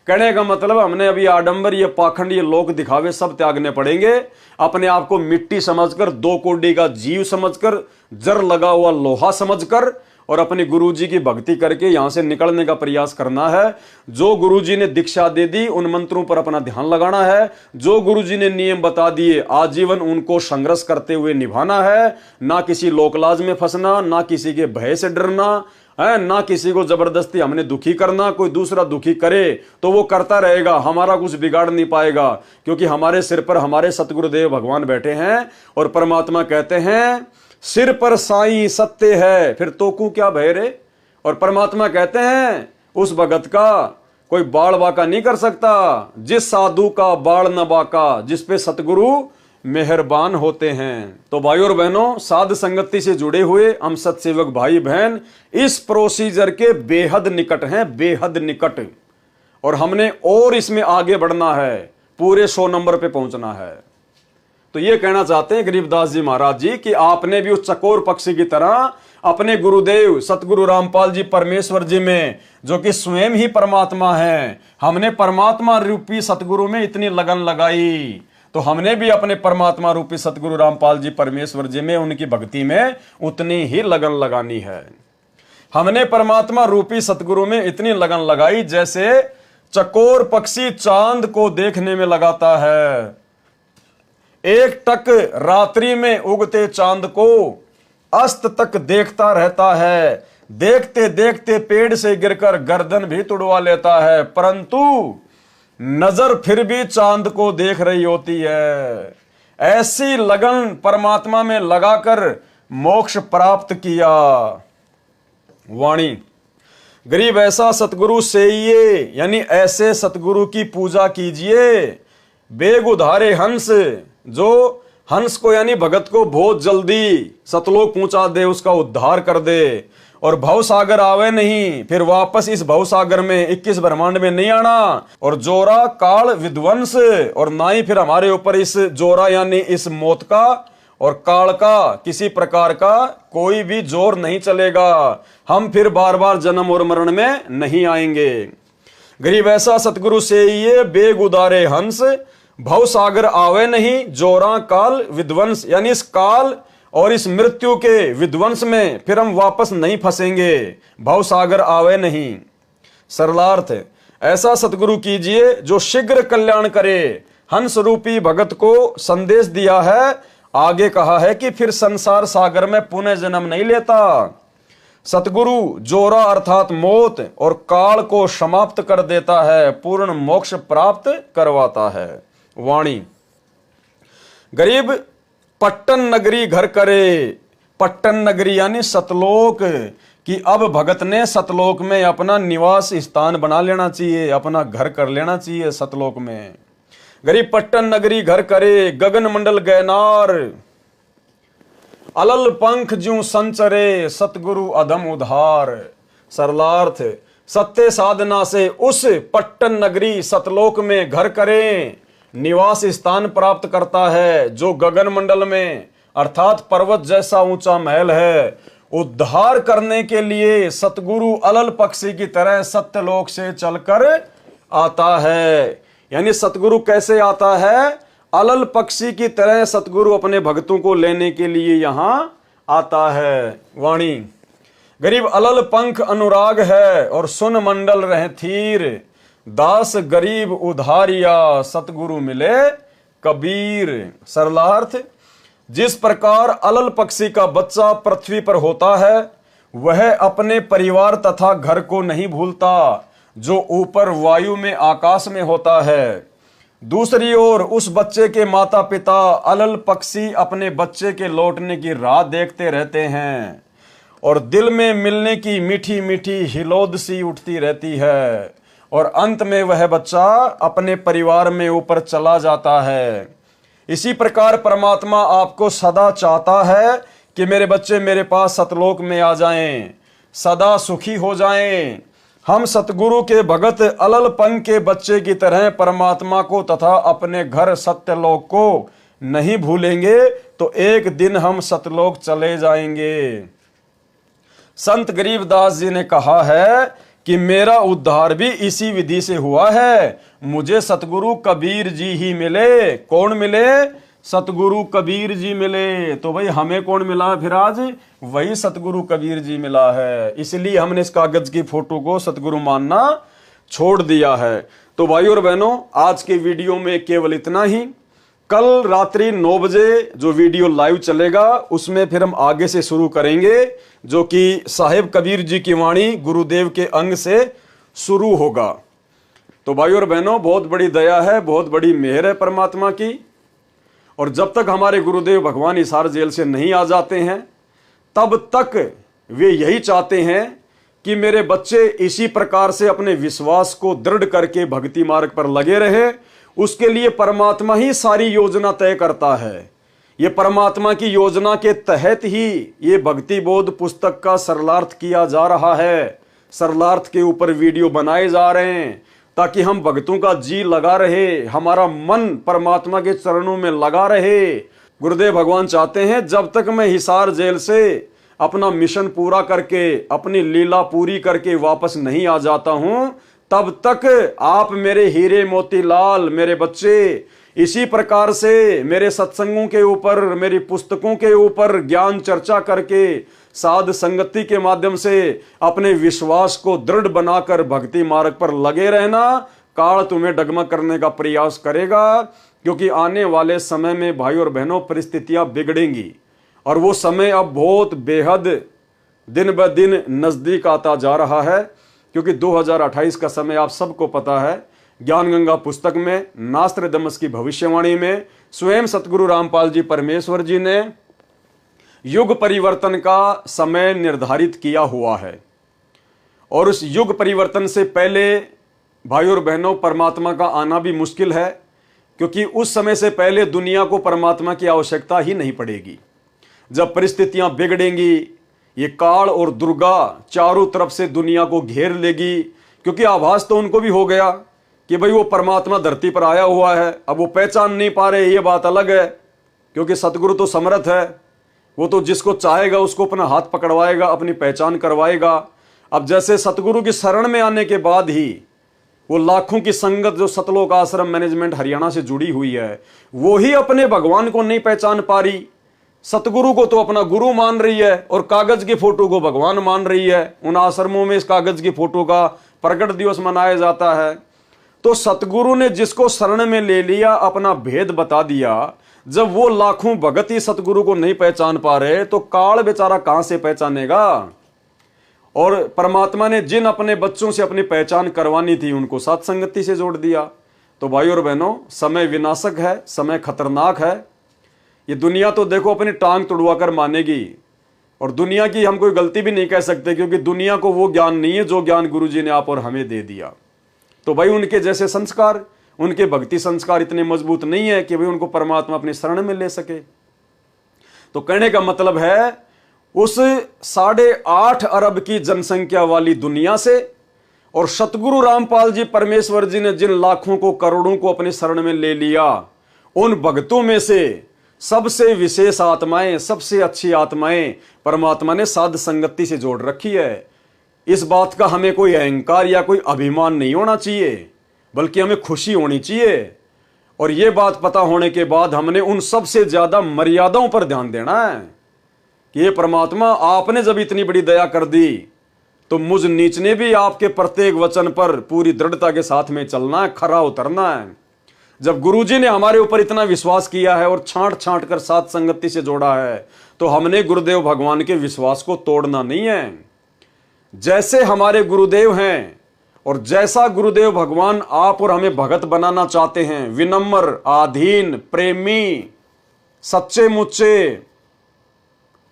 कहने का मतलब हमने अभी आडंबर, ये पाखंड, ये लोक दिखावे सब त्यागने पड़ेंगे। अपने आप को मिट्टी समझकर, 2 कोड़ी का जीव समझकर, जर लगा हुआ लोहा समझकर और अपने गुरुजी की भक्ति करके यहां से निकलने का प्रयास करना है। जो गुरुजी ने दीक्षा दे दी उन मंत्रों पर अपना ध्यान लगाना है। जो गुरुजी ने नियम बता दिए आजीवन उनको संघर्ष करते हुए निभाना है। ना किसी लोकलाज में फंसना, ना किसी के भय से डरना है, ना किसी को जबरदस्ती हमने दुखी करना। कोई दूसरा दुखी करे तो वो करता रहेगा, हमारा कुछ बिगाड़ नहीं पाएगा, क्योंकि हमारे सिर पर हमारे सतगुरुदेव भगवान बैठे हैं। और परमात्मा कहते हैं सिर पर साईं सत्य है, फिर तो को क्या भय रे। और परमात्मा कहते हैं उस भगत का कोई बाल बाका नहीं कर सकता, जिस साधु का बाल न बाका, जिस पे सतगुरु मेहरबान होते हैं। तो भाई और बहनों, साध संगति से जुड़े हुए हम सत्सेवक भाई बहन इस प्रोसीजर के बेहद निकट हैं, बेहद निकट। और हमने और इसमें आगे बढ़ना है, पूरे 100 नंबर पे पहुंचना है। तो ये कहना चाहते हैं गरीबदास जी महाराज जी कि आपने भी उस चकोर पक्षी की तरह अपने गुरुदेव सतगुरु रामपाल जी परमेश्वर जी में, जो कि स्वयं ही परमात्मा है, हमने परमात्मा रूपी सतगुरु में इतनी लगन लगाई, तो हमने भी अपने परमात्मा रूपी सतगुरु रामपाल जी परमेश्वर जी में, उनकी भक्ति में उतनी ही लगन लगानी है। हमने परमात्मा रूपी सतगुरु में इतनी लगन लगाई जैसे चकोर पक्षी चांद को देखने में लगाता है। एक टक रात्रि में उगते चांद को अस्त तक देखता रहता है, देखते देखते पेड़ से गिरकर गर्दन भी तुड़वा लेता है, परंतु नजर फिर भी चांद को देख रही होती है। ऐसी लगन परमात्मा में लगाकर मोक्ष प्राप्त किया। वाणी गरीब ऐसा सतगुरु से ये, यानी ऐसे सतगुरु की पूजा कीजिए। बेग उधारे हंस, जो हंस को यानी भगत को बहुत जल्दी सतलोक पहुंचा दे, उसका उद्धार कर दे। और भव सागर आवे नहीं, फिर वापस इस भव सागर में 21 ब्रह्मांड में नहीं आना। और जोरा काल विध्वंस, और ना ही फिर हमारे ऊपर इस जोरा यानी इस मौत का और काल का किसी प्रकार का कोई भी जोर नहीं चलेगा। हम फिर बार बार जन्म और मरण में नहीं आएंगे। गरीब ऐसा सतगुरु से ये बेग उदारे हंस, भव सागर आवे नहीं, जोरा काल विध्वंस, यानी इस काल और इस मृत्यु के विध्वंस में फिर हम वापस नहीं फंसेंगे। भव सागर आवे नहीं। सरलार्थ ऐसा सतगुरु कीजिए जो शीघ्र कल्याण करे। हंस रूपी भगत को संदेश दिया है, आगे कहा है कि फिर संसार सागर में पुनः जन्म नहीं लेता। सतगुरु जोरा अर्थात मौत और काल को समाप्त कर देता है, पूर्ण मोक्ष प्राप्त करवाता है। वाणी गरीब पट्टन नगरी घर करे। पट्टन नगरी यानी सतलोक, कि अब भगत ने सतलोक में अपना निवास स्थान बना लेना चाहिए, अपना घर कर लेना चाहिए सतलोक में। गरीब पट्टन नगरी घर करे, गगन मंडल गैनार, अलल पंख ज्यों संचरे, सतगुरु अधम उधार। सरलार्थ सत्य साधना से उस पट्टन नगरी सतलोक में घर करें, निवास स्थान प्राप्त करता है, जो गगन मंडल में अर्थात पर्वत जैसा ऊंचा महल है। उद्धार करने के लिए सतगुरु अलल पक्षी की तरह सत्यलोक से चलकर आता है। यानी सतगुरु कैसे आता है? अलल पक्षी की तरह सतगुरु अपने भक्तों को लेने के लिए यहां आता है। वाणी गरीब अलल पंख अनुराग है और सुन मंडल रहे थीर, दास गरीब उधारिया, सतगुरु मिले कबीर। सरलार्थ जिस प्रकार अलल पक्षी का बच्चा पृथ्वी पर होता है, वह अपने परिवार तथा घर को नहीं भूलता, जो ऊपर वायु में आकाश में होता है। दूसरी ओर उस बच्चे के माता पिता अलल पक्षी अपने बच्चे के लौटने की राह देखते रहते हैं और दिल में मिलने की मीठी मीठी हिलोद सी उठती रहती है, और अंत में वह बच्चा अपने परिवार में ऊपर चला जाता है। इसी प्रकार परमात्मा आपको सदा चाहता है कि मेरे बच्चे मेरे पास सतलोक में आ जाएं, सदा सुखी हो जाएं। हम सतगुरु के भगत अलल पंख के बच्चे की तरह परमात्मा को तथा अपने घर सत्यलोक को नहीं भूलेंगे, तो एक दिन हम सतलोक चले जाएंगे। संत गरीबदास जी ने कहा है कि मेरा उद्धार भी इसी विधि से हुआ है। मुझे सतगुरु कबीर जी ही मिले। कौन मिले? सतगुरु कबीर जी मिले। तो भाई हमें कौन मिला फिर आज? वही सतगुरु कबीर जी मिला है। इसलिए हमने इस कागज की फोटो को सतगुरु मानना छोड़ दिया है। तो भाई और बहनों, आज के वीडियो में केवल इतना ही। कल रात्रि 9 बजे जो वीडियो लाइव चलेगा उसमें फिर हम आगे से शुरू करेंगे, जो कि साहेब कबीर जी की वाणी गुरुदेव के अंग से शुरू होगा। तो भाई और बहनों, बहुत बड़ी दया है, बहुत बड़ी मेहर है परमात्मा की। और जब तक हमारे गुरुदेव भगवान हिसार जेल से नहीं आ जाते हैं तब तक वे यही चाहते हैं कि मेरे बच्चे इसी प्रकार से अपने विश्वास को दृढ़ करके भक्ति मार्ग पर लगे रहे। उसके लिए परमात्मा ही सारी योजना तय करता है। ये परमात्मा की योजना के तहत ही ये भक्ति बोध पुस्तक का सरलार्थ किया जा रहा है। सरलार्थ के ऊपर वीडियो बनाए जा रहे हैं ताकि हम भक्तों का जी लगा रहे, हमारा मन परमात्मा के चरणों में लगा रहे। गुरुदेव भगवान चाहते हैं जब तक मैं हिसार जेल से अपना मिशन पूरा करके, अपनी लीला पूरी करके वापस नहीं आ जाता हूं, तब तक आप मेरे हीरे मोतीलाल, मेरे बच्चे इसी प्रकार से मेरे सत्संगों के ऊपर, मेरी पुस्तकों के ऊपर ज्ञान चर्चा करके, साध संगति के माध्यम से अपने विश्वास को दृढ़ बनाकर भक्ति मार्ग पर लगे रहना। काल तुम्हें डगमग करने का प्रयास करेगा, क्योंकि आने वाले समय में भाई और बहनों परिस्थितियां बिगड़ेंगी और वो समय अब बहुत बेहद दिन ब दिन नजदीक आता जा रहा है। क्योंकि 2028 का समय आप सबको पता है। ज्ञान गंगा पुस्तक में नास्त्रदमस की भविष्यवाणी में स्वयं सतगुरु रामपाल जी परमेश्वर जी ने युग परिवर्तन का समय निर्धारित किया हुआ है। और उस युग परिवर्तन से पहले भाई और बहनों परमात्मा का आना भी मुश्किल है, क्योंकि उस समय से पहले दुनिया को परमात्मा की आवश्यकता ही नहीं पड़ेगी। जब परिस्थितियां बिगड़ेंगी, ये काल और दुर्गा चारों तरफ से दुनिया को घेर लेगी। क्योंकि आभास तो उनको भी हो गया कि भाई वो परमात्मा धरती पर आया हुआ है। अब वो पहचान नहीं पा रहे, ये बात अलग है, क्योंकि सतगुरु तो समर्थ है। वो तो जिसको चाहेगा उसको अपना हाथ पकड़वाएगा, अपनी पहचान करवाएगा। अब जैसे सतगुरु की शरण में आने के बाद ही वो लाखों की संगत जो सतलोक आश्रम मैनेजमेंट हरियाणा से जुड़ी हुई है, वो ही अपने भगवान को नहीं पहचान पा रही। सतगुरु को तो अपना गुरु मान रही है और कागज की फोटो को भगवान मान रही है। उन आश्रमों में इस कागज की फोटो का प्रकट दिवस मनाया जाता है। तो सतगुरु ने जिसको शरण में ले लिया, अपना भेद बता दिया। जब वो लाखों भगत ही सतगुरु को नहीं पहचान पा रहे तो काल बेचारा कहां से पहचानेगा। और परमात्मा ने जिन अपने बच्चों से अपनी पहचान करवानी थी उनको सत्संगति से जोड़ दिया। तो भाई और बहनों, समय विनाशक है, समय खतरनाक है। ये दुनिया तो देखो अपनी टांग तुड़वा कर मानेगी, और दुनिया की हम कोई गलती भी नहीं कह सकते, क्योंकि दुनिया को वो ज्ञान नहीं है जो ज्ञान गुरुजी ने आप और हमें दे दिया। तो भाई उनके जैसे संस्कार, उनके भक्ति संस्कार इतने मजबूत नहीं है कि भाई उनको परमात्मा अपनी शरण में ले सके। तो कहने का मतलब है उस 8.5 अरब की जनसंख्या वाली दुनिया से और सतगुरु रामपाल जी परमेश्वर जी ने जिन लाखों को, करोड़ों को अपनी शरण में ले लिया, उन भक्तों में से सबसे विशेष आत्माएं, सबसे अच्छी आत्माएं परमात्मा ने साध संगति से जोड़ रखी है। इस बात का हमें कोई अहंकार या कोई अभिमान नहीं होना चाहिए, बल्कि हमें खुशी होनी चाहिए। और यह बात पता होने के बाद हमने उन सबसे ज्यादा मर्यादाओं पर ध्यान देना है कि ये परमात्मा, आपने जब इतनी बड़ी दया कर दी तो मुझ नीच ने भी आपके प्रत्येक वचन पर पूरी दृढ़ता के साथ में चलना है, खरा उतरना है। जब गुरुजी ने हमारे ऊपर इतना विश्वास किया है और छांट छांट कर साथ संगति से जोड़ा है, तो हमने गुरुदेव भगवान के विश्वास को तोड़ना नहीं है। जैसे हमारे गुरुदेव हैं और जैसा गुरुदेव भगवान आप और हमें भगत बनाना चाहते हैं, विनम्र, आधीन, प्रेमी, सच्चे मुच्चे,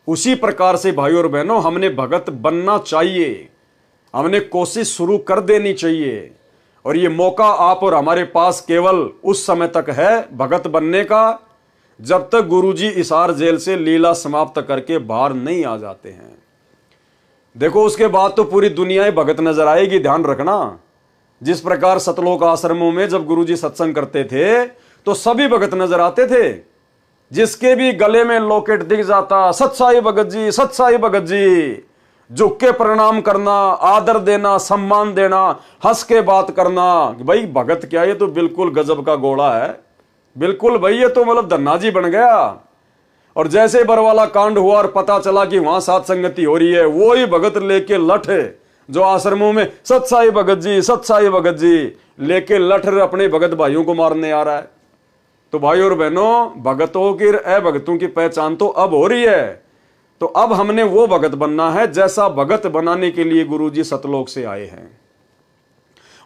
उसी प्रकार से भाई और बहनों हमने भगत बनना चाहिए। हमने कोशिश शुरू कर देनी चाहिए। और ये मौका आप और हमारे पास केवल उस समय तक है भगत बनने का, जब तक गुरुजी हिसार जेल से लीला समाप्त करके बाहर नहीं आ जाते हैं। देखो उसके बाद तो पूरी दुनिया ही भगत नजर आएगी, ध्यान रखना। जिस प्रकार सतलोक आश्रमों में जब गुरुजी सत्संग करते थे तो सभी भगत नजर आते थे। जिसके भी गले में लॉकेट दिख जाता, सत साई भगत जी, सत साई भगत जी, झुक के प्रणाम करना, आदर देना, सम्मान देना, हंस के बात करना कि भाई भगत क्या, ये तो बिल्कुल गजब का घोड़ा है, बिल्कुल भाई ये तो मतलब धन्ना जी बन गया। और जैसे बरवाला कांड हुआ और पता चला कि वहां सात संगति हो रही है, वो ही भगत लेके लठ जो आश्रमों में सत साई भगत जी, सत साई भगत जी लेके लठ अपने भगत भाइयों को मारने आ रहा है। तो भाई और बहनों, भगतों की अभगतों की पहचान तो अब हो रही है। तो अब हमने वो भगत बनना है जैसा भगत बनाने के लिए गुरुजी सतलोक से आए हैं।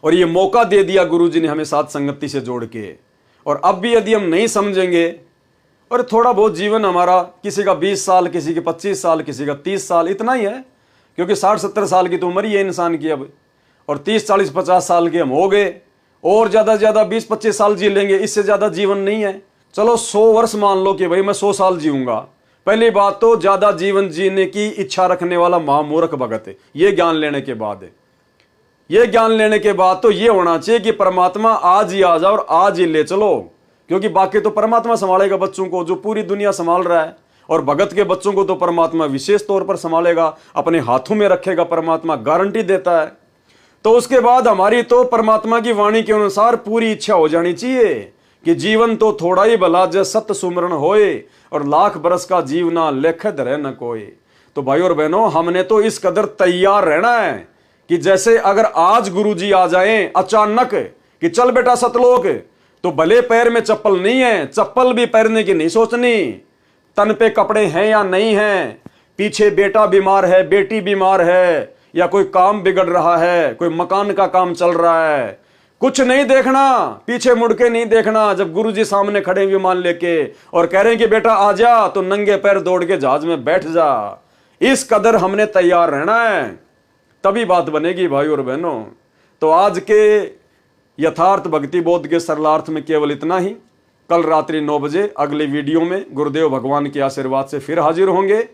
और ये मौका दे दिया गुरुजी ने हमें साथ संगति से जोड़ के। और अब भी यदि हम नहीं समझेंगे, और थोड़ा बहुत जीवन हमारा, किसी का 20 साल, किसी के 25 साल, किसी का 30 साल, इतना ही है, क्योंकि 60-70 साल की तो उम्र ही है इंसान की अब। और 30-40-50 साल के हम हो गए, और ज्यादा से ज्यादा 20-25 साल जी लेंगे, इससे ज्यादा जीवन नहीं है। चलो 100 वर्ष मान लो कि भाई मैं 100 साल जीऊंगा। पहली बात तो ज्यादा जीवन जीने की इच्छा रखने वाला महामूर्ख भगत है। ये ज्ञान लेने के बाद तो ये होना चाहिए कि परमात्मा आज ही आ जाओ और आज ही ले चलो, क्योंकि बाकी तो परमात्मा संभालेगा बच्चों को, जो पूरी दुनिया संभाल रहा है। और भगत के बच्चों को तो परमात्मा विशेष तौर पर संभालेगा, अपने हाथों में रखेगा, परमात्मा गारंटी देता है। तो उसके बाद हमारी तो परमात्मा की वाणी के अनुसार पूरी इच्छा हो जानी चाहिए कि जीवन तो थोड़ा ही भला, जय सत्य सुमरण होए, और लाख बरस का जीवना लेख धरे न कोई। तो भाई और बहनों, हमने तो इस कदर तैयार रहना है कि जैसे अगर आज गुरुजी आ जाएं अचानक कि चल बेटा सतलोक, तो भले पैर में चप्पल नहीं है, चप्पल भी पहनने की नहीं सोचनी, तन पे कपड़े हैं या नहीं हैं, पीछे बेटा बीमार है, बेटी बीमार है, या कोई काम बिगड़ रहा है, कोई मकान का काम चल रहा है, कुछ नहीं देखना, पीछे मुड़ के नहीं देखना। जब गुरुजी सामने खड़े विमान लेके और कह रहे हैं कि बेटा आ जा, तो नंगे पैर दौड़ के जहाज में बैठ जा। इस कदर हमने तैयार रहना है, तभी बात बनेगी भाई और बहनों। तो आज के यथार्थ भक्ति बोध के सरलार्थ में केवल इतना ही। कल रात्रि 9 बजे अगले वीडियो में गुरुदेव भगवान के आशीर्वाद से फिर हाजिर होंगे।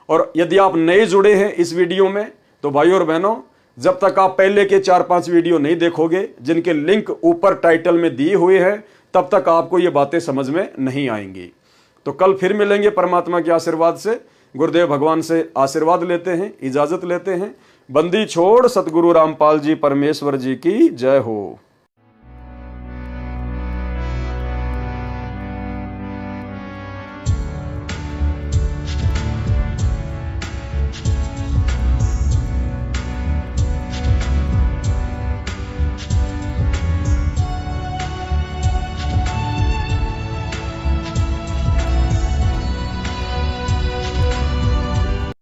और यदि आप नए जुड़े हैं इस वीडियो में, तो भाई और बहनों, जब तक आप पहले के 4-5 वीडियो नहीं देखोगे, जिनके लिंक ऊपर टाइटल में दिए हुए हैं, तब तक आपको ये बातें समझ में नहीं आएंगी। तो कल फिर मिलेंगे परमात्मा के आशीर्वाद से। गुरुदेव भगवान से आशीर्वाद लेते हैं, इजाजत लेते हैं। बंदी छोड़ सतगुरु रामपाल जी परमेश्वर जी की जय हो।